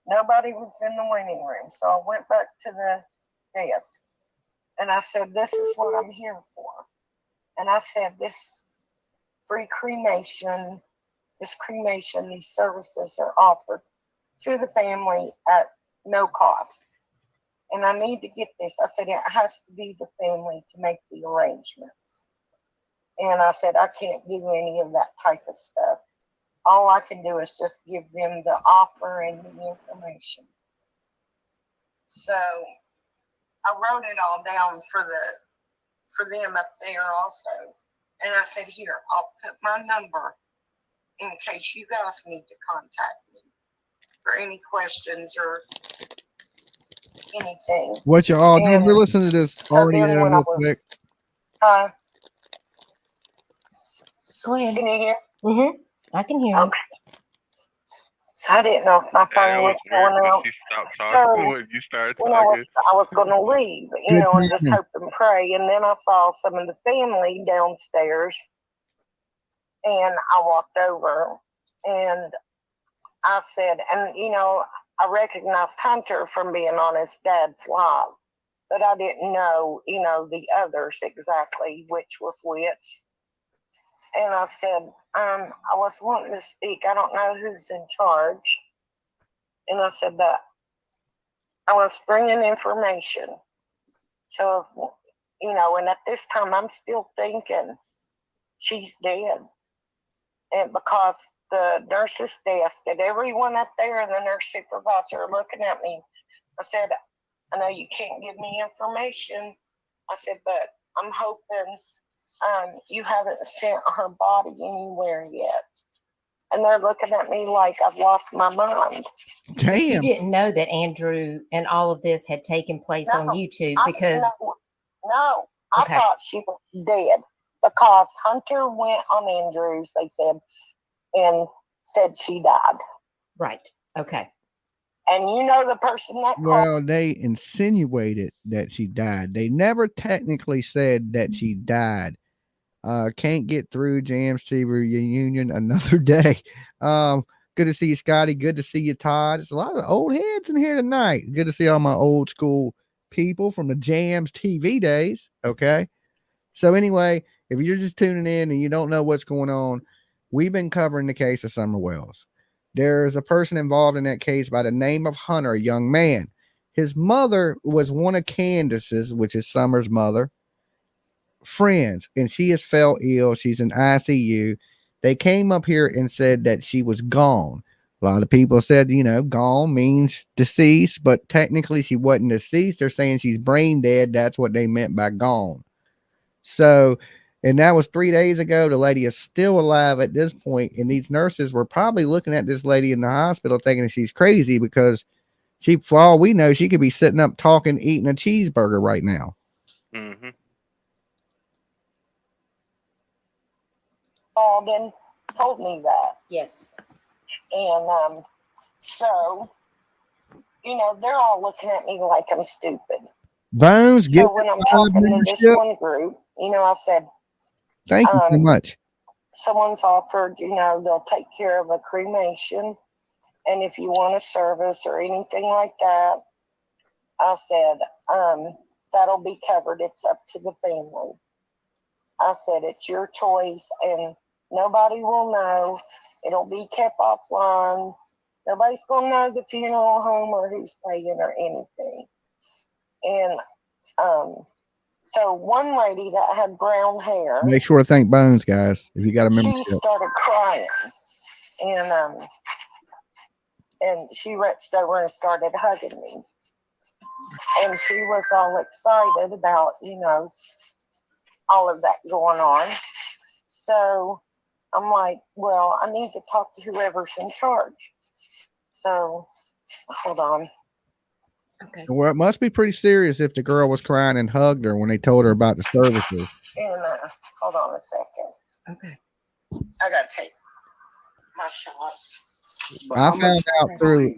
L: Nobody was in the waiting room, so I went back to the desk. And I said, this is what I'm here for. And I said, this free cremation, these services are offered to the family at no cost. And I need to get this. I said, it has to be the family to make the arrangements. And I said, I can't do any of that type of stuff. All I can do is just give them the offer and the information. So I wrote it all down for them up there also. And I said, here, I'll put my number in case you guys need to contact me for any questions or anything.
B: What you all do? We're listening to this audio real quick.
K: Go ahead.
L: Can you hear?
K: Mm-hmm. I can hear you.
L: So I didn't know if my phone was going out. So
H: when you started
L: when
H: talking.
L: I was going to leave, and just hope and pray. And then I saw some of the family downstairs, and I walked over, and I said, and I recognized Hunter from being on his dad's live, but I didn't know, the others exactly which was which. And I said, I was wanting to speak. I don't know who's in charge. And I said, but I was bringing information. So, and at this time, I'm still thinking she's dead. And because the nurse's desk and everyone up there and the nurse supervisor are looking at me, I said, I know you can't give me information. I said, but I'm hoping you haven't sent her body anywhere yet. And they're looking at me like I've lost my mind.
K: But you didn't know that Andrew and all of this had taken place on YouTube because
L: no, I thought she was dead because Hunter went on Andrews, they said, and said she died.
K: Right. Okay.
L: And you know the person that
B: Well, they insinuated that she died. They never technically said that she died. Can't get through Jams Chamber reunion another day. Good to see you, Scotty. Good to see you, Todd. There's a lot of old heads in here tonight. Good to see all my old school people from the Jams TV days. Okay. So anyway, if you're just tuning in and you don't know what's going on, we've been covering the case of Summer Wells. There's a person involved in that case by the name of Hunter, a young man. His mother was one of Candace's, which is Summer's mother, friends, and she has fell ill. She's in ICU. They came up here and said that she was gone. A lot of people said, gone means deceased, but technically she wasn't deceased. They're saying she's brain dead. That's what they meant by gone. So, and that was 3 days ago. The lady is still alive at this point, and these nurses were probably looking at this lady in the hospital thinking that she's crazy because she, for all we know, she could be sitting up talking, eating a cheeseburger right now.
H: Mm-hmm.
L: Alden told me that.
K: Yes.
L: And so, they're all looking at me like I'm stupid.
B: Bones,
L: so when I'm talking to this one group, I said,
B: thank you so much.
L: Someone's offered, they'll take care of a cremation. And if you want a service or anything like that, I said, that'll be covered. It's up to the family. I said, it's your choice and nobody will know. It'll be kept offline. Nobody's going to know the funeral home or who's paying or anything. And so one lady that had brown hair.
B: Make sure to thank Bones, guys, if you got a membership.
L: She started crying. And she reached over and started hugging me. And she was all excited about, all of that going on. So I'm like, well, I need to talk to whoever's in charge. So hold on.
K: Okay.
B: Well, it must be pretty serious if the girl was crying and hugged her when they told her about the services.
L: And hold on a second.
K: Okay.
L: I gotta take my shots.
B: I found out through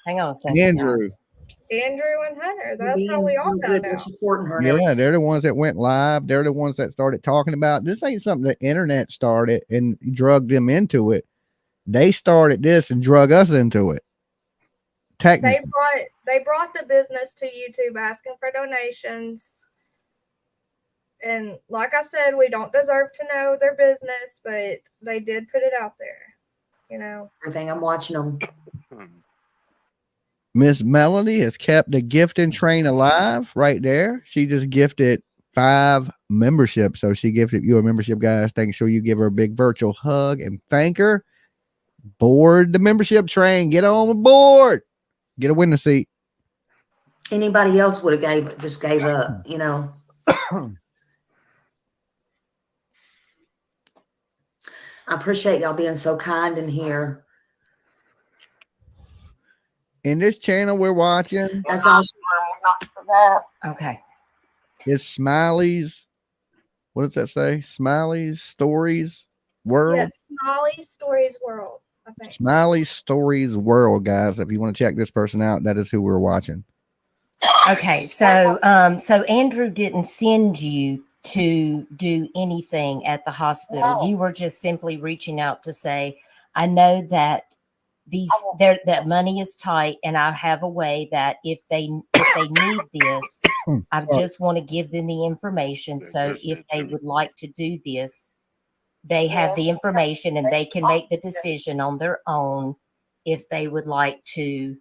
K: hang on a second.
B: Andrew.
K: Guys.
I: Andrew and Hunter. That's how we all found out.
E: Supporting her.
B: Yeah, they're the ones that went live. They're the ones that started talking about this. Ain't something the internet started and drugged them into it. They started this and drug us into it.
I: They brought the business to YouTube asking for donations. And like I said, we don't deserve to know their business, but they did put it out there.
E: Everything, I'm watching them.
B: Miss Melody has kept the gifting train alive right there. She just gifted 5 memberships. So she gifted you a membership, guys. Make sure you give her a big virtual hug and thank her. Board the membership train. Get on board. Get a window seat.
E: Anybody else would have gave up, I appreciate y'all being so kind in here.
B: In this channel we're watching,
L: That's all. Not for that.
K: Okay.
B: is Smiley's. What does that say? Smiley's Stories World.
I: Yes, Smiley Stories World. I think.
B: Smiley Stories World, guys. If you want to check this person out, that is who we're watching.
K: Okay, so so Andrew didn't send you to do anything at the hospital.
L: No.
K: You were just simply reaching out to say, I know that that money is tight, and I have a way that if they need this, I just want to give them the information. So if they would like to do this, they have the information and they can make the decision on their own if they would like to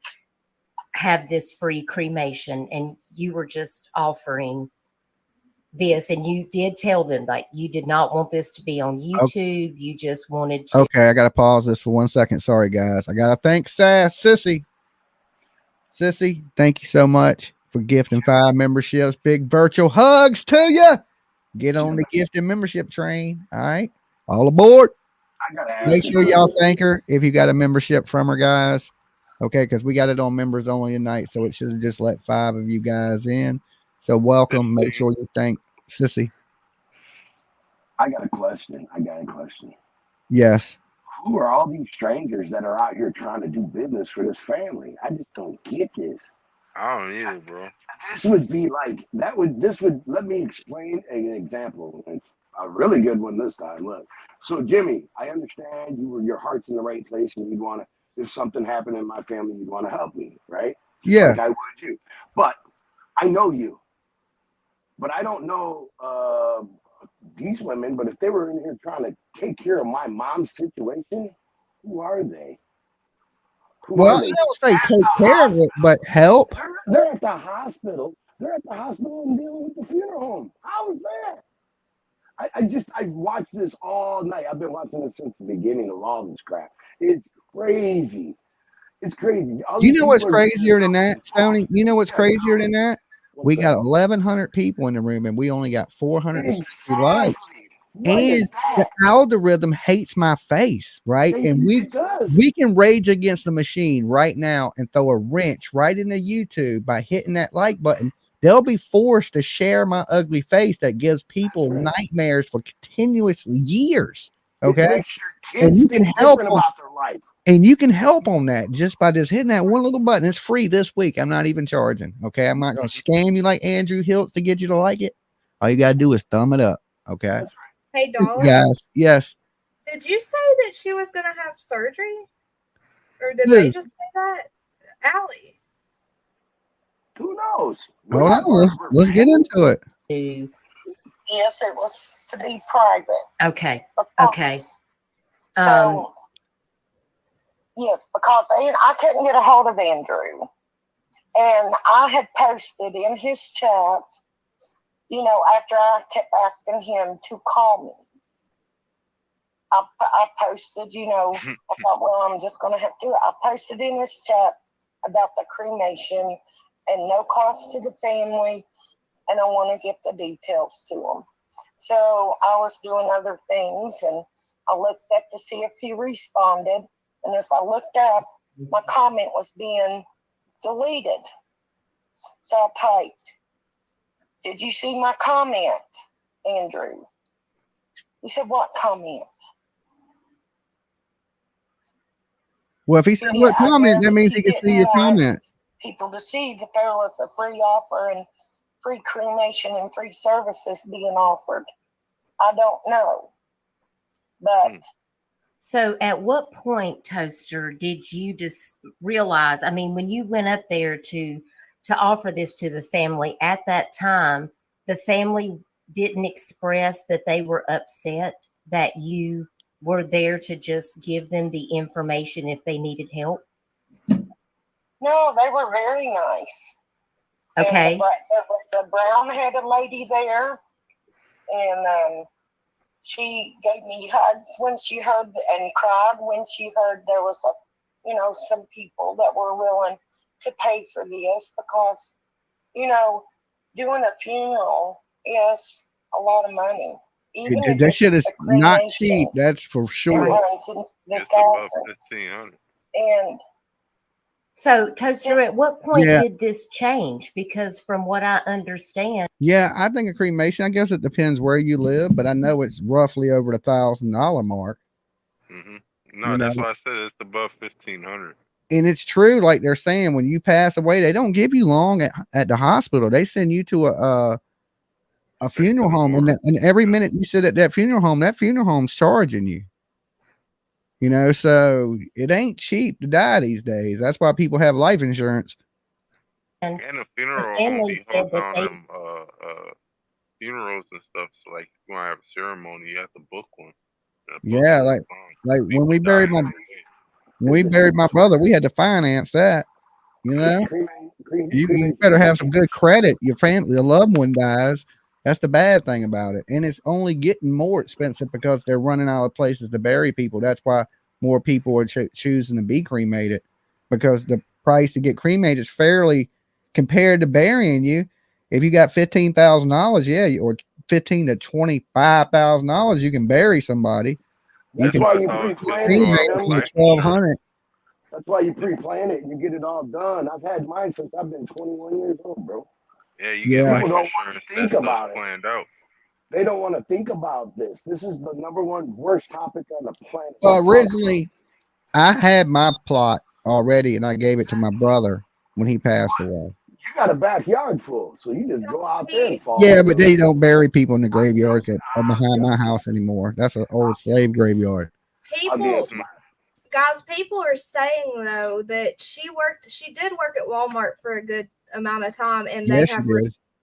K: have this free cremation. And you were just offering this, and you did tell them like you did not want this to be on YouTube. Okay. You just wanted to.
B: Okay, I gotta pause this for 1 second. Sorry, guys. I gotta thank Sissy. Thank you so much for gifting 5 memberships. Big virtual hugs to you. Get on the gift and membership train. All right. All aboard.
M: I gotta ask
B: Make
M: you
B: sure y'all
M: something.
B: thank her if you got a membership from her, guys. Okay, because we got it on members only tonight, so it should have just let 5 of you guys in. So welcome. Make sure you thank Sissy.
M: I got a question.
B: Yes.
M: Who are all these strangers that are out here trying to do business for this family? I just don't get this.
H: I don't either, bro.
M: This would be like let me explain an example. It's a really good one this time. Look. So Jimmy, I understand your heart's in the right place and you'd want to, if something happened in my family, you'd want to help me, right?
B: Yeah.
M: Like I would you. But I know you. But I don't know these women, but if they were in here trying to take care of my mom's situation, who are they?
B: Well, I don't say take care of it, but help.
M: They're at the hospital. They're at the hospital and dealing with the funeral home. How is that? I've watched this all night. I've been watching this since the beginning of all this crap. It's crazy. It's crazy.
B: You know what's crazier than that, Stoney? You know what's crazier than that? We got 1,100 people in the room and we only got 460 likes. And the algorithm hates my face, right? And we can rage against the machine right now and throw a wrench right into YouTube by hitting that like button. They'll be forced to share my ugly face that gives people nightmares for continuous years. Okay, and you can help about their life. And you can help on that just by just hitting that one little button. It's free this week. I'm not even charging. Okay, I'm not going to scam you like Andrew HILTZ to get you to like it. All you got to do is thumb it up. Okay.
I: Hey, Dolly.
B: Guys, yes.
I: Did you say that she was going to have surgery? Or did they just say that? Allie.
M: Who knows?
B: Hold on. Let's get into it.
L: Yes, it was to be private.
K: Okay.
L: So, yes, because I couldn't get a hold of Andrew. And I had posted in his chat, you know, after I kept asking him to call me, I posted, you know, I thought, well, I'm just going to have to. I posted in his chat about the cremation and no cost to the family, and I want to get the details to him. So I was doing other things, and I looked up to see if he responded, and as I looked up, my comment was being deleted. So I typed, "Did you see my comment, Andrew?" He said, "What comment?"
B: Well, if he said what comment, that means he can see your comment.
L: People to see that there was a free offer and free cremation and free services being offered. I don't know. But
K: so at what point, Toaster, did you just realize, I mean, when you went up there to offer this to the family at that time, the family didn't express that they were upset that you were there to just give them the information if they needed help?
L: No, they were very nice.
K: Okay.
L: And there was a brown-headed lady there, and she gave me hugs when she heard and cried when she heard there was some people that were willing to pay for this, because, doing a funeral is a lot of money. Even
B: That shit is not cheap. That's for sure.
H: It's above 1,500.
L: And
K: so, Toaster, at what point did this change? Because from what I understand,
B: I think a cremation, I guess it depends where you live, but I know it's roughly over the $1,000 mark.
H: No, that's why I said it's above 1,500.
B: And it's true, like they're saying, when you pass away, they don't give you long at the hospital. They send you to a funeral home, and every minute you sit at that funeral home's charging you. So it ain't cheap to die these days. That's why people have life insurance.
H: And a funeral home holds on them funerals and stuff. So like, if you want to have a ceremony, you have to book one.
B: Yeah, like when we buried my brother, we had to finance that. You better have some good credit. Your family, your loved one dies. That's the bad thing about it. And it's only getting more expensive because they're running out of places to bury people. That's why more people are choosing to be cremated, because the price to get cremated is fairly compared to burying you. If you got $15,000, or $15,000 to $25,000, you can bury somebody. You
M: That's
B: can
M: why you pre-plan it.
B: like 1,200.
M: That's why you pre-plan it and you get it all done. I've had mine since I've been 21 years old, bro.
H: Yeah, you get life
M: People don't
H: insurance.
M: want to think
H: That
M: about
H: stuff's
M: it.
H: planned out.
M: They don't want to think about this. This is the number one worst topic on the planet.
B: Well, originally, I had my plot already, and I gave it to my brother when he passed away.
M: You got a backyard full, so you just go out there and fall.
B: Yeah, but they don't bury people in the graveyards that are behind my house anymore. That's an old slave graveyard.
I: People, guys, people are saying though that she did work at Walmart for a good amount of time, and they have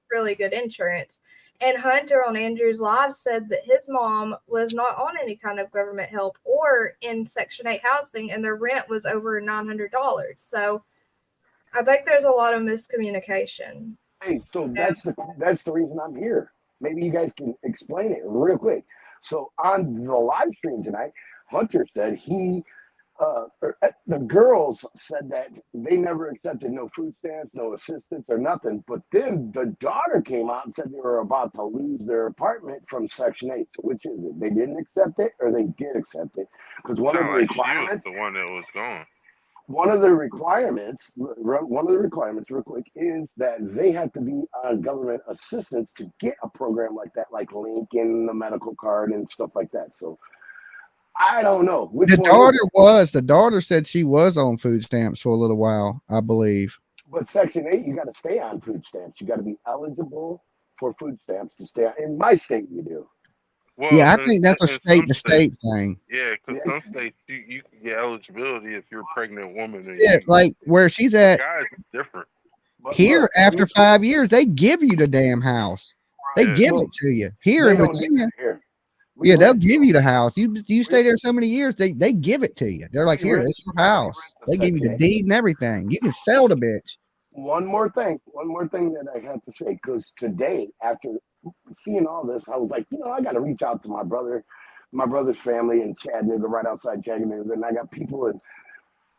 I: really good insurance. And Hunter on Andrew's live said that his mom was not on any kind of government help or in Section 8 housing, and their rent was over $900. So I think there's a lot of miscommunication.
M: Hey, so that's the reason I'm here. Maybe you guys can explain it real quick. So on the live stream tonight, Hunter said the girls said that they never accepted no food stamps, no assistance or nothing. But then the daughter came out and said they were about to lose their apartment from Section 8. So which is it? They didn't accept it or they did accept it? Because one of the requirements,
H: the one that was gone.
M: one of the requirements, real quick, is that they have to be on government assistance to get a program like that, like Lincoln, the medical card and stuff like that. So I don't know.
B: The daughter said she was on food stamps for a little while, I believe.
M: But Section 8, you got to stay on food stamps. You got to be eligible for food stamps to stay on. In my state, you do.
H: Well,
B: yeah, I think that's a state-to-state thing.
H: Yeah, because some states you can get eligibility if you're a pregnant woman.
B: Yeah, like where she's at.
H: Guys, different.
B: Here, after 5 years, they give you the damn house. They give it to you. Here in Virginia, yeah, they'll give you the house. You stay there so many years, they give it to you. They're like, here, it's your house. They give you the deed and everything. You can sell the bitch.
M: One more thing that I have to say, because today, after seeing all this, I was like, I got to reach out to my brother's family in Chattanooga, right outside Chattanooga, and I got people in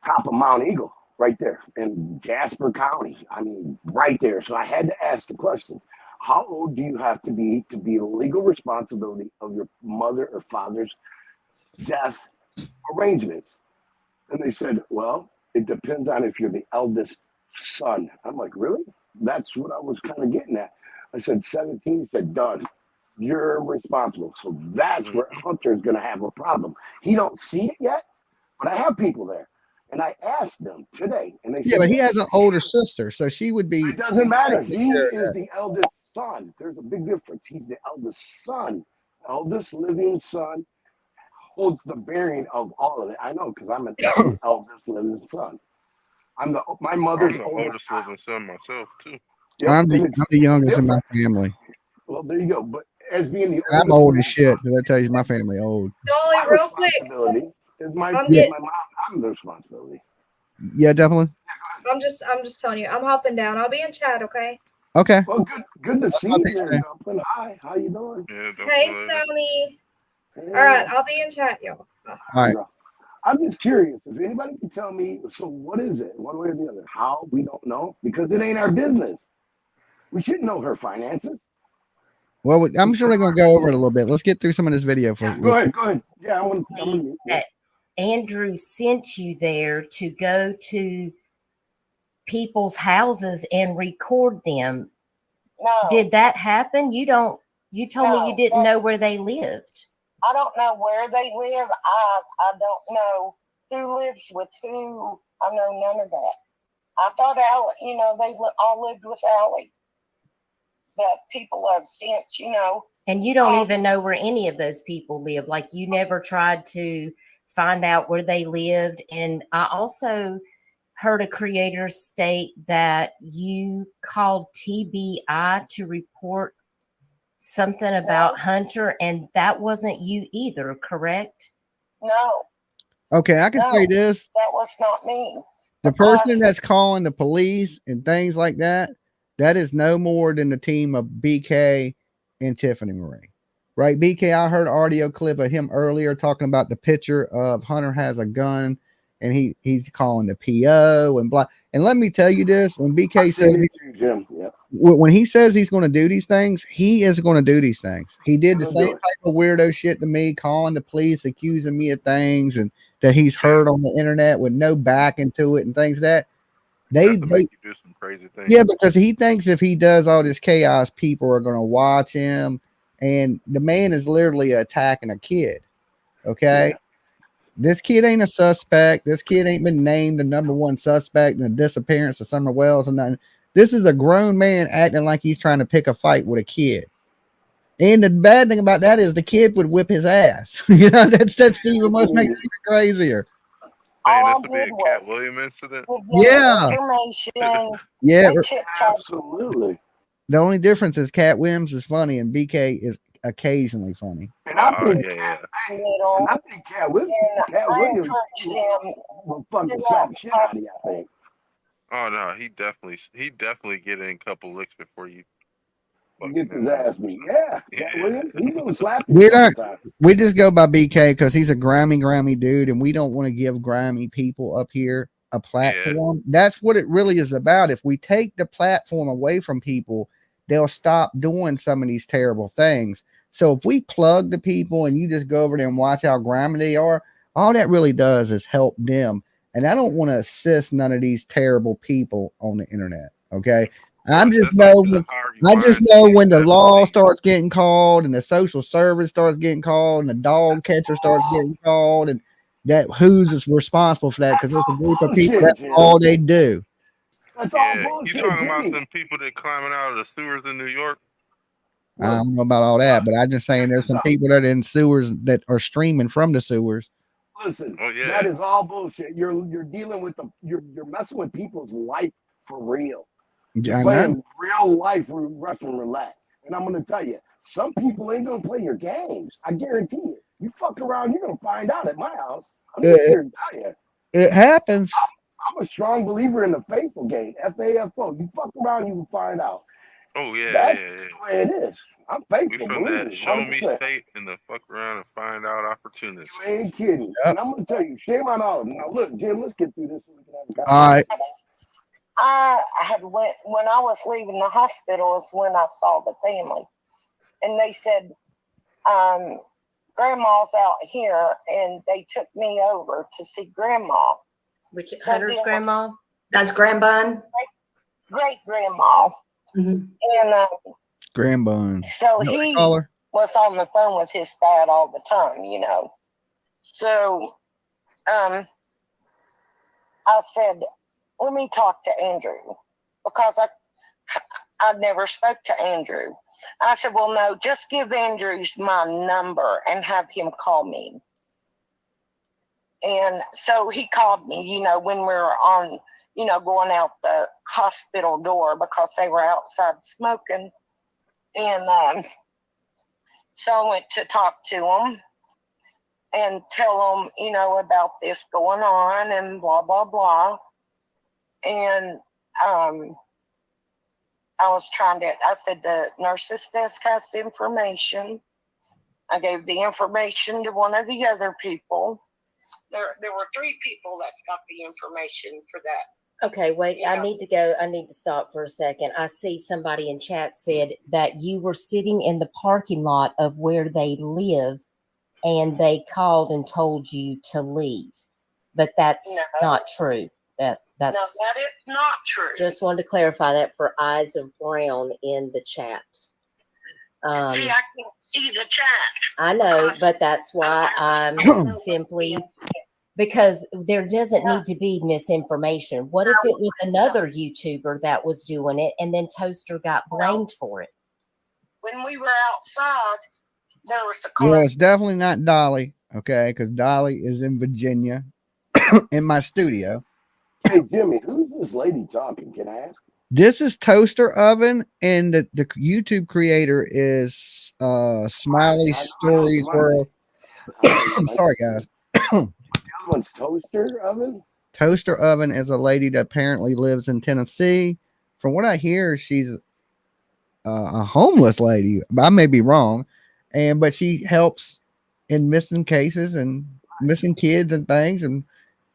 M: top of Mount Eagle, right there in Jasper County. I mean, right there. So I had to ask the question: how old do you have to be legal responsibility of your mother or father's death arrangements? And they said, well, it depends on if you're the eldest son. I'm like, really? That's what I was kind of getting at. I said 17. He said, done. You're responsible. So that's where Hunter's going to have a problem. He don't see it yet, but I have people there. And I asked them today, and they said,
B: but he has an older sister, so she would be.
M: It doesn't matter. He is the eldest son. There's a big difference. He's the eldest son, eldest living son, holds the bearing of all of it. I know because I'm an eldest living son. My mother's
H: oldest living son myself too.
B: Yep, I'm the youngest in my family.
M: Well, there you go. But as being the
B: I'm old as shit. Did I tell you my family old?
I: Dolly, real quick.
M: I'm the responsibility.
B: Yeah, definitely.
I: I'm just telling you. I'm hopping down. I'll be in chat, okay?
B: Okay.
M: Well, good to see you there, Dumpling. Hi, how you doing?
I: Hey, Stoney. All right, I'll be in chat, y'all.
B: All right.
M: I'm just curious if anybody can tell me. So, what is it? One way or the other? How? We don't know because it ain't our business. We should know her finances.
B: Well, I'm sure we're gonna go over it a little bit. Let's get through some of this video for.
M: Go ahead. Yeah, I want to.
K: That Andrew sent you there to go to people's houses and record them.
L: No.
K: Did that happen? You told me you didn't know where they lived.
L: I don't know where they live. I don't know who lives with who. I know none of that. I thought Allie, they all lived with Allie. But people have since,
K: And you don't even know where any of those people live. Like you never tried to find out where they lived. And I also heard a creator state that you called TBI to report something about Hunter, and that wasn't you either, correct?
L: No.
B: Okay, I can say this.
L: That was not me.
B: The person that's calling the police and things like that, that is no more than the team of BK and Tiffany Marie. Right, BK, I heard an audio clip of him earlier talking about the picture of Hunter has a gun and he's calling the PO and blah. And let me tell you this, when BK says when he says he's going to do these things, he is going to do these things. He did the same type of weirdo shit to me, calling the police, accusing me of things and that he's heard on the internet with no back into it and things that they
H: make you do some crazy things.
B: Yeah, because he thinks if he does all this chaos, people are going to watch him, and the man is literally attacking a kid. Okay. Yeah. This kid ain't a suspect. This kid ain't been named the #1 suspect in the disappearance of Summer Wells and nothing. This is a grown man acting like he's trying to pick a fight with a kid. And the bad thing about that is the kid would whip his ass. You know, that's even much makes it crazier.
H: Saying this to be a Cat William incident?
B: Yeah. Yeah.
M: Absolutely.
B: The only difference is Cat Williams is funny and BK is occasionally funny.
M: And I think Cat Williams will fucking slap the shit out of you, I think.
H: Oh no, he definitely get in a couple licks before you
M: get his ass beat. Yeah. Cat Williams, he's gonna slap you.
B: We just go by BK because he's a grimy dude, and we don't want to give grimy people up here a platform. Yeah. That's what it really is about. If we take the platform away from people, they'll stop doing some of these terrible things. So if we plug the people and you just go over there and watch how grimy they are, all that really does is help them. And I don't want to assist none of these terrible people on the internet. Okay. I just know when the law starts getting called and the social service starts getting called and the dog catcher starts getting called, and that who's responsible for that, because it's a group of people, that's all they do.
M: That's all bullshit.
H: You talking about some people that climbing out of the sewers in New York?
B: I don't know about all that, but I'm just saying there's some people that are in sewers that are streaming from the sewers.
M: Listen, that is all bullshit. You're dealing with you're messing with people's life for real. You're playing real life Russian roulette. And I'm gonna tell you, some people ain't gonna play your games. I guarantee you. You fuck around, you're gonna find out at my house. I'm just here to tell you.
B: It happens.
M: I'm a strong believer in the faithful game. FAFO. You fuck around, you will find out.
H: Oh yeah,
M: that's the way it is. I'm faithful.
H: We from that show 100%. Me state and the fuck around and find out opportunities.
M: You ain't kidding. And I'm gonna tell you, shame on all of them. Now look, Jim, let's get through this.
B: All right.
L: I had when I was leaving the hospital is when I saw the family, and they said, "Grandma's out here," and they took me over to see Grandma.
K: Which Hunter's grandma?
N: That's Grandbun.
L: Great grandma.
N: Mm-hmm.
L: And
B: Grandbun.
L: so he was on the phone with his dad all the time, you know. So I said, let me talk to Andrew, because I never spoke to Andrew. I said, well, no, just give Andrew my number and have him call me. And so he called me, you know, when we were on, you know, going out the hospital door because they were outside smoking. And so I went to talk to them and tell them, you know, about this going on and blah, blah, blah. And I said, the nurse's desk has the information. I gave the information to one of the other people. There were 3 people that's got the information for that.
K: Okay, wait, I need to go. I need to stop for a second. I see somebody in chat said that you were sitting in the parking lot of where they live and they called and told you to leave. But that's not true. That's
L: that is not true.
K: Just wanted to clarify that for Eyes of Brown in the chat.
L: See, I can see the chat.
K: I know, but that's why I'm simply, because there doesn't need to be misinformation. What if it was another YouTuber that was doing it and then Toaster got blamed for it?
L: When we were outside, there was a car.
B: Well, it's definitely not Dolly, okay, because Dolly is in Virginia in my studio.
M: Hey, Jimmy, who's this lady talking? Can I ask?
B: This is Toaster Oven, and the YouTube creator is Smiley Stories World. I'm sorry, guys.
M: The other one's Toaster Oven?
B: Toaster Oven is a lady that apparently lives in Tennessee. From what I hear, she's a homeless lady. I may be wrong, but she helps in missing cases and missing kids and things, and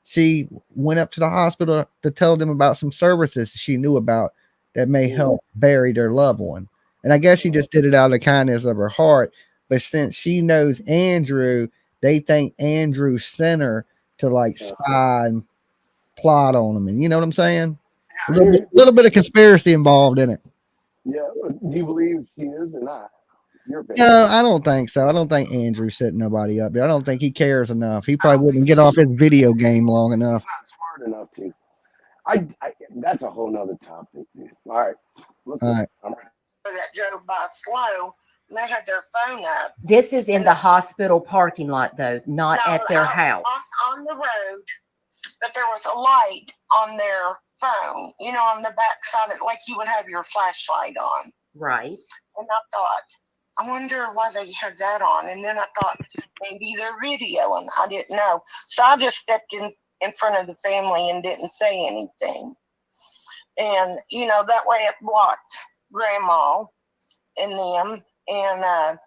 B: she went up to the hospital to tell them about some services she knew about. that may help bury their loved one. And I guess she just did it out of the kindness of her heart. But since she knows Andrew, they think Andrew sent her to like spy and plot on him. And you know what I'm saying? A little bit of conspiracy involved in it.
M: Yeah. Do you believe she is or not?
B: No, I don't think so. I don't think Andrew's setting nobody up there. I don't think he cares enough. He probably wouldn't get off his video game long enough.
M: Not smart enough to. I that's a whole nother topic. All right.
B: All right.
L: That drove by slow, and they had their phone up.
K: This is in the hospital parking lot, though, not at their house.
L: On the road, but there was a light on their phone, you know, on the back side, like you would have your flashlight on.
K: Right.
L: And I thought, I wonder why they had that on. And then I thought, maybe they're videoing. I didn't know. So I just stepped in front of the family and didn't say anything. And, you know, that way it blocked Grandma and them. And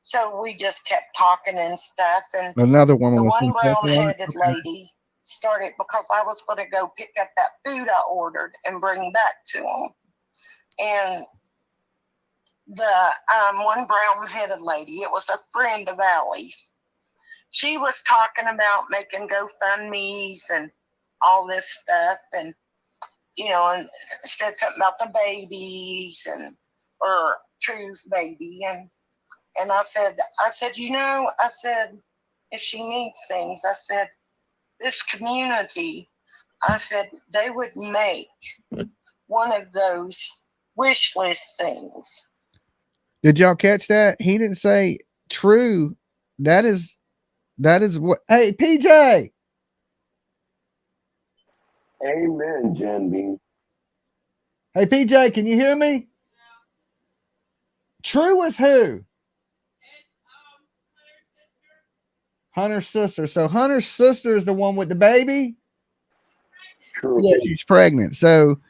L: so we just kept talking and stuff. And
B: another woman
L: the
B: was
L: one brown-headed lady started, because I was going to go pick up that food I ordered and bring back to them. And the one brown-headed lady, it was a friend of Allie's. She was talking about making GoFundMe's and all this stuff, and you know, and said something about the babies or True's baby, and I said, you know, I said, if she needs things, I said, this community, I said, they would make one of those wish list things.
B: Did y'all catch that? He didn't say True. That is what. Hey, PJ.
M: Amen, Jen B.
B: Hey, PJ, can you hear me? True is who? Hunter's sister. So Hunter's sister is the one with the baby?
M: True.
B: Yeah, she's pregnant. So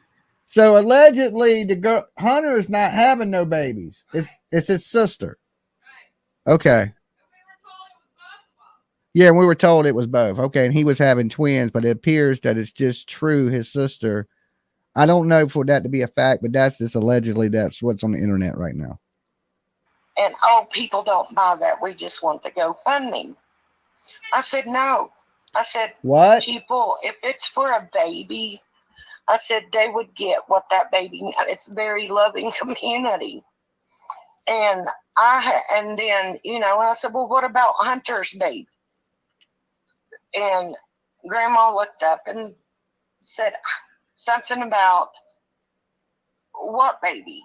B: allegedly the girl Hunter is not having no babies. It's his sister. Okay. Yeah, we were told it was both. Okay, and he was having twins, but it appears that it's just True, his sister. I don't know for that to be a fact, but that's just allegedly that's what's on the internet right now.
L: And people don't buy that. We just want the GoFundMe. I said, no. I said,
B: what?
L: People, if it's for a baby, I said they would get what that baby. It's a very loving community. And then, you know, I said, well, what about Hunter's baby? And Grandma looked up and said something about what baby?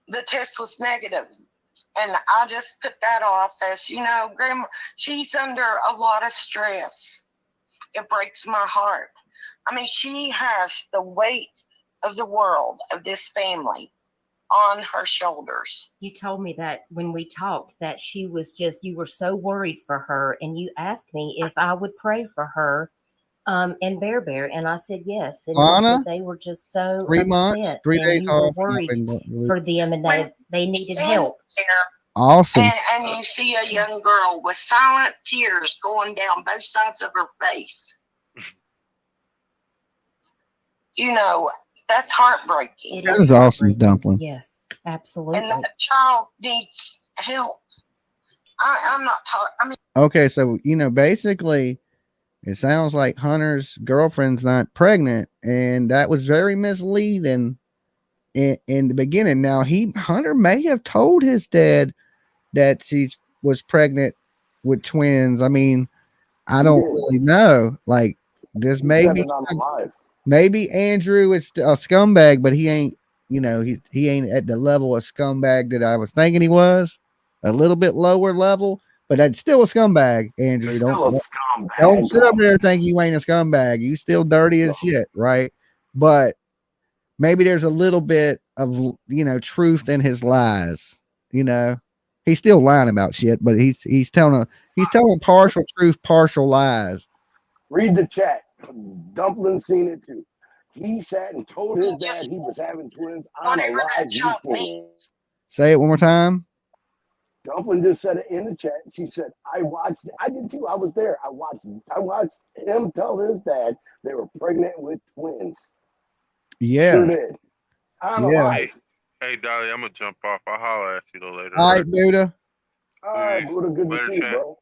L: The test was negative. And I just put that off as, you know, Grandma, she's under a lot of stress. It breaks my heart. I mean, she has the weight of the world of this family on her shoulders.
K: You told me that when we talked that she was just, you were so worried for her, and you asked me if I would pray for her and Bear, and I said yes. And
B: Lana,
K: they were just so
B: 3
K: upset,
B: months, 3 days
K: you were
B: off.
K: worried for them, and they needed help.
B: Awesome.
L: And you see a young girl with silent tears going down both sides of her face. You know, that's heartbreaking.
B: That is awesome, Dumpling.
K: Yes, absolutely.
L: And that child needs help. I'm not talking. I mean,
B: Okay, so you know, basically, it sounds like Hunter's girlfriend's not pregnant, and that was very misleading in the beginning. Now, Hunter may have told his dad that she was pregnant with twins. I mean, I don't really know. Like, this maybe Andrew is a scumbag, but he ain't. You know, he ain't at the level of scumbag that I was thinking he was. A little bit lower level, but that's still a scumbag. Andrew, don't sit up there and think you ain't a scumbag. You still dirty as shit, right? But maybe there's a little bit of, you know, truth in his lies. You know, he's still lying about shit, but he's telling partial truth, partial lies.
M: Read the chat. Dumpling seen it too. He sat and told his dad he was having twins on a live YouTube.
B: Say it one more time.
M: Dumpling just said it in the chat. She said, I watched it. I did too. I was there. I watched him tell his dad they were pregnant with twins.
B: Yeah.
M: Sure did. On
B: Yeah.
M: live.
H: Hey, Dolly, I'm gonna jump off. I'll holler at you though later.
B: All right, Buddha.
M: All right, Buddha, good to see you, bro.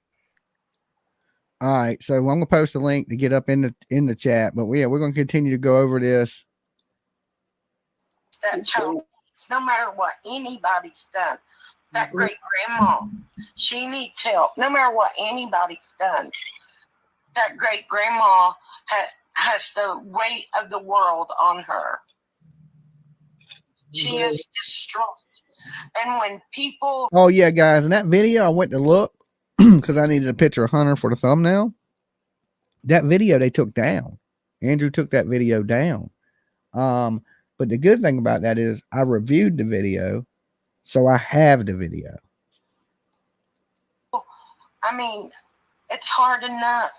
B: All right, so I'm gonna post a link to get up in the chat, but we're gonna continue to go over this.
L: That child, no matter what anybody's done, that great grandma, she needs help. No matter what anybody's done, that great grandma has the weight of the world on her. She is distraught. And when people,
B: Oh yeah, guys, in that video I went to look because I needed a picture of Hunter for the thumbnail. That video they took down. Andrew took that video down. But the good thing about that is I reviewed the video, so I have the video.
L: I mean, it's hard enough.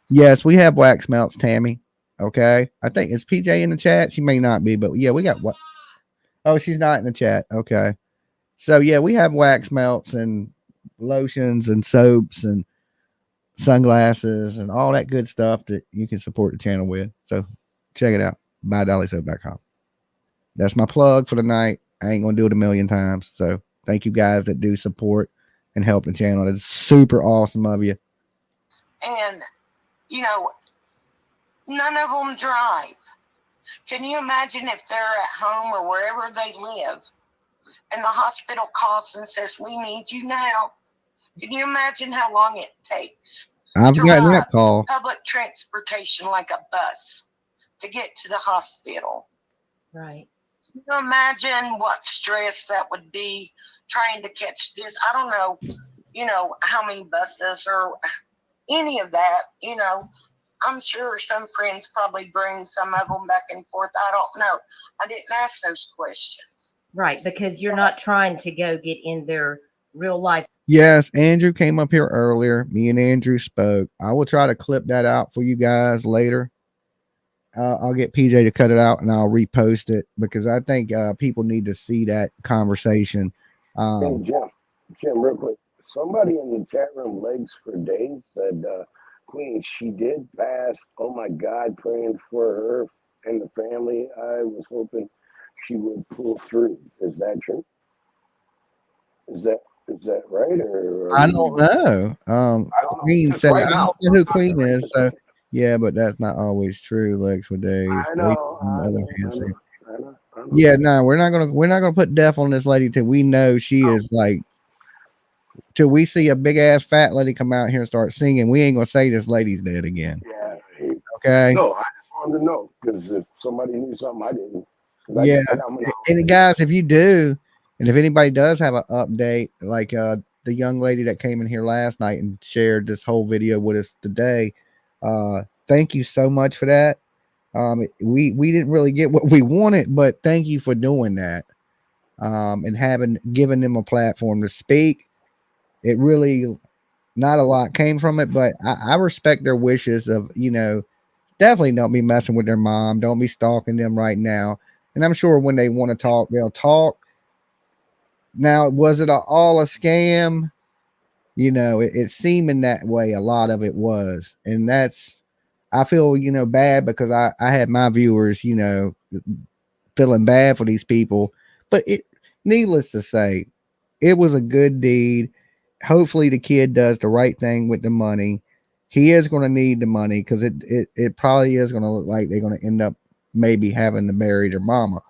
B: Yes, we have wax melts, Tammy. Okay. I think is PJ in the chat. She may not be, but yeah, we got what? Oh, she's not in the chat. Okay. So yeah, we have wax melts and lotions and soaps and sunglasses and all that good stuff that you can support the channel with. So check it out. BuyDollySoap.com. That's my plug for the night. I ain't gonna do it a million times. So thank you guys that do support and help the channel. It's super awesome of you.
L: And, you know, none of them drive. Can you imagine if they're at home or wherever they live and the hospital calls and says, we need you now? Can you imagine how long it takes?
B: I've
L: to
B: gotten
L: ride
B: that call.
L: Public transportation like a bus to get to the hospital.
K: Right.
L: Can you imagine what stress that would be trying to catch this? I don't know, how many buses or any of that, I'm sure some friends probably bring some of them back and forth. I don't know. I didn't ask those questions.
K: Right, because you're not trying to go get in their real life.
B: Yes, Andrew came up here earlier. Me and Andrew spoke. I will try to clip that out for you guys later. I'll get PJ to cut it out and I'll repost it because I think people need to see that conversation.
M: Hey, Jim, real quick. Somebody in the chat room, Legs for Days, said, Queen, she did pass. Oh my God, praying for her and the family. I was hoping she would pull through. Is that true? Is that right? Or
B: I don't know.
M: I don't know.
B: Queen
M: Just
B: said,
M: right
B: I
M: now.
B: don't know who Queen is. So yeah, but that's not always true. Legs for Days.
M: I know.
B: Yeah, no, we're not gonna put death on this lady till we know she is like, till we see a big ass fat lady come out here and start singing. We ain't gonna say this lady's dead again.
M: Yeah.
B: Okay.
M: No, I just wanted to know because if somebody knew something, I didn't.
B: Yeah. And guys, if you do, and if anybody does have an update, like the young lady that came in here last night and shared this whole video with us today, thank you so much for that. We didn't really get what we wanted, but thank you for doing that. And given them a platform to speak. It really, not a lot came from it, but I respect their wishes of, definitely don't be messing with their mom. Don't be stalking them right now. And I'm sure when they want to talk, they'll talk. Now, was it all a scam? It seemed in that way. A lot of it was. And that's, I feel, bad because I had my viewers, feeling bad for these people. But needless to say, it was a good deed. Hopefully the kid does the right thing with the money. He is going to need the money because it probably is going to look like they're going to end up maybe having to bury their mama.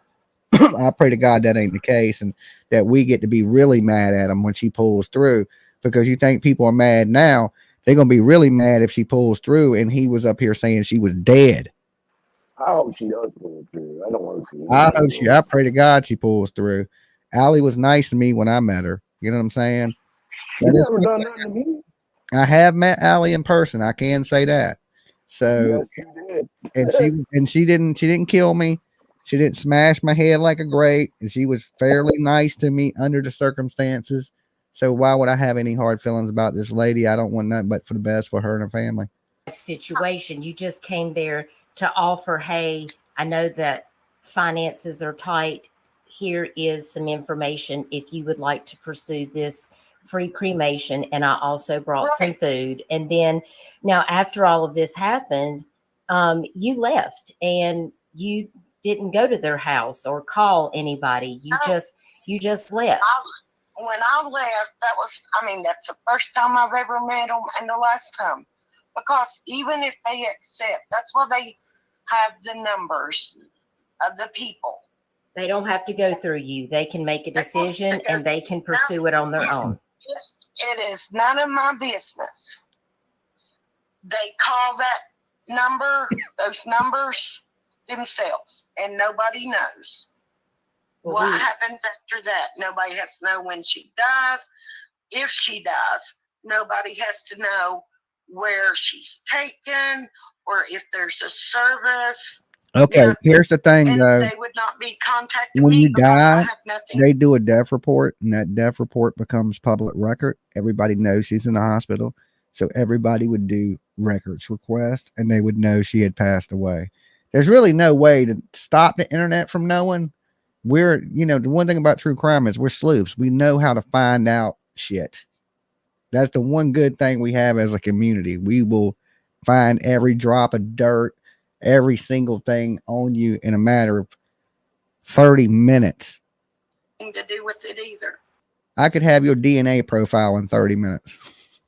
B: I pray to God that ain't the case and that we get to be really mad at him when she pulls through, because you think people are mad now. They're going to be really mad if she pulls through and he was up here saying she was dead.
M: I hope she does pull through. I don't want to see.
B: I pray to God she pulls through. Allie was nice to me when I met her. You know what I'm saying?
M: She never done nothing to me.
B: I have met Allie in person. I can say that. So,
M: yes, you did.
B: and she didn't kill me. She didn't smash my head like a grate. And she was fairly nice to me under the circumstances. So why would I have any hard feelings about this lady? I don't want nothing but for the best for her and her family.
K: Situation. You just came there to offer, hey, I know that finances are tight. Here is some information if you would like to pursue this free cremation. And I also brought some food. And then now after all of this happened, you left and you didn't go to their house or call anybody. You just left.
L: When I left, that's the first time I've ever met them and the last time. Because even if they accept, that's why they have the numbers of the people.
K: They don't have to go through you. They can make a decision and they can pursue it on their own.
L: It is none of my business. They call that number, those numbers themselves, and nobody knows. What happens after that? Nobody has to know when she dies. If she dies, nobody has to know where she's taken or if there's a service.
B: Okay, here's the thing, though.
L: They would not be contacting
B: when
L: me
B: you
L: because I
B: die,
L: have nothing.
B: they do a death report, and that death report becomes public record. Everybody knows she's in the hospital, so everybody would do records request, and they would know she had passed away. There's really no way to stop the internet from knowing. We're, the one thing about true crime is we're sleuths. We know how to find out shit. That's the one good thing we have as a community. We will find every drop of dirt, every single thing on you in a matter of 30 minutes.
L: To do with it either.
B: I could have your DNA profile in 30 minutes.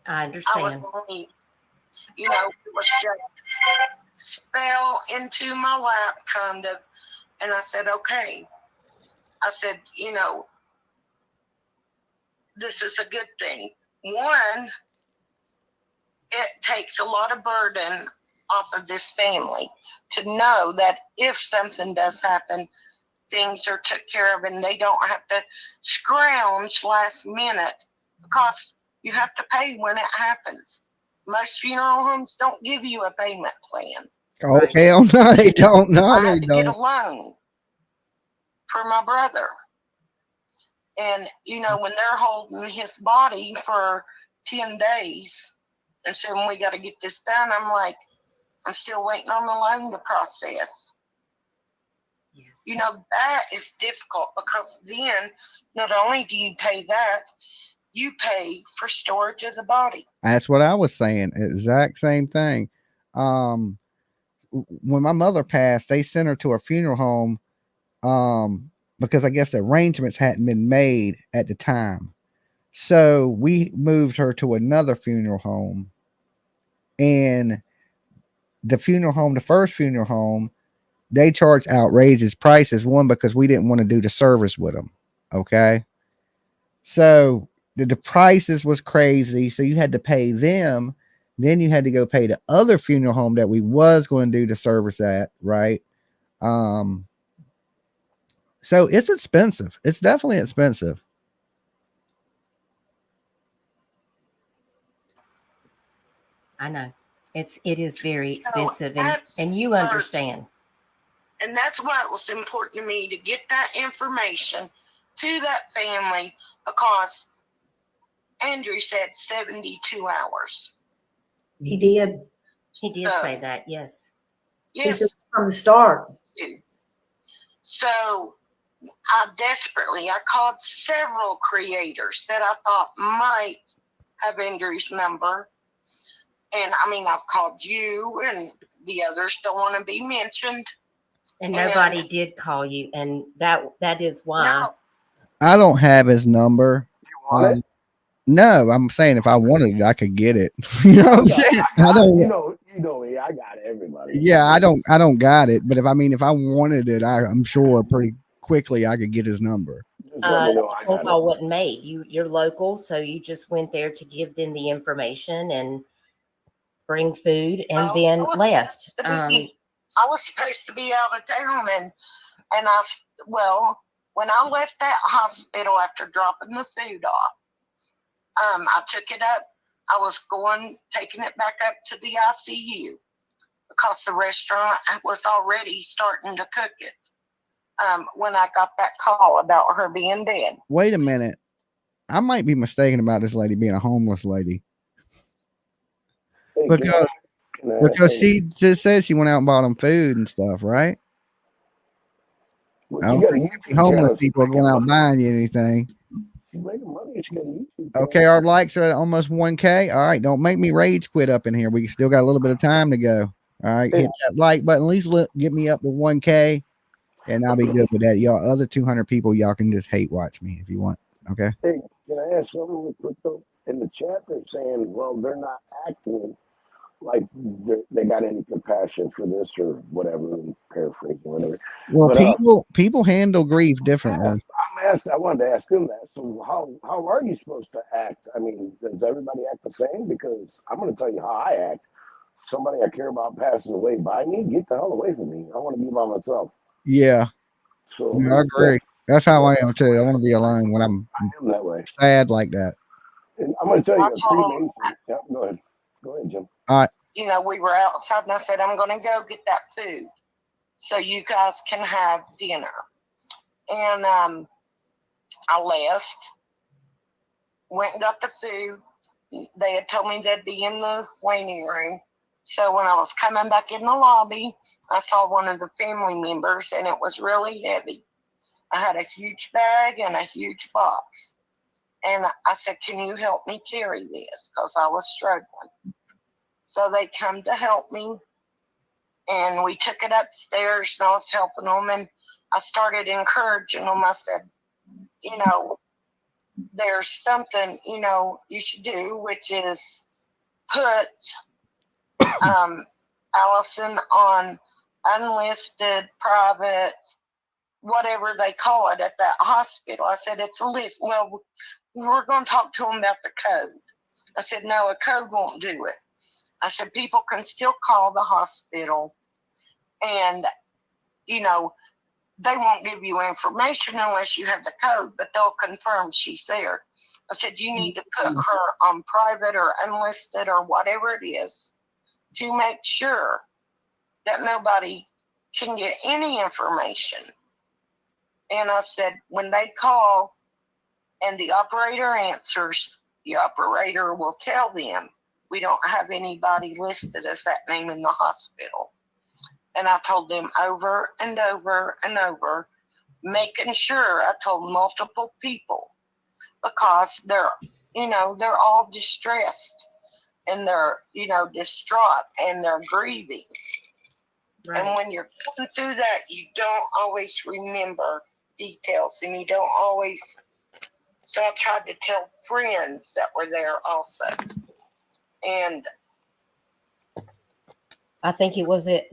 K: I understand.
L: It was just fell into my lap kind of. And I said, okay. I said, this is a good thing. One, it takes a lot of burden off of this family to know that if something does happen, things are took care of and they don't have to scrounge last minute because you have to pay when it happens. Most funeral homes don't give you a payment plan.
B: Oh, hell no, they don't. No,
L: I
B: they
L: had to get a
B: don't.
L: loan for my brother. And, when they're holding his body for 10 days and saying, we got to get this done, I'm like, I'm still waiting on the loan to process. Yes. That is difficult because then not only do you pay that, you pay for storage of the body.
B: That's what I was saying. Exact same thing. When my mother passed, they sent her to a funeral home because I guess the arrangements hadn't been made at the time. So we moved her to another funeral home. And the first funeral home, they charged outrageous prices. One, because we didn't want to do the service with them. Okay. So the prices was crazy. So you had to pay them. Then you had to go pay the other funeral home that we was going to do the service at, right? So it's expensive. It's definitely expensive.
K: I know. It is very expensive, and you understand.
L: And that's why it was important to me to get that information to that family because Andrew said 72 hours.
N: He did.
K: He did say that, yes.
L: Yes.
N: He said from the start.
L: So I called several creators that I thought might have Andrew's number. And I've called you and the others don't want to be mentioned.
K: And nobody did call you. And that is why.
L: No.
B: I don't have his number.
M: You want it?
B: No, I'm saying if I wanted it, I could get it. You know what I'm saying? I don't.
M: Me. I got everybody.
B: Yeah, I don't got it. But if I wanted it, I'm sure pretty quickly I could get his number.
K: Phone call wasn't made. You're local, so you just went there to give them the information and bring food, and then left.
L: I was supposed to be out of town, and when I left that hospital after dropping the food off. I took it up. I was taking it back up to the ICU because the restaurant was already starting to cook it when I got that call about her being dead.
B: Wait a minute. I might be mistaken about this lady being a homeless lady. Because she just said she went out and bought them food and stuff, right? I don't think homeless people are going out buying you anything. Okay, our likes are at almost 1K. All right, don't make me rage quit up in here. We still got a little bit of time to go. All right, hit that like button. At least get me up to 1K, and I'll be good with that. Y'all, other 200 people, y'all can just hate watch me if you want. Okay.
M: Hey, can I ask something real quick though? In the chat, they're saying, well, they're not acting like they got any compassion for this or whatever, and paraphrasing whatever.
B: Well,
M: But,
B: people handle grief differently.
M: I wanted to ask him that. So how are you supposed to act? I mean, does everybody act the same? Because I'm going to tell you how I act. Somebody I care about passing away by me, get the hell away from me. I want to be by myself.
B: Yeah.
M: So
B: I agree. That's how I am too. I want to be alone when I'm
M: that way.
B: sad like that.
M: And I'm going to tell you, cremation. Yeah, go ahead. Go ahead, Jim.
B: All right.
L: You know, we were outside and I said, I'm going to go get that food so you guys can have dinner. And I left, went and got the food. They had told me they'd be in the waiting room. So when I was coming back in the lobby, I saw one of the family members and it was really heavy. I had a huge bag and a huge box. And I said, can you help me carry this? Because I was struggling. So they come to help me. And we took it upstairs and I was helping them. And I started encouraging them. I said, you know, there's something, you know, you should do, which is put Allison on unlisted, private, whatever they call it at that hospital. I said, it's a list. Well, we're going to talk to them about the code. I said, no, a code won't do it. I said, people can still call the hospital and, you know, they won't give you information unless you have the code, but they'll confirm she's there. I said, you need to put her on private or unlisted or whatever it is to make sure that nobody can get any information. And I said, when they call and the operator answers, the operator will tell them, we don't have anybody listed as that name in the hospital. And I told them over and over and over, making sure I told multiple people because they're, you know, they're all distressed and they're, you know, distraught and they're grieving. Right. And when you're going through that, you don't always remember details and you don't always. So I tried to tell friends that were there also. And
K: I think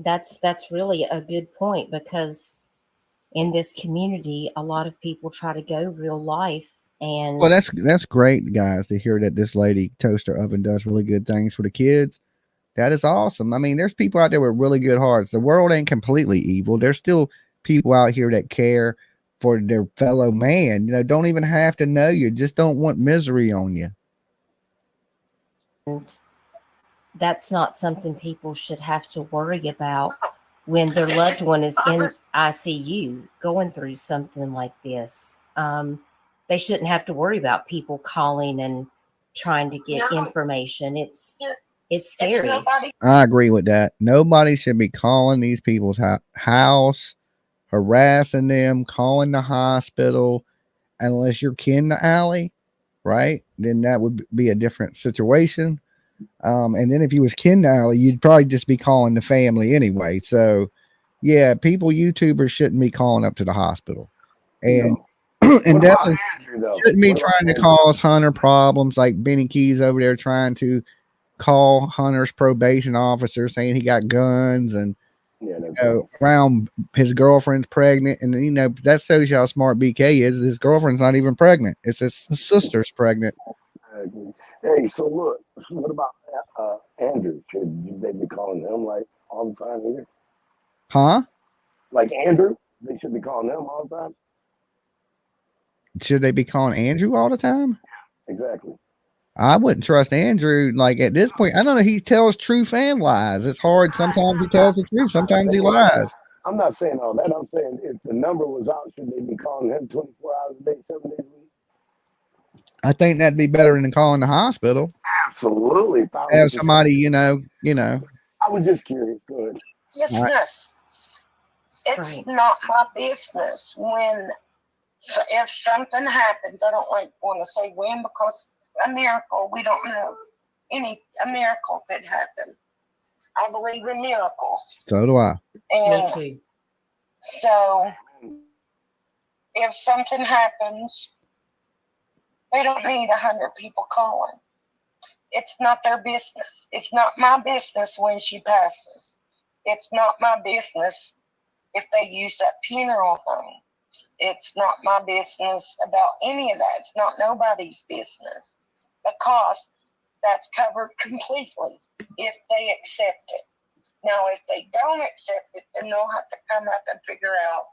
K: that's really a good point because in this community, a lot of people try to go real life. And
B: well, that's great, guys, to hear that this lady toaster oven does really good things for the kids. That is awesome. I mean, there's people out there with really good hearts. The world ain't completely evil. There's still people out here that care for their fellow man. You know, don't even have to know you. Just don't want misery on you.
K: And that's not something people should have to worry about when their loved one is in ICU going through something like this. They shouldn't have to worry about people calling and trying to get information. It's scary.
B: I agree with that. Nobody should be calling these people's house, harassing them, calling the hospital, unless you're kin to Allie, right? Then that would be a different situation. And then if you was kin to Allie, you'd probably just be calling the family anyway. So, yeah, YouTubers shouldn't be calling up to the hospital. And and definitely shouldn't be trying to cause Hunter problems like Benny Keys over there trying to call Hunter's probation officer saying he got guns and around his girlfriend's pregnant. And, you know, that shows you how smart BK is. His girlfriend's not even pregnant. It's his sister's pregnant.
M: Hey, so look, what about Andrew? Should they be calling him like all the time either?
B: Huh?
M: Like Andrew? They should be calling him all the time?
B: Should they be calling Andrew all the time?
M: Exactly.
B: I wouldn't trust Andrew. Like at this point, I don't know. He tells truth and lies. It's hard. Sometimes he tells the truth. Sometimes he lies.
M: I'm not saying all that. I'm saying if the number was out, should they be calling him 24 hours a day, 7 days a week?
B: I think that'd be better than calling the hospital.
M: Absolutely.
B: Have somebody, you know.
M: I was just curious. Good.
L: Business. It's not my business when. So if something happens, I don't want to say when because a miracle, we don't know. A miracle could happen. I believe in miracles.
B: So do I.
L: And
K: Me too.
L: so if something happens, they don't need 100 people calling. It's not their business. It's not my business when she passes. It's not my business if they use that funeral home. It's not my business about any of that. It's not nobody's business because that's covered completely if they accept it. Now, if they don't accept it, then they'll have to come up and figure out,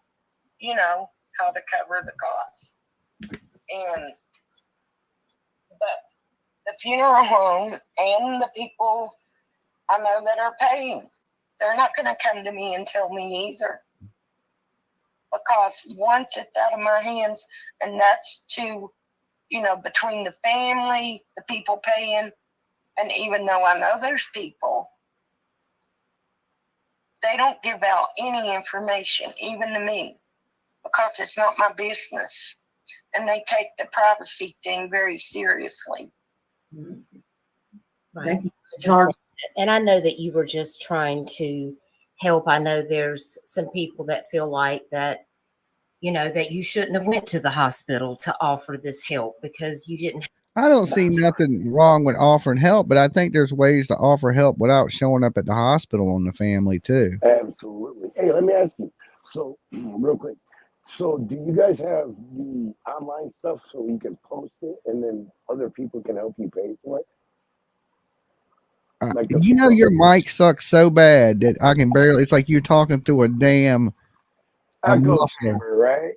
L: you know, how to cover the cost. But the funeral home and the people I know that are paying, they're not going to come to me and tell me either. Because once it's out of my hands, and that's to, you know, between the family, the people paying, and even though I know there's people, they don't give out any information, even to me, because it's not my business. And they take the privacy thing very seriously.
K: Right. And I know that you were just trying to help. I know there's some people that feel like that, you know, that you shouldn't have went to the hospital to offer this help because you didn't.
B: I don't see nothing wrong with offering help, but I think there's ways to offer help without showing up at the hospital on the family too.
M: Absolutely. Hey, let me ask you. So, real quick. So, do you guys have the online stuff so you can post it and then other people can help you pay for it?
B: You know, your mic sucks so bad that I can barely. It's like you're talking through a damn
M: echo chamber, right?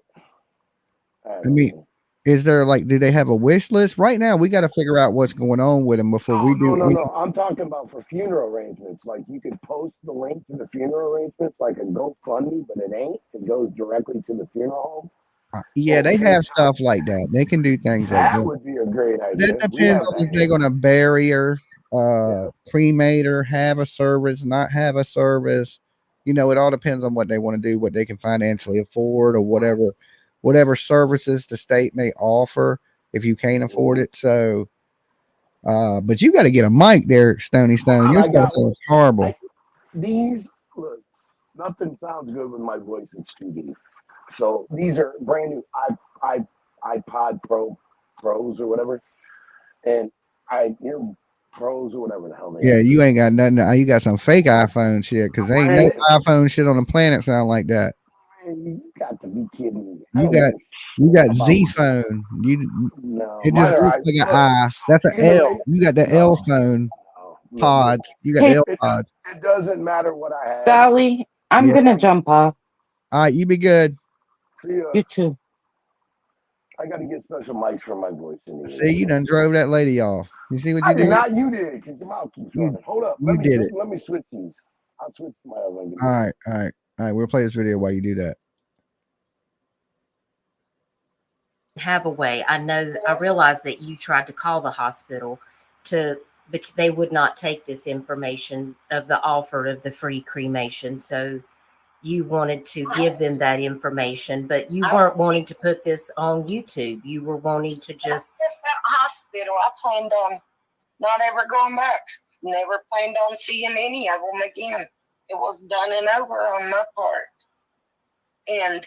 B: I mean, is there like, do they have a wish list right now? We got to figure out what's going on with them before we do.
M: No. I'm talking about for funeral arrangements. Like you could post the link to the funeral arrangements, like a GoFundMe, but it ain't. It goes directly to the funeral home.
B: Yeah, they have stuff like that. They can do things like that.
M: That would be a great idea.
B: That depends on if they're going to bury her, cremate her, have a service, not have a service. You know, it all depends on what they want to do, what they can financially afford, or whatever services the state may offer if you can't afford it. So, but you got to get a mic there, Stony Stone. Your stuff sounds horrible.
M: Look, nothing sounds good with my voice in studio. So these are brand new iPod Pros or whatever, and you're Pros or whatever the hell they are.
B: You ain't got nothing. You got some fake iPhone shit because ain't no iPhone shit on the planet sound like that.
M: Man, you got to be kidding me.
B: You got Z phone. It just looks like an I. That's an L. You got the L phone pods. You got the L pods.
M: It doesn't matter what I have.
F: Dolly, I'm gonna jump off.
B: All right, you be good.
M: See ya.
F: You too.
M: I got to get special mics for my voice.
B: See, you done drove that lady off. You see what you did?
M: Not you did, because your mouth keeps running. Hold up.
B: Let
M: me switch these. I'll switch to my other one.
B: All right. We'll play this video while you do that.
K: Have a way. I realize that you tried to call the hospital but they would not take this information of the offer of the free cremation. So you wanted to give them that information, but you weren't wanting to put this on YouTube. You were wanting to just.
L: At that hospital, I planned on not ever going back. Never planned on seeing any of them again. It was done and over on my part. And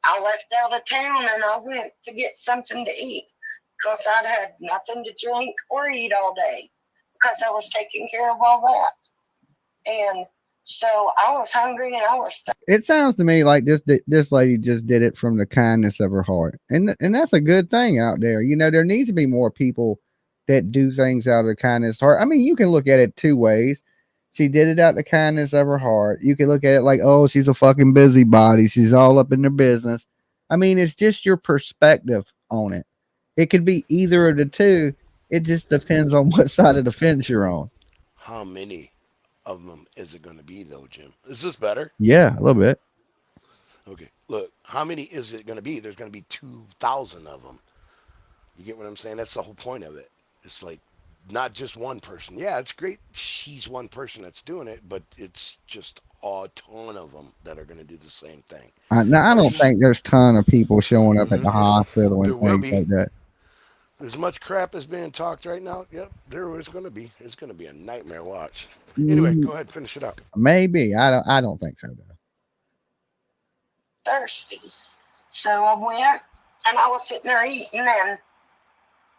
L: I left out of town and I went to get something to eat because I'd had nothing to drink or eat all day because I was taking care of all that. And so I was hungry and I was.
B: It sounds to me like this lady just did it from the kindness of her heart. And that's a good thing out there. You know, there needs to be more people that do things out of the kindness of heart. I mean, you can look at it two ways. She did it out of the kindness of her heart. You can look at it like, oh, she's a fucking busybody. She's all up in her business. I mean, it's just your perspective on it. It could be either of the two. It just depends on what side of the fence you're on.
O: How many of them is it going to be, though, Jim? Is this better?
B: Yeah, a little bit.
O: Okay, look, how many is it going to be? There's going to be 2,000 of them. You get what I'm saying? That's the whole point of it. It's like not just one person. Yeah, it's great. She's one person that's doing it, but it's just a ton of them that are going to do the same thing.
B: Now, I don't think there's a ton of people showing up at the hospital and things like that.
O: as much crap is being talked right now, yep, there is going to be. It's going to be a nightmare watch. Anyway, go ahead, finish it up.
B: Maybe. I don't think so, though.
L: Thirsty. So I went and I was sitting there eating, and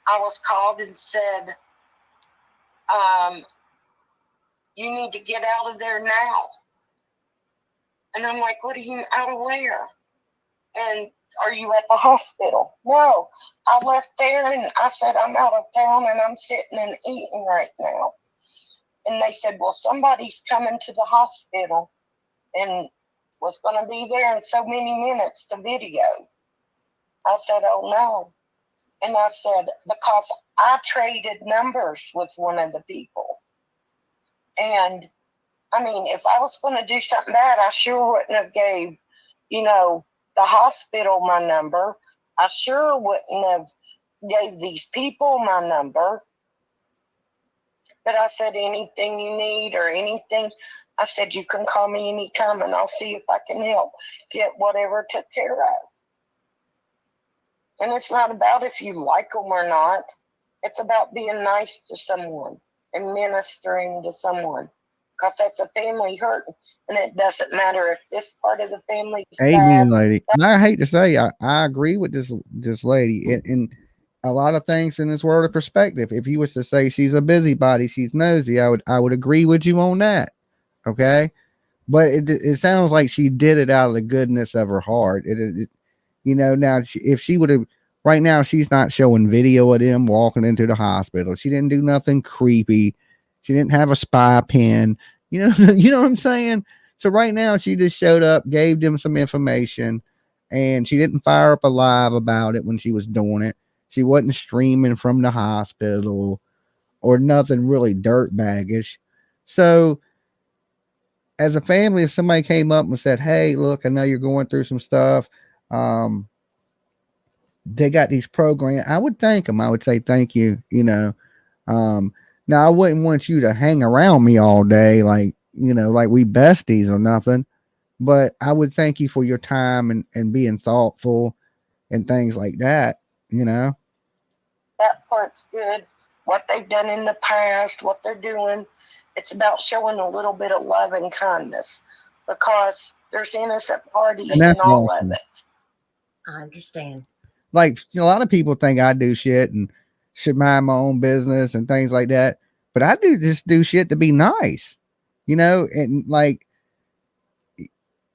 L: I was called and said, you need to get out of there now. And I'm like, what are you, out of where? And are you at the hospital? No, I left there and I said, I'm out of town and I'm sitting and eating right now. And they said, well, somebody's coming to the hospital and was going to be there in so many minutes to video. I said, oh no. And I said, because I traded numbers with one of the people. And I mean, if I was going to do something bad, I sure wouldn't have gave, the hospital my number. I sure wouldn't have gave these people my number. But I said, anything you need or anything, I said, you can call me anytime and I'll see if I can help get whatever took care of. And it's not about if you like them or not. It's about being nice to someone and ministering to someone. Because that's a family hurting. And it doesn't matter if this part of the family is
B: Amen,
L: bad.
B: lady. And I hate to say, I agree with this lady in a lot of things in this world of perspective. If you was to say she's a busybody, she's nosy, I would agree with you on that. Okay, but it sounds like she did it out of the goodness of her heart. Now if she would have, right now she's not showing video of them walking into the hospital. She didn't do nothing creepy. She didn't have a spy pen. You know what I'm saying? So right now she just showed up, gave them some information, and she didn't fire up a live about it when she was doing it. She wasn't streaming from the hospital or nothing really dirtbaggish. So as a family, if somebody came up and said, hey, look, I know you're going through some stuff. They got these programs. I would thank them. I would say, thank you. Now I wouldn't want you to hang around me all day, like we besties or nothing, but I would thank you for your time and being thoughtful and things like that.
L: That part's good. What they've done in the past, what they're doing, it's about showing a little bit of love and kindness, because there's innocent parties
B: And
L: in
B: that's
L: all
B: awesome.
L: of it.
K: I understand.
B: Like a lot of people think I do shit and should mind my own business and things like that, but I just do shit to be nice, and like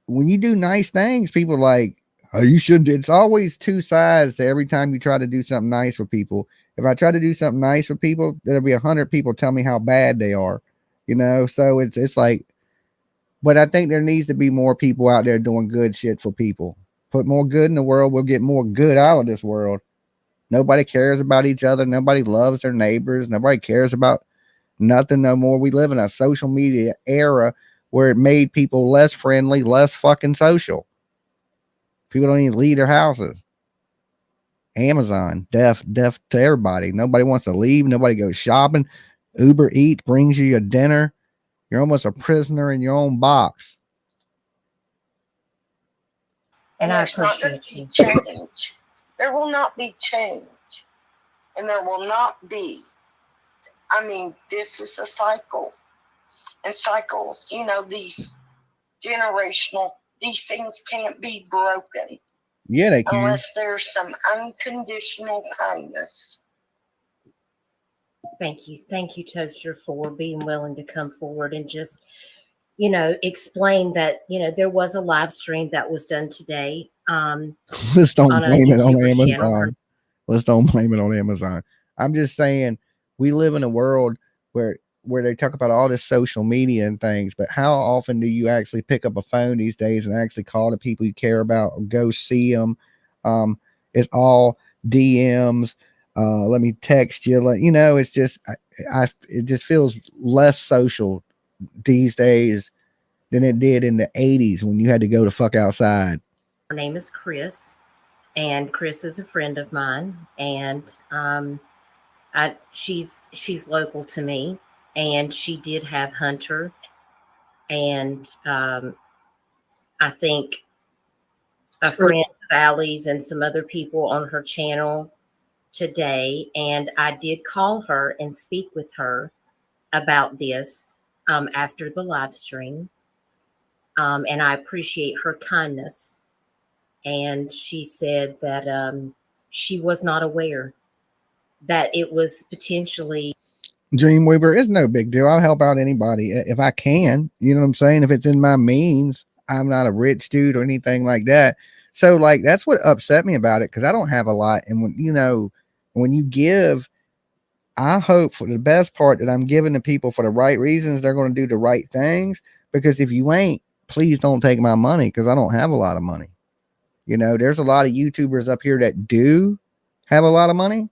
B: when you do nice things, people are like, oh, you shouldn't. It's always two sides to every time you try to do something nice for people. If I try to do something nice for people, there'll be 100 people tell me how bad they are, so it's like, but I think there needs to be more people out there doing good shit for people. Put more good in the world, we'll get more good out of this world. Nobody cares about each other. Nobody loves their neighbors. Nobody cares about nothing no more. We live in a social media era where it made people less friendly, less fucking social. People don't even leave their houses. Amazon, deaf to everybody. Nobody wants to leave. Nobody goes shopping. Uber Eats brings you your dinner. You're almost a prisoner in your own box.
K: And I
L: there's not going
K: appreciate
L: to
K: you.
L: be change. There will not be change. And there will not be. I mean, this is a cycle. And cycles, these generational, these things can't be broken.
B: Yeah, they can.
L: Unless there's some unconditional kindness.
K: Thank you, Toaster, for being willing to come forward and just, explain that, there was a live stream that was done today.
B: Let's don't
K: on a
B: blame it on
K: YouTuber's channel.
B: Amazon. Let's don't blame it on Amazon. I'm just saying we live in a world where they talk about all this social media and things, but how often do you actually pick up a phone these days and actually call the people you care about or go see them? It's all DMs. Let me text you. It's just, it just feels less social these days than it did in the 80s when you had to go the fuck outside.
K: Her name is Chris, and Chris is a friend of mine, and she's local to me, and she did have Hunter, and I think a friend of Allie's and some other people on her channel today, and I did call her and speak with her about this after the live stream. And I appreciate her kindness. And she said that she was not aware that it was potentially.
B: Dreamweaver is no big deal. I'll help out anybody if I can. You know what I'm saying? If it's in my means, I'm not a rich dude or anything like that. So like, that's what upset me about it. Cause I don't have a lot. And when, you know, when you give, I hope for the best part that I'm giving to people for the right reasons. They're going to do the right things, because if you ain't, please don't take my money. Cause I don't have a lot of money. You know, there's a lot of YouTubers up here that do have a lot of money.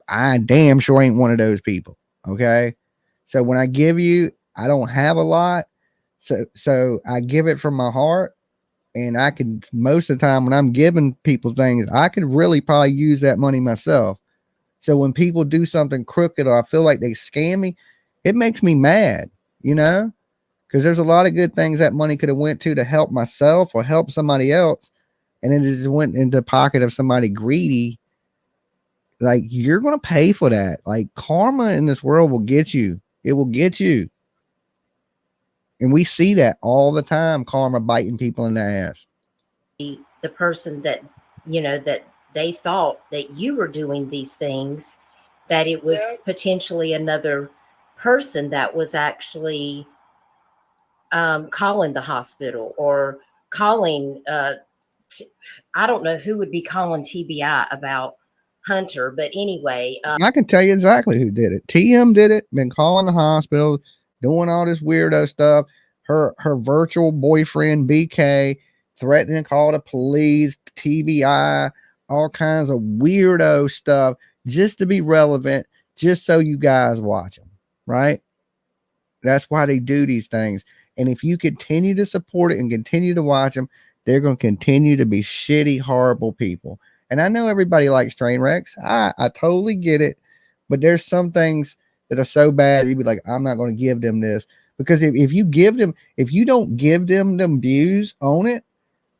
B: I damn sure ain't one of those people. Okay. So when I give you, I don't have a lot. So I give it from my heart, and I can, most of the time when I'm giving people things, I could really probably use that money myself. So when people do something crooked or I feel like they scam me, it makes me mad, you know, because there's a lot of good things that money could have went to help myself or help somebody else. And then it just went into the pocket of somebody greedy. Like, you're going to pay for that. Like, karma in this world will get you. It will get you. And we see that all the time, karma biting people in the ass.
K: The person that, you know, that they thought that you were doing these things, that it was potentially another person that was actually calling the hospital or calling, I don't know who would be calling TBI about Hunter, but anyway.
B: I can tell you exactly who did it. TM did it, been calling the hospital, doing all this weirdo stuff. Her virtual boyfriend, BK, threatening to call the police, TBI, all kinds of weirdo stuff just to be relevant, just so you guys watch them, right? That's why they do these things. And if you continue to support it and continue to watch them, they're going to continue to be shitty, horrible people. And I know everybody likes train wrecks. I totally get it. But there's some things that are so bad, you'd be like, I'm not going to give them this. Because if you give them, if you don't give them views on it,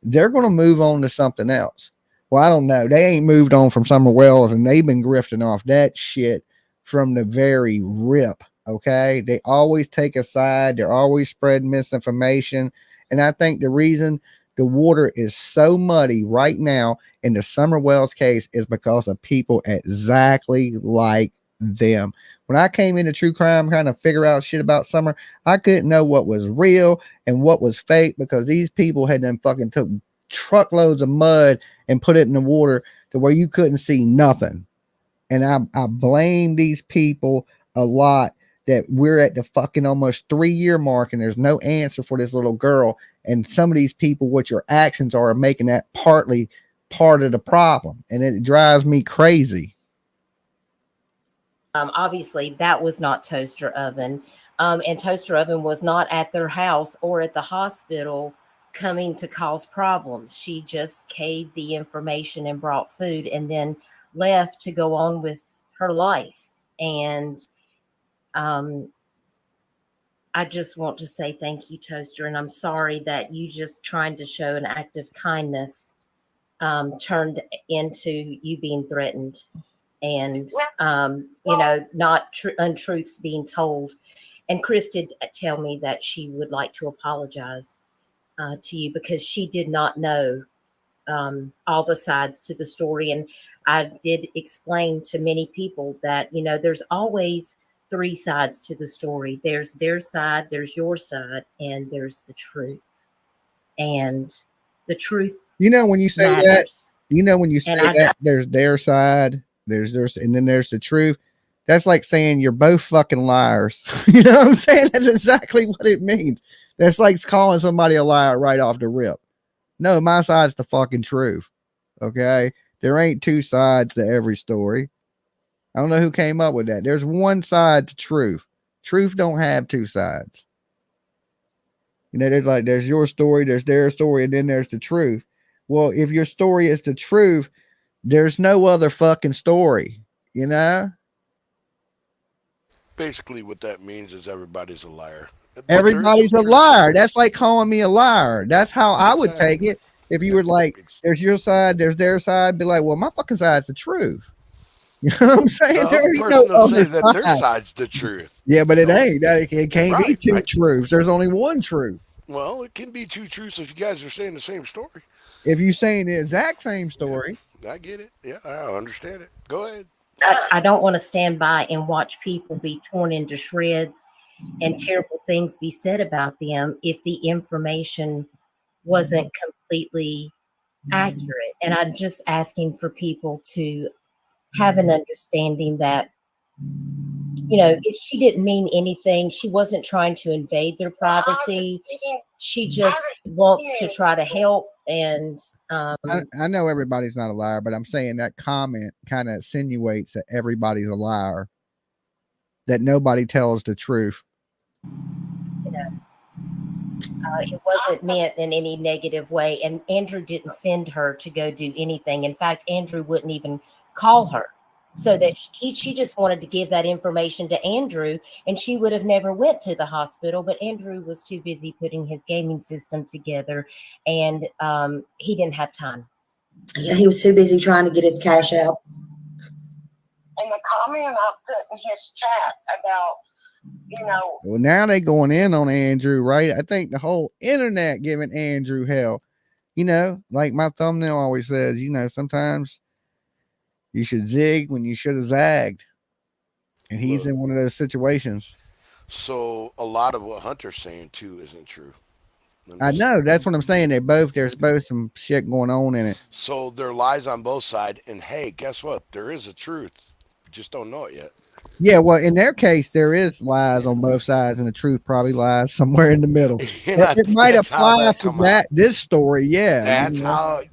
B: they're going to move on to something else. Well, I don't know. They ain't moved on from Summer Wells, and they've been grifting off that shit from the very rip. Okay. They always take a side. They're always spreading misinformation. And I think the reason the water is so muddy right now in the Summer Wells case is because of people exactly like them. When I came into true crime, trying to figure out shit about Summer, I couldn't know what was real and what was fake, because these people had then fucking took truckloads of mud and put it in the water to where you couldn't see nothing. And I blame these people a lot that we're at the fucking almost 3-year mark and there's no answer for this little girl. And some of these people, what your actions are making that partly part of the problem. And it drives me crazy.
K: Obviously that was not Toaster Oven. And Toaster Oven was not at their house or at the hospital coming to cause problems. She just gave the information and brought food and then left to go on with her life. And I just want to say thank you, Toaster. And I'm sorry that you just trying to show an act of kindness turned into you being threatened and, you know, not untruths being told. And Chris did tell me that she would like to apologize to you because she did not know all the sides to the story. And I did explain to many people that, you know, there's always 3 sides to the story. There's their side, there's your side, and there's the truth. And the truth,
B: you know, when you say
K: matters.
B: that, you know, when you say that, there's their side, there's, and then there's the truth. That's like saying you're both fucking liars. You know what I'm saying? That's exactly what it means. That's like calling somebody a liar right off the rip. No, my side's the fucking truth. Okay. There ain't 2 sides to every story. I don't know who came up with that. There's one side to truth. Truth don't have 2 sides. You know, there's like, there's your story, there's their story, and then there's the truth. Well, if your story is the truth, there's no other fucking story, you know?
O: Basically, what that means is everybody's a liar.
B: Everybody's a liar. That's like calling me a liar. That's how I would take it. If you were like, there's your side, there's their side, be like, well, my fucking side's the truth. You know what I'm saying?
O: The
B: There
O: other
B: ain't
O: person
B: no
O: will say
B: other
O: that their
B: side.
O: side's the truth.
B: Yeah, but it
O: No.
B: ain't. It can't be
O: Right,
B: two
O: right.
B: truths. There's only one truth.
O: Well, it can be two truths if you guys are saying the same story.
B: If you saying the exact same story,
O: I get it. Yeah, I understand it. Go ahead.
K: I don't want to stand by and watch people be torn into shreds and terrible things be said about them if the information wasn't completely accurate. And I'm just asking for people to have an understanding that, you know, if she didn't mean anything, she wasn't trying to invade their privacy. She just wants to try to help. And
B: I know everybody's not a liar, but I'm saying that comment kind of insinuates that everybody's a liar, that nobody tells the truth.
K: you know, it wasn't meant in any negative way. And Andrew didn't send her to go do anything. In fact, Andrew wouldn't even call her, so that she just wanted to give that information to Andrew, and she would have never went to the hospital. But Andrew was too busy putting his gaming system together, and he didn't have time.
N: Yeah, he was too busy trying to get his cash out.
L: And the comment I put in his chat about, you know,
B: Well, now they going in on Andrew, right? I think the whole internet giving Andrew hell. You know, like my thumbnail always says, you know, sometimes you should zig when you should have zagged. And he's in one of those situations.
O: So a lot of what Hunter's saying too isn't true.
B: I know. That's what I'm saying. There's both some shit going on in it.
O: So there are lies on both sides. And hey, guess what? There is a truth. You just don't know it yet.
B: Yeah, well, in their case, there is lies on both sides, and the truth probably lies somewhere in the middle. It might apply for this story, yeah.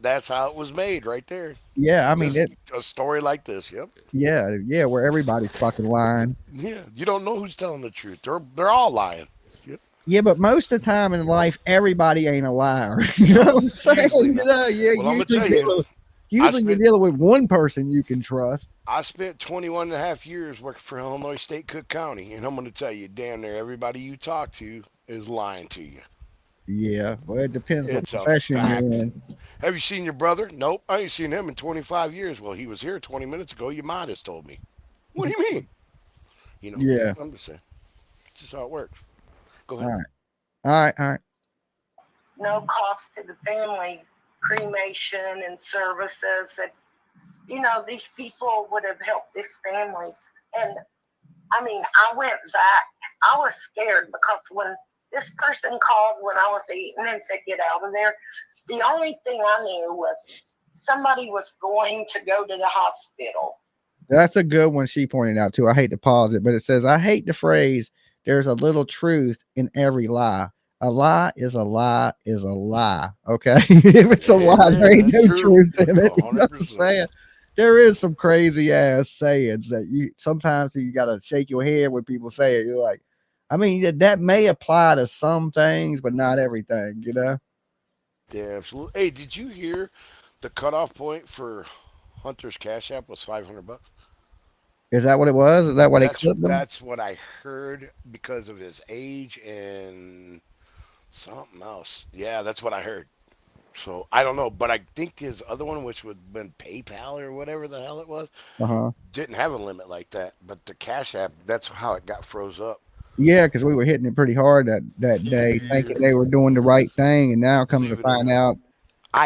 O: That's how it was made, right there.
B: Yeah, I mean,
O: a story like this, yep.
B: Yeah, where everybody's fucking lying.
O: Yeah, you don't know who's telling the truth. They're all lying. Yep.
B: Yeah, but most of the time in life, everybody ain't a liar. You know what I'm saying? You know, yeah.
O: Well, I'm gonna tell you.
B: Usually you're dealing with one person you can trust.
O: I spent 21 and a half years working for Illinois State Cook County, and I'm going to tell you, damn near everybody you talk to is lying to you.
B: Yeah, well, it depends what
O: It's a
B: profession you're
O: fact.
B: in.
O: Have you seen your brother? Nope, I ain't seen him in 25 years. Well, he was here 20 minutes ago. You might have told me. What do you mean? You know,
B: Yeah.
O: I'm just saying. It's just how it works. Go ahead.
B: All right.
L: no cost to the family, cremation and services. And, you know, these people would have helped this family. And I mean, I went back. I was scared because when this person called when I was eating and said, get out of there, the only thing I knew was somebody was going to go to the hospital.
B: That's a good one she pointed out too. I hate to pause it, but it says, I hate the phrase, there's a little truth in every lie. A lie is a lie is a lie. Okay. If it's a lie, there ain't no truth in it. You know what I'm saying? There is some crazy ass sayings that you sometimes you gotta shake your head when people say it. You're like, I mean, that may apply to some things, but not everything, you know?
O: Yeah, absolutely. Hey, did you hear the cutoff point for Hunter's Cash App was $500?
B: Is that what it was? Is that why they clipped them?
O: That's what I heard because of his age and something else. Yeah, that's what I heard. So I don't know, but I think his other one, which would have been PayPal or whatever the hell it was, didn't have a limit like that. But the Cash App, that's how it got froze up.
B: Yeah, because we were hitting it pretty hard that day, thinking they were doing the right thing, and now comes to find out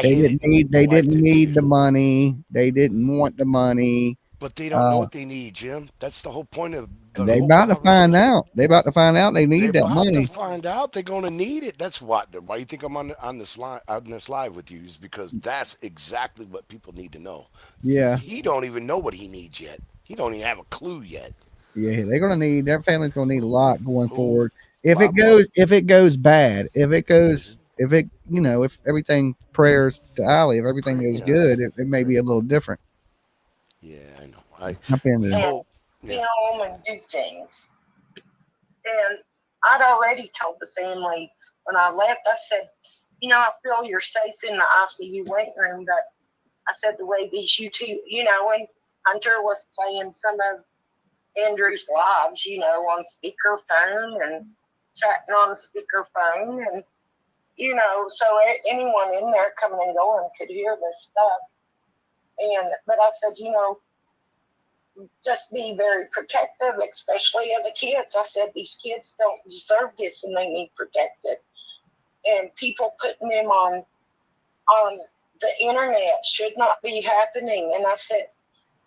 B: they didn't need the money. They didn't want the money.
O: But they don't know what they need, Jim. That's the whole point of
B: they about to find out. They about to find out they need that money.
O: They're about to find out they're going to need it. That's why you think I'm on this live with you is because that's exactly what people need to know.
B: Yeah.
O: He don't even know what he needs yet. He don't even have a clue yet.
B: Yeah, they're gonna need their family's gonna need a lot going forward. If it goes bad, if everything prayers to Ali, if everything goes good, it may be a little different.
O: Yeah, I know. I
B: jump in there.
L: Film and do things. And I'd already told the family when I left, I said, you know, I feel you're safe in the ICU waiting room, but I said the way these YouTube, you know, when Hunter was playing some of Andrew's lives, you know, on speakerphone and chatting on speakerphone, and you know, so anyone in there coming and going could hear this stuff. But I said, you know, just be very protective, especially of the kids. I said, these kids don't deserve this and they need protected. And people putting them on the internet should not be happening. And I said,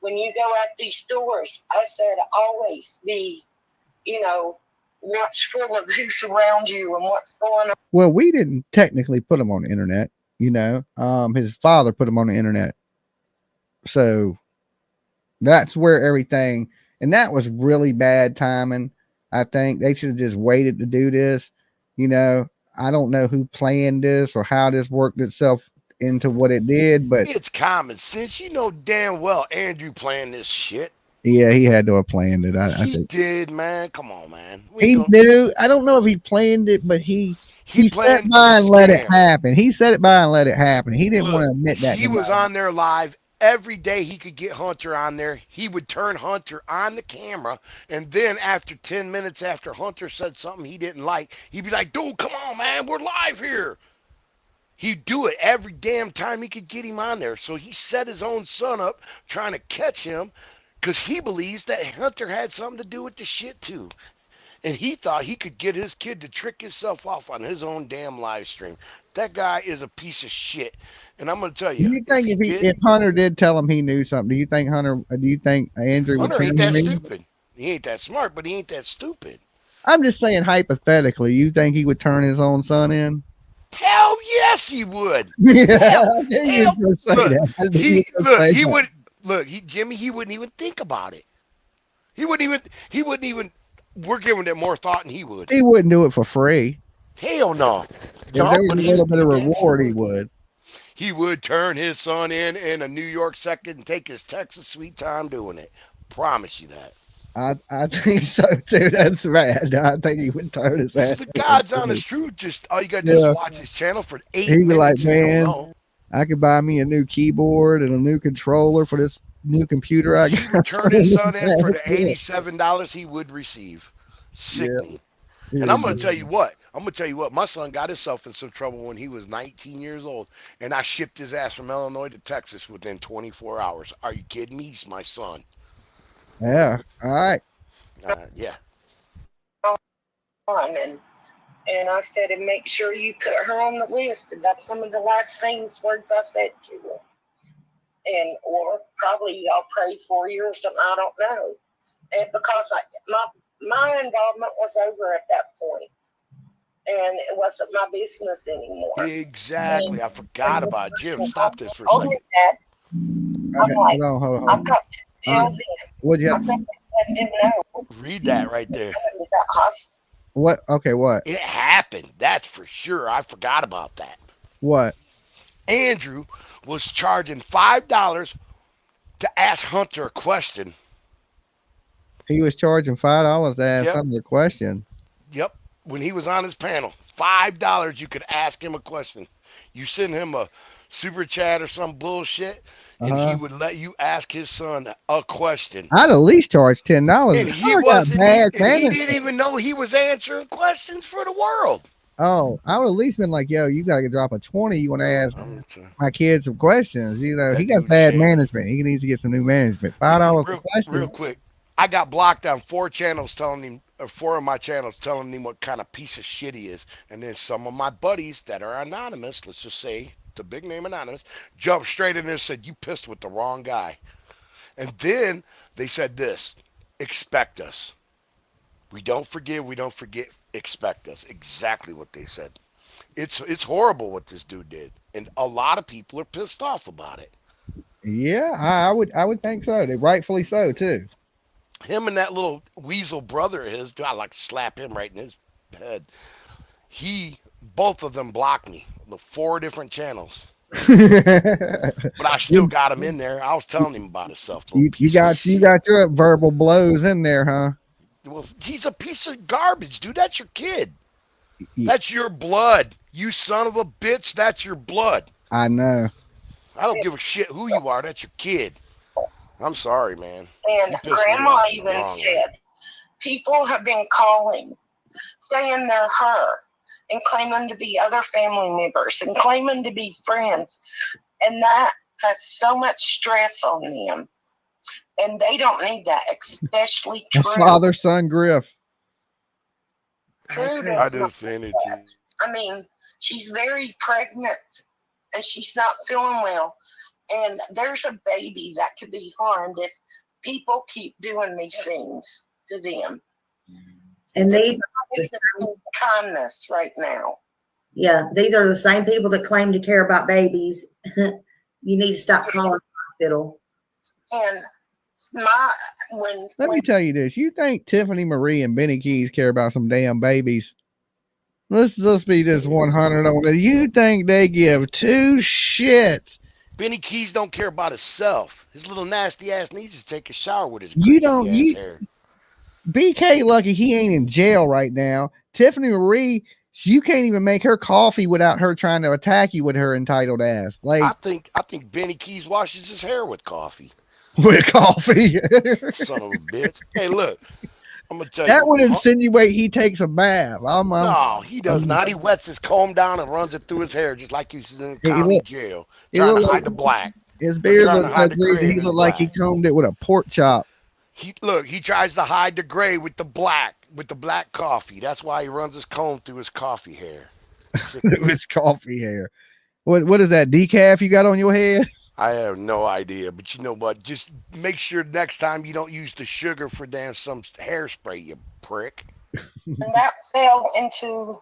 L: when you go out these stores, I said, always be, watchful of who's around you and what's going on.
B: Well, we didn't technically put him on the internet, his father put him on the internet. So that's where everything, and that was really bad timing. I think they should have just waited to do this. I don't know who planned this or how this worked itself into what it did, but
O: it's common sense. You know damn well Andrew planned this shit.
B: Yeah, he had to have planned it. I think.
O: Did, man. Come on, man.
B: He knew. I don't know if he planned it, but he sat
O: planned
B: by and
O: the
B: let it
O: scam.
B: happen. He set it by and let it happen. He didn't want to admit that.
O: He was on there live. Every day he could get Hunter on there, he would turn Hunter on the camera, and then after 10 minutes after Hunter said something he didn't like, he'd be like, dude, come on, man, we're live here. He'd do it every damn time he could get him on there. So he set his own son up trying to catch him because he believes that Hunter had something to do with the shit too. And he thought he could get his kid to trick himself off on his own damn live stream. That guy is a piece of shit. And I'm going to tell you.
B: Do you think if Hunter did tell him he knew something, do you think Andrew would
O: Hunter ain't
B: turn
O: that
B: him in?
O: stupid. He ain't that smart, but he ain't that stupid.
B: I'm just saying hypothetically, you think he would turn his own son in?
O: Hell yes, he would.
B: Yeah,
O: Jimmy, he wouldn't even think about it. He wouldn't even. We're giving it more thought than he would.
B: He wouldn't do it for free.
O: Hell no.
B: If there was a little bit of reward, he would.
O: He would turn his son in a New York second and take his Texas sweet time doing it. Promise you that.
B: I think so too. That's right. I think he would turn his ass.
O: It's the God's honest truth. Just all you gotta do is watch his channel for 8 minutes.
B: He'd be like, man,
O: know.
B: I could buy me a new keyboard and a new controller for this new computer I got.
O: He would turn his son in for the $87 he would receive. Sickening. Yeah. And I'm gonna tell you what. My son got himself in some trouble when he was 19 years old, and I shipped his ass from Illinois to Texas within 24 hours. Are you kidding me? He's my son.
B: Yeah. All right.
O: Yeah.
L: And I said, and make sure you put her on the list. And that's some of the last words I said to her. And or probably I'll pray for you or something. I don't know. And because my involvement was over at that point. And it wasn't my business anymore.
O: Exactly. I forgot about Jim. Stop this for a second.
B: Okay, hold on.
L: I've got to tell them.
B: What'd you have?
O: Read that right there.
B: What? Okay, what?
O: It happened. That's for sure. I forgot about that.
B: What?
O: Andrew was charging $5 to ask Hunter a question.
B: He was charging $5 to ask Hunter a question.
O: Yep. When he was on his panel, $5 you could ask him a question. You send him a super chat or some bullshit, and he would let you ask his son a question.
B: I'd at least charge $10.
O: And he didn't even know he was answering questions for the world.
B: Oh, I would at least been like, yo, you gotta drop a 20. You want to ask my kid some questions. He got bad management. He needs to get some new management. $5 a question.
O: Real quick. I got blocked on 4 channels telling him, or 4 of my channels telling him what kind of piece of shit he is. And then some of my buddies that are anonymous, let's just say the big name anonymous, jumped straight in there and said, you pissed with the wrong guy. And then they said this, expect us. We don't forgive, we don't forget, expect us. Exactly what they said. It's horrible what this dude did. And a lot of people are pissed off about it.
B: Yeah, I would think so. They rightfully so too.
O: Him and that little weasel brother of his, I like to slap him right in his head. Both of them blocked me. The 4 different channels. But I still got him in there. I was telling him about himself.
B: You got your verbal blows in there, huh?
O: Well, he's a piece of garbage, dude. That's your kid. That's your blood. You son of a bitch, that's your blood.
B: I know.
O: I don't give a shit who you are. That's your kid. I'm sorry, man.
L: And Grandma even said, people have been calling, saying they're her, and claiming to be other family members, and claiming to be friends. And that has so much stress on them. And they don't need that, especially True.
B: Father son Griff.
L: True
O: I
L: does
O: didn't
L: not
O: say
L: need
O: anything.
L: that. I mean, she's very pregnant and she's not feeling well. And there's a baby that could be harmed if people keep doing these things to them.
N: And these
L: It's kindness right now.
N: yeah, these are the same people that claim to care about babies. You need to stop calling the hospital.
L: And
B: Let me tell you this. You think Tiffany Marie and Benny Keys care about some damn babies? Let's be just 100 on it. You think they give two shits?
O: Benny Keys don't care about himself. His little nasty ass needs to take a shower with his
B: You don't.
O: greasy ass hair.
B: BK lucky he ain't in jail right now. Tiffany Marie, you can't even make her coffee without her trying to attack you with her entitled ass. Like
O: I think Benny Keys washes his hair with coffee.
B: With coffee.
O: Son of a bitch. Hey, look, I'm gonna tell you.
B: That would insinuate he takes a bath.
O: No, he does not. He wets his comb down and runs it through his hair just like he's in county jail. Trying to hide the black.
B: His beard
O: Trying to
B: looks so
O: hide the
B: greasy.
O: gray
B: He
O: in his
B: looked like he
O: black.
B: combed it with a pork chop.
O: He tries to hide the gray with the black coffee. That's why he runs his comb through his coffee hair.
B: His coffee hair. What is that decaf you got on your head?
O: I have no idea, but you know what? Just make sure next time you don't use the sugar for some hairspray, you prick.
L: And that fell into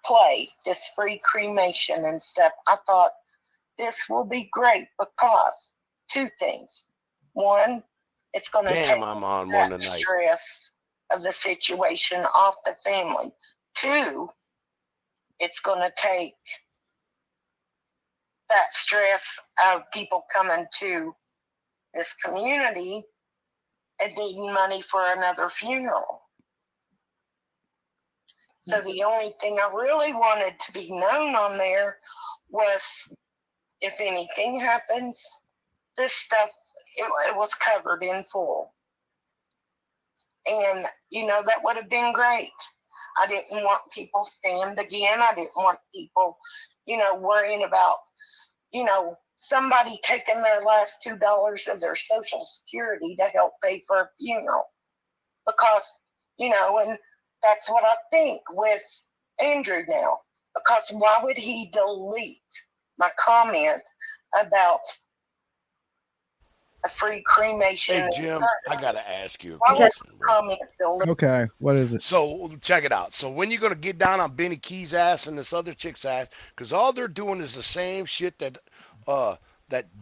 L: play, this free cremation and stuff. I thought this will be great because two things. One, it's going to take
O: I'm on one
L: that
O: tonight.
L: stress of the situation off the family. Two, it's going to take that stress of people coming to this community and needing money for another funeral. So the only thing I really wanted to be known on there was if anything happens, this stuff, it was covered in full. And, that would have been great. I didn't want people scammed again. I didn't want people, worrying about, somebody taking their last $2 of their Social Security to help pay for a funeral. Because, and that's what I think with Andrew now. Because why would he delete my comment about a free cremation?
O: Hey, Jim, I got to ask you a
L: Why was
O: question,
L: the
O: bro.
L: comment deleted?
B: Okay, what is it?
O: So check it out. So when you're going to get down on Benny Keys' ass and this other chick's ass, because all they're doing is the same shit that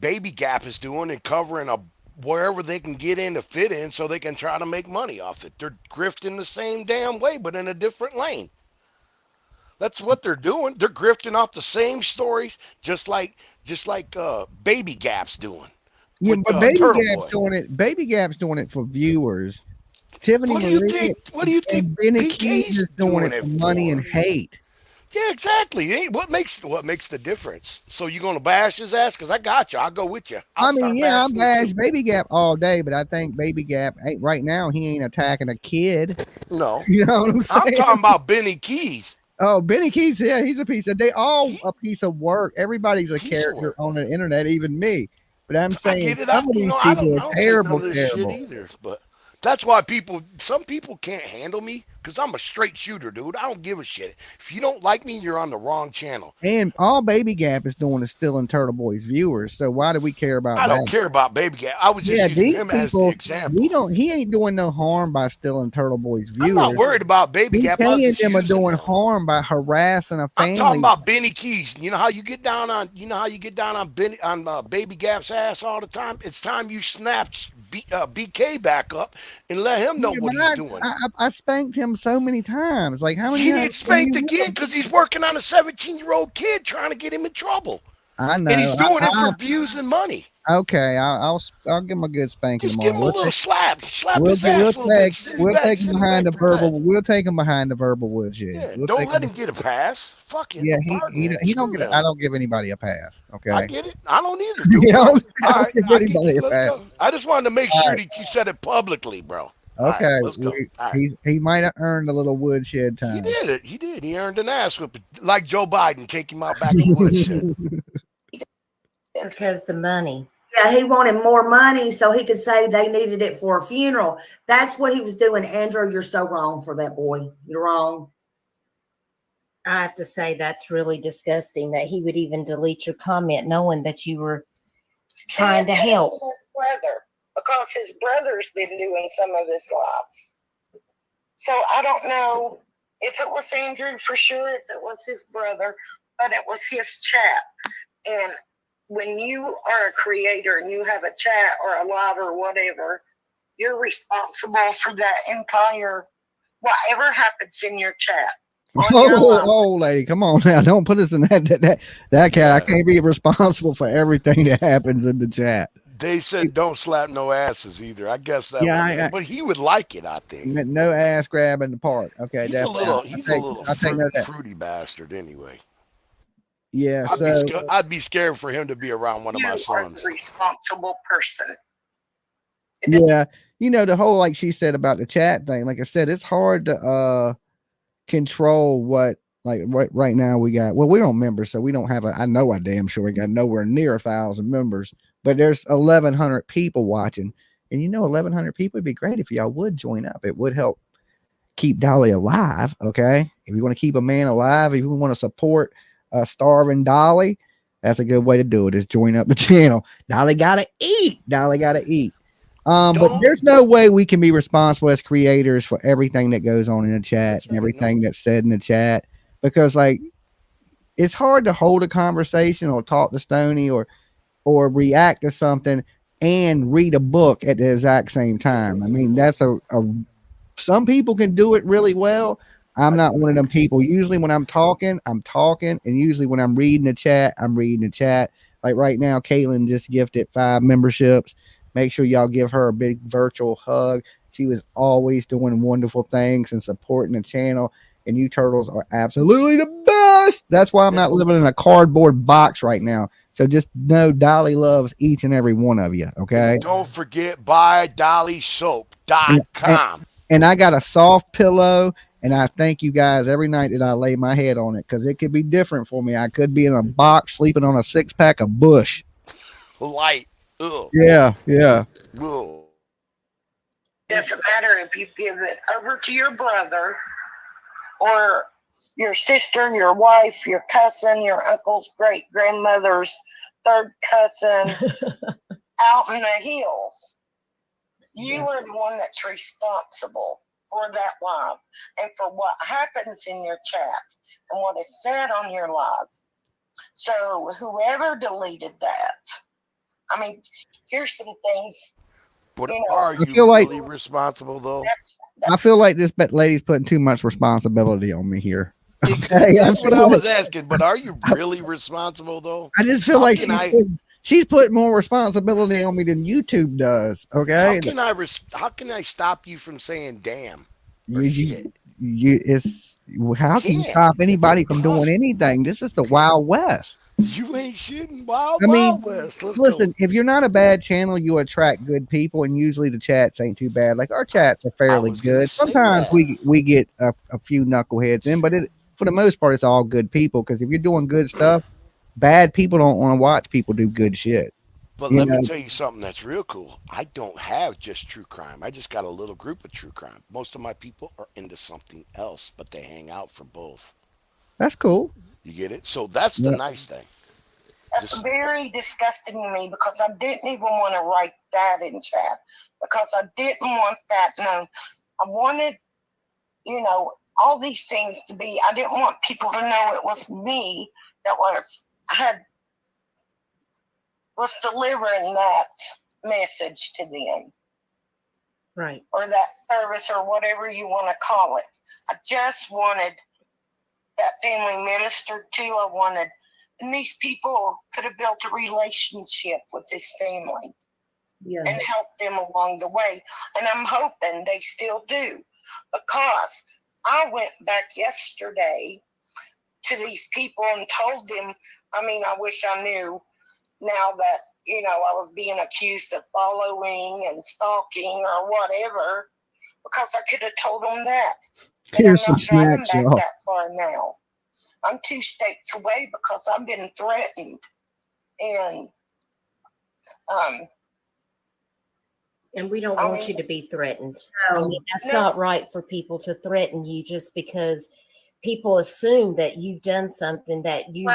O: Baby Gap is doing and covering wherever they can get in to fit in so they can try to make money off it. They're grifting the same damn way, but in a different lane. That's what they're doing. They're grifting off the same stories, just like Baby Gap's doing.
B: Yeah,
O: with,
B: but Baby
O: Turtle
B: Gap's
O: Boy.
B: doing it. Baby Gap's doing it for viewers. Tiffany
O: What do you
B: Marie
O: think? What do you think?
B: and Benny
O: BK's
B: Keys is doing it for money and hate.
O: Yeah, exactly. What makes the difference? So you gonna bash his ass? Cause I got you. I'll go with you.
B: I mean, yeah, I'm bash
O: too.
B: Baby Gap all day, but I think Baby Gap ain't right now. He ain't attacking a kid.
O: No,
B: You know what I'm saying?
O: I'm talking about Benny Keys.
B: Oh, Benny Keys, yeah, he's a piece of. They all a piece of work. Everybody's a character on the internet, even me. But I'm saying some of these people are terrible, terrible.
O: Either, but that's why some people can't handle me because I'm a straight shooter, dude. I don't give a shit. If you don't like me, you're on the wrong channel.
B: And all Baby Gap is doing is stealing Turtle Boy's viewers. So why do we care about that?
O: I don't care about Baby Gap. I was just using him as the example.
B: He ain't doing no harm by stealing Turtle Boy's viewers.
O: I'm not worried about Baby Gap.
B: BK and them are doing harm by harassing a family.
O: I'm talking about Benny Keys. You know how you get down on Baby Gap's ass all the time? It's time you snap BK back up and let him know what he's doing.
B: I spanked him so many times. Like how many?
O: He gets spanked again because he's working on a 17-year-old kid trying to get him in trouble.
B: I know.
O: And he's doing it for views and money.
B: Okay, I'll give him a good spanking
O: Just
B: tomorrow.
O: give him a little slap. Slap
B: We'll
O: his ass a little bit.
B: we'll take him behind the verbal. We'll take him behind the verbal woodshed.
O: Yeah,
B: We'll
O: don't let him get a pass. Fucking
B: yeah, he don't get. I don't give anybody a pass. Okay,
O: I get it. I don't either. Dude.
B: You know what I'm saying?
O: All
B: I
O: right,
B: don't give anybody a
O: let's
B: pass.
O: go. I just wanted to make sure that you said it publicly, bro.
B: Okay,
O: right, let's go.
B: He might have earned a little woodshed time.
O: He did it. He did. He earned an ass whipping, like Joe Biden. Take him out back to woodshed.
K: Because the money.
N: Yeah, he wanted more money so he could say they needed it for a funeral. That's what he was doing. Andrew, you're so wrong for that, boy. You're wrong.
K: I have to say that's really disgusting that he would even delete your comment knowing that you were trying to help.
L: Brother, because his brother's been doing some of his lives. So I don't know if it was Andrew for sure, if it was his brother, but it was his chat. And when you are a creator and you have a chat or a live or whatever, you're responsible for that entire, whatever happens in your chat.
B: Oh, lady, come on now. Don't put us in that cat. I can't be responsible for everything that happens in the chat.
O: They said don't slap no asses either. I guess that
B: Yeah,
O: but he would like it, I think.
B: No ass grab in the park. Okay,
O: He's a little fruity bastard anyway.
B: Yeah,
O: I'd be scared for him to be around one of my sons.
L: You are the responsible person.
B: Yeah, the whole, like she said about the chat thing, like I said, it's hard to control what, like right now we got, well, we don't members, so we don't have I know I damn sure we got nowhere near 1,000 members, but there's 1,100 people watching, and 1,100 people, it'd be great if y'all would join up. It would help keep Dolly alive. Okay, if you want to keep a man alive, if you want to support starving Dolly, that's a good way to do it, is join up the channel. Dolly gotta eat. But there's no way we can be responsible as creators for everything that goes on in the chat and everything that's said in the chat, because like it's hard to hold a conversation or talk to Stoney or react to something and read a book at the exact same time. I mean, that's some people can do it really well. I'm not one of them people. Usually when I'm talking, and usually when I'm reading the chat, I'm reading the chat. Like right now, Caitlin just gifted 5 memberships. Make sure y'all give her a big virtual hug. She was always doing wonderful things and supporting the channel. And you turtles are absolutely the best. That's why I'm not living in a cardboard box right now. So just know Dolly loves each and every one of you. Okay.
O: And don't forget, buydollysoap.com.
B: And I got a soft pillow. And I thank you guys every night that I lay my head on it, because it could be different for me. I could be in a box sleeping on a 6-pack of Bush.
O: Light. Ugh.
B: Yeah.
O: Ugh.
L: Doesn't matter if you give it over to your brother or your sister, your wife, your cousin, your uncle's great grandmother's third cousin out in the hills. You are the one that's responsible for that live and for what happens in your chat and what is said on your live. So whoever deleted that, I mean, here's some things.
O: But are you really responsible though?
B: I feel like this lady's putting too much responsibility on me here.
O: Okay, that's what I was asking. But are you really responsible though?
B: I just feel like she's putting more responsibility on me than YouTube does. Okay.
O: How can I stop you from saying damn?
B: How can you stop anybody from doing anything? This is the Wild West.
O: You ain't shitting Wild West.
B: Listen, if you're not a bad channel, you attract good people, and usually the chats ain't too bad. Like our chats are fairly good. Sometimes we get a few knuckleheads in, but for the most part, it's all good people. Because if you're doing good stuff, bad people don't want to watch people do good shit.
O: But let me tell you something that's real cool. I don't have just true crime. I just got a little group of true crime. Most of my people are into something else, but they hang out for both.
B: That's cool.
O: You get it? So that's the nice thing.
L: That's very disgusting to me, because I didn't even want to write that in chat, because I didn't want that known. I wanted, all these things to be, I didn't want people to know it was me that was delivering that message to them.
K: Right.
L: Or that service, or whatever you want to call it. I just wanted that family ministered to. And these people could have built a relationship with this family and helped them along the way. And I'm hoping they still do, because I went back yesterday to these people and told them, I wish I knew now that, I was being accused of following and stalking or whatever, because I could have told them that.
B: Here's some snacks, y'all.
L: That far now. I'm 2 states away because I've been threatened. And
K: And we don't want you to be threatened. I
N: No.
K: mean, that's
N: No.
K: not right for people to threaten you just because people assume that you've done something that you.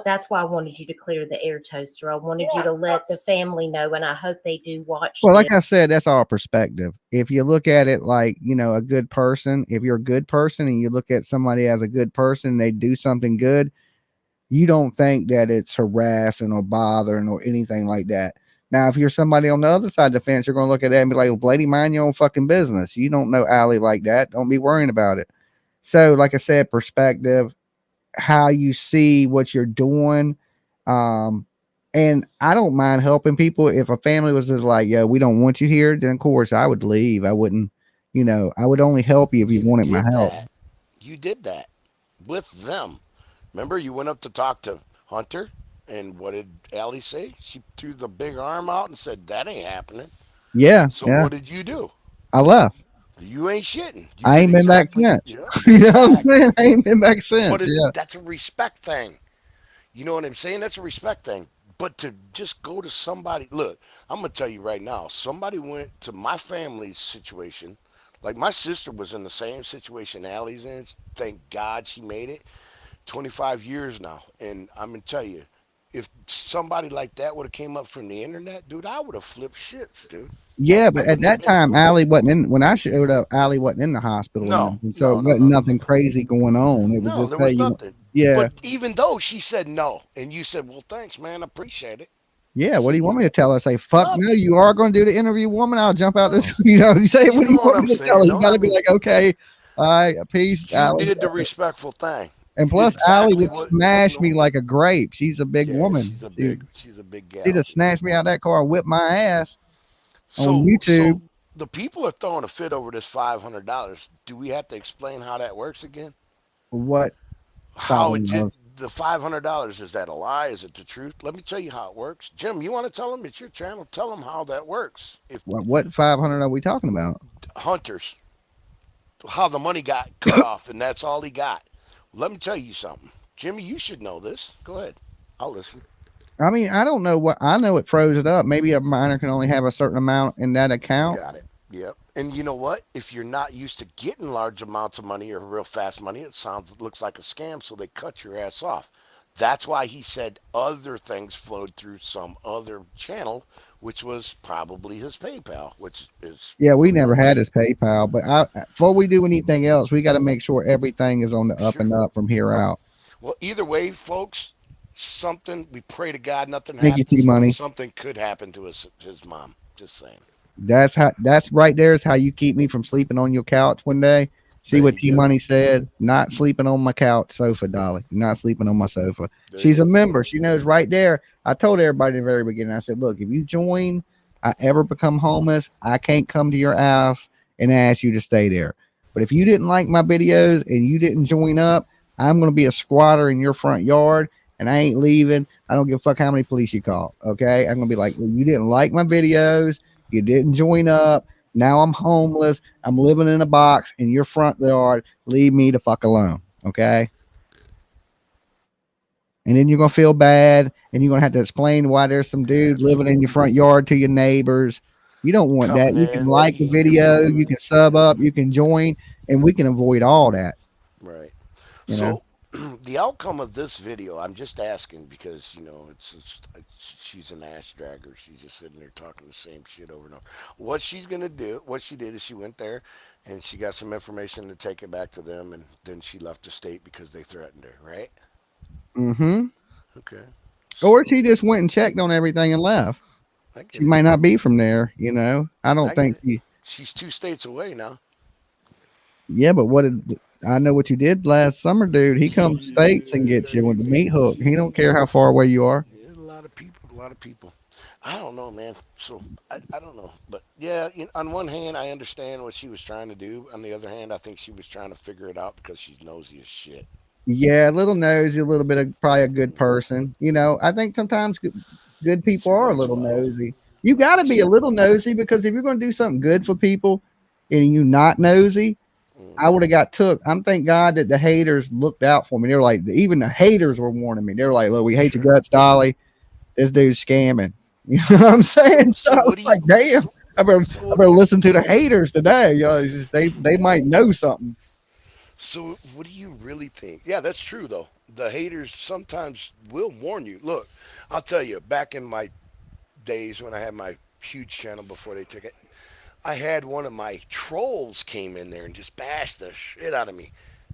K: That's why I wanted you to clear the air, Toaster. I wanted you to let the family know, and I hope they do watch.
B: Well, like I said, that's all perspective. If you look at it like, you know, a good person, if you're a good person and you look at somebody as a good person, they do something good, you don't think that it's harassing or bothering or anything like that. Now, if you're somebody on the other side of the fence, you're going to look at that and be like, well, lady, mind your own fucking business. You don't know Allie like that. Don't be worrying about it. So, like I said, perspective, how you see what you're doing. And I don't mind helping people. If a family was just like, yo, we don't want you here, then of course I would leave. I wouldn't, you know, I would only help you if you wanted my help.
O: You did that with them. Remember, you went up to talk to Hunter, and what did Allie say? She threw the big arm out and said, that ain't happening.
B: Yeah.
O: So
B: yeah.
O: what did you do?
B: I left.
O: You ain't shitting.
B: I ain't been back since.
O: Yeah,
B: You know what I'm saying? I ain't been back since.
O: But
B: Yeah.
O: that's a respect thing. You know what I'm saying? That's a respect thing. But to just go to somebody, look, I'm going to tell you right now, somebody went to my family's situation. Like my sister was in the same situation Allie's in. Thank God she made it. 25 years now. And I'm going to tell you, if somebody like that would have came up from the internet, dude, I would have flipped shits, dude.
B: Yeah, but at that time, Allie wasn't in. When I showed up, Allie wasn't in the hospital.
O: No,
B: so it wasn't nothing crazy going on. It was
O: No,
B: just
O: there was
B: hey,
O: nothing.
B: Yeah.
O: But even though she said no, and you said, well, thanks, man, I appreciate it.
B: Yeah, what do you want me to tell her? Say, fuck no, you are going to do the interview, woman. I'll jump out this. You know, you say, what do you want me to tell her? You got to be like, okay, all right, peace.
O: You did the respectful thing.
B: And plus, Allie would smash me like a grape. She's a big woman.
O: She's a big gal.
B: She'd have snatched me out of that car and whipped my ass on YouTube.
O: So the people are throwing a fit over this $500. Do we have to explain how that works again?
B: What?
O: How it did the $500? Is that a lie? Is it the truth? Let me tell you how it works. Jim, you want to tell them? It's your channel. Tell them how that works.
B: What 500 are we talking about?
O: Hunters. How the money got cut off, and that's all he got. Let me tell you something. Jimmy, you should know this. Go ahead. I'll listen.
B: I mean, I don't know what. I know it froze it up. Maybe a minor can only have a certain amount in that account.
O: Got it. Yep. And you know what? If you're not used to getting large amounts of money or real fast money, it looks like a scam, so they cut your ass off. That's why he said other things flowed through some other channel, which was probably his PayPal, which is...
B: Yeah, we never had his PayPal, but before we do anything else, we got to make sure everything is on the up and up from here out.
O: Well, either way, folks, we pray to God nothing
B: Thank
O: happens.
B: you, T-Money.
O: Something could happen to his mom. Just saying.
B: That's right there is how you keep me from sleeping on your couch one day. See what T-Money said? Not sleeping on my couch sofa, Dolly. Not sleeping on my sofa. She's a member. She knows right there. I told everybody in the very beginning, I said, look, if you join, I ever become homeless, I can't come to your house and ask you to stay there. But if you didn't like my videos and you didn't join up, I'm going to be a squatter in your front yard and I ain't leaving. I don't give a fuck how many police you call. Okay. I'm going to be like, well, you didn't like my videos. You didn't join up. Now I'm homeless. I'm living in a box in your front yard. Leave me the fuck alone. Okay. And then you're going to feel bad and you're going to have to explain why there's some dude living in your front yard to your neighbors. You don't want that. You can like the video, you can sub up, you can join, and we can avoid all that.
O: Right.
B: You
O: so
B: know?
O: The outcome of this video, I'm just asking because, you know, she's an ass dragger. She's just sitting there talking the same shit over and over. What she's going to do, what she did is she went there and she got some information to take it back to them, and then she left the state because they threatened her, right?
B: Mm-hmm.
O: Okay.
B: Or she just went and checked on everything and left. She might not be from there, you know. I don't think
O: she's 2 states away now.
B: Yeah, but I know what you did last summer, dude. He comes states and gets you with the meat hook. He don't care how far away you are.
O: Yeah, a lot of people. I don't know, man. So I don't know, but yeah, on one hand, I understand what she was trying to do. On the other hand, I think she was trying to figure it out because she's nosy as shit.
B: Yeah, a little nosy, a little bit of probably a good person. You know, I think sometimes good people are a little nosy. You got to be a little nosy because if you're going to do something good for people and you're not nosy, I would have got took. I'm thank God that the haters looked out for me. They were like, even the haters were warning me. They were like, look, we hate your guts, Dolly. This dude's scamming. You know what I'm saying? So
O: So
B: I
O: what
B: was
O: do
B: like, damn, I better listen to the haters today. You know, it's just, they might know something.
O: So what do you really think? Yeah, that's true though. The haters sometimes will warn you. Look, I'll tell you, back in my days when I had my huge channel before they took it, I had one of my trolls came in there and just bashed the shit out of me.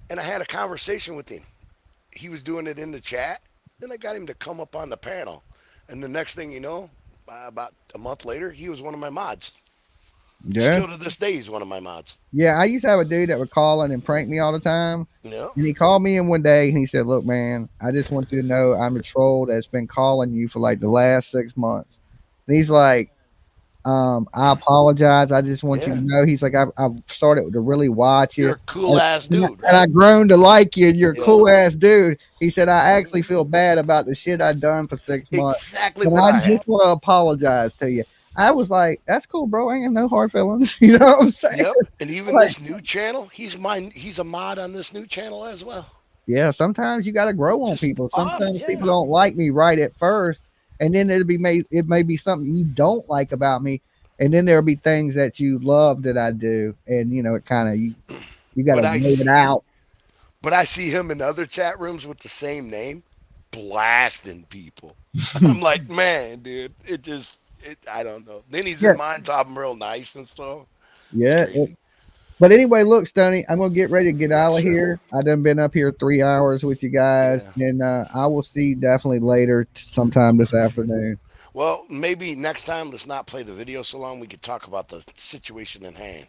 O: And I had a conversation with him. He was doing it in the chat. Then I got him to come up on the panel. And the next thing you know, about a month later, he was one of my mods.
B: Yeah.
O: Still to this day, he's one of my mods.
B: Yeah, I used to have a dude that would call in and prank me all the time.
O: Yeah.
B: And he called me in one day and he said, look, man, I just want you to know I'm a troll that's been calling you for like the last 6 months. And he's like, I apologize. I just want you to know. He's like, I've started to really watch you.
O: You're a cool ass dude.
B: And I grown to like you. And you're a
O: Yeah.
B: cool ass dude. He said, I actually feel bad about the shit I've done for 6 months.
O: Exactly
B: But
O: what
B: I
O: I
B: just want to apologize to you. I was like, that's cool, bro. I ain't got no hard feelings. You know what I'm saying?
O: Yep. And even
B: Like,
O: this new channel, he's a mod on this new channel as well.
B: yeah, sometimes you got to grow on people. Sometimes
O: yeah.
B: people don't like me right at first, and then it may be something you don't like about me, and then there'll be things that you love that I do, and you know it kind of you got to weigh it out.
O: But I see him in other chat rooms with the same name, blasting people. I'm like, man, dude, I don't know. Then he's in mine, talking real nice and stuff.
B: Yeah. But anyway, look, Stoney, I'm gonna get ready to get out of here. I done been up here 3 hours with you guys, and I will see you definitely later sometime this afternoon.
O: Well, maybe next time let's not play the video so long. We could talk about the situation in hand.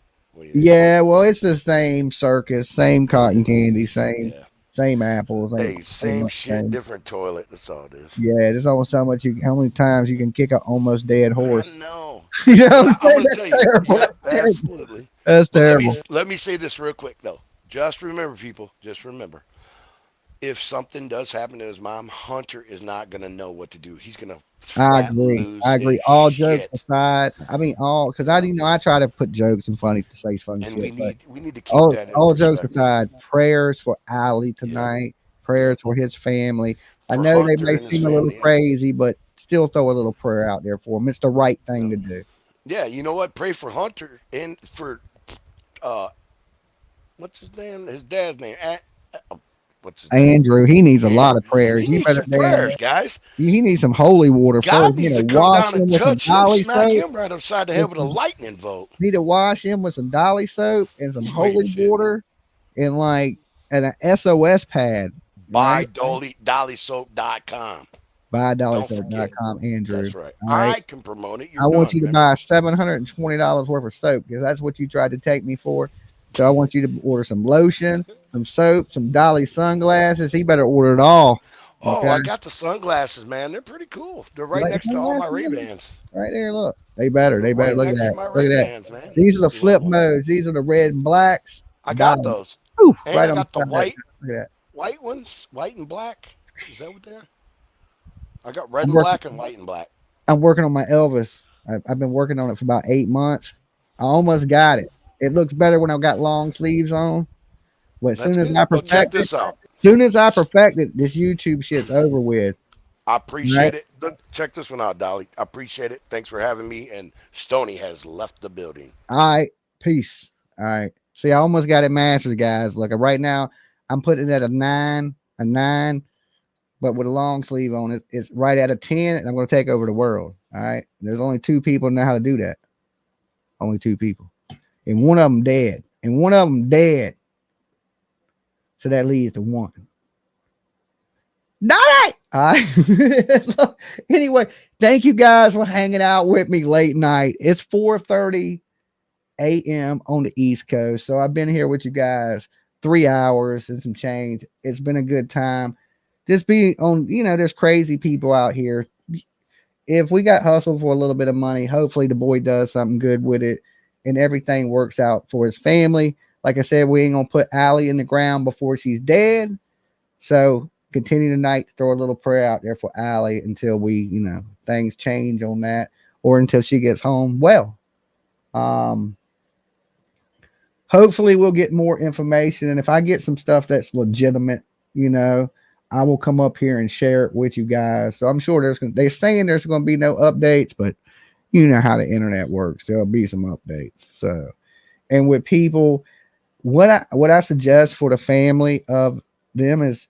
B: Yeah, well, it's the same circus, same cotton candy, same apples.
O: Hey, same shit, different toilet. That's all it is.
B: Yeah, there's almost how many times you can kick an almost dead horse.
O: I know.
B: You know what I'm saying? That's terrible.
O: Yep, absolutely.
B: That's terrible.
O: Let me say this real quick though. Just remember, people. Just remember, if something does happen to his mom, Hunter is not gonna know what to do. He's gonna.
B: I agree. All jokes aside, I mean, because I try to put jokes and funny to say funny
O: and
B: shit.
O: we need to keep that.
B: All jokes aside, prayers for Ali tonight. Prayers for his family. I know they may seem a little crazy, but still throw a little prayer out there for him. It's the right thing to do.
O: Yeah, you know what? Pray for Hunter and for what's his name? His dad's name. What's his name?
B: Andrew, he needs a lot of prayers.
O: He needs some prayers, guys.
B: He needs some holy water
O: God
B: first.
O: needs to come
B: wash
O: down
B: him
O: and
B: with some
O: touch him,
B: dolly
O: smack
B: soap.
O: him right upside the head with a lightning bolt.
B: Need to wash him with some dolly soap and some holy water and an SOS pad.
O: Buy dollysoap.com.
B: Buy dollysoap.com, Andrew.
O: That's right.
B: Right.
O: I can promote it.
B: I want you to buy $720 worth of soap because that's what you tried to take me for. So I want you to order some lotion, some soap, some dolly sunglasses. He better order it all.
O: Okay? Oh, I got the sunglasses, man. They're pretty cool. They're right next to all my Ray-Bans.
B: Right there, look. They better. Look at that. Look at that.
O: Man.
B: These are the flip modes. These are the red and blacks.
O: I got those.
B: Ooh,
O: and
B: right
O: I
B: on
O: got the white.
B: Look at that.
O: White ones, white and black. Is that what they are? I got red and black and white and black.
B: I'm working on my Elvis. I've been working on it for about 8 months. I almost got it. It looks better when I've got long sleeves on. But as soon as I perfect it, this YouTube shit's over with.
O: I appreciate it. Look, check this one out, Dolly. I appreciate it. Thanks for having me. And Stoney has left the building.
B: All right. Peace. All right. See, I almost got it mastered, guys. Look, right now, I'm putting it at a 9, but with a long sleeve on it, it's right at a 10, and I'm going to take over the world. All right. There's only 2 people who know how to do that. Only 2 people. And one of them dead. So that leads to 1. Not it. Anyway, thank you guys for hanging out with me late night. It's 4:30 a.m. on the East Coast. So I've been here with you guys 3 hours and some change. It's been a good time. Just being on, there's crazy people out here. If we got hustled for a little bit of money, hopefully the boy does something good with it and everything works out for his family. Like I said, we ain't gonna put Allie in the ground before she's dead. So continue tonight to throw a little prayer out there for Allie until we, things change on that or until she gets home. Well, hopefully we'll get more information. And if I get some stuff that's legitimate, I will come up here and share it with you guys. So I'm sure they're saying there's going to be no updates, but you know how the internet works. There'll be some updates. So, and with people, what I suggest for the family of them is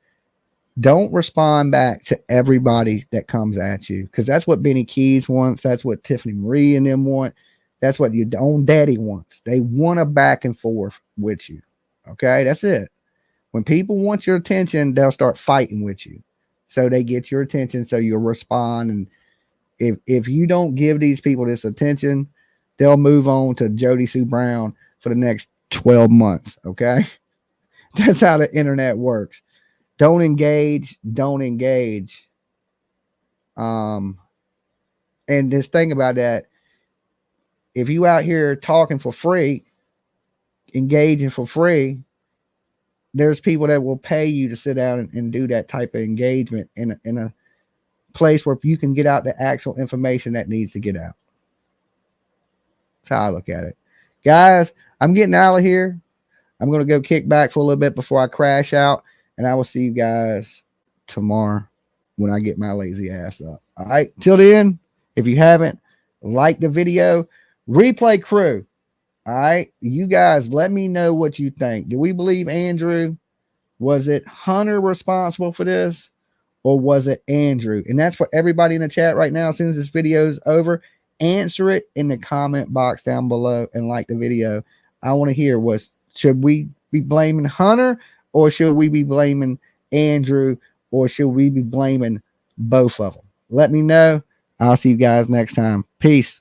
B: don't respond back to everybody that comes at you, because that's what Benny Keys wants. That's what Tiffany Marie and them want. That's what your own daddy wants. They want a back and forth with you. Okay, that's it. When people want your attention, they'll start fighting with you. So they get your attention, so you'll respond. And if you don't give these people this attention, they'll move on to Jody Sue Brown for the next 12 months. Okay. That's how the internet works. Don't engage. And this thing about that, if you out here talking for free, engaging for free, there's people that will pay you to sit down and do that type of engagement in a place where you can get out the actual information that needs to get out. That's how I look at it. Guys, I'm getting out of here. I'm going to go kick back for a little bit before I crash out, and I will see you guys tomorrow when I get my lazy ass up. All right. Till then, if you haven't, like the video. Replay crew. All right, you guys, let me know what you think. Do we believe Andrew? Was it Hunter responsible for this, or was it Andrew? And that's for everybody in the chat right now. As soon as this video is over, answer it in the comment box down below and like the video. I want to hear should we be blaming Hunter, or should we be blaming Andrew, or should we be blaming both of them? Let me know. I'll see you guys next time. Peace.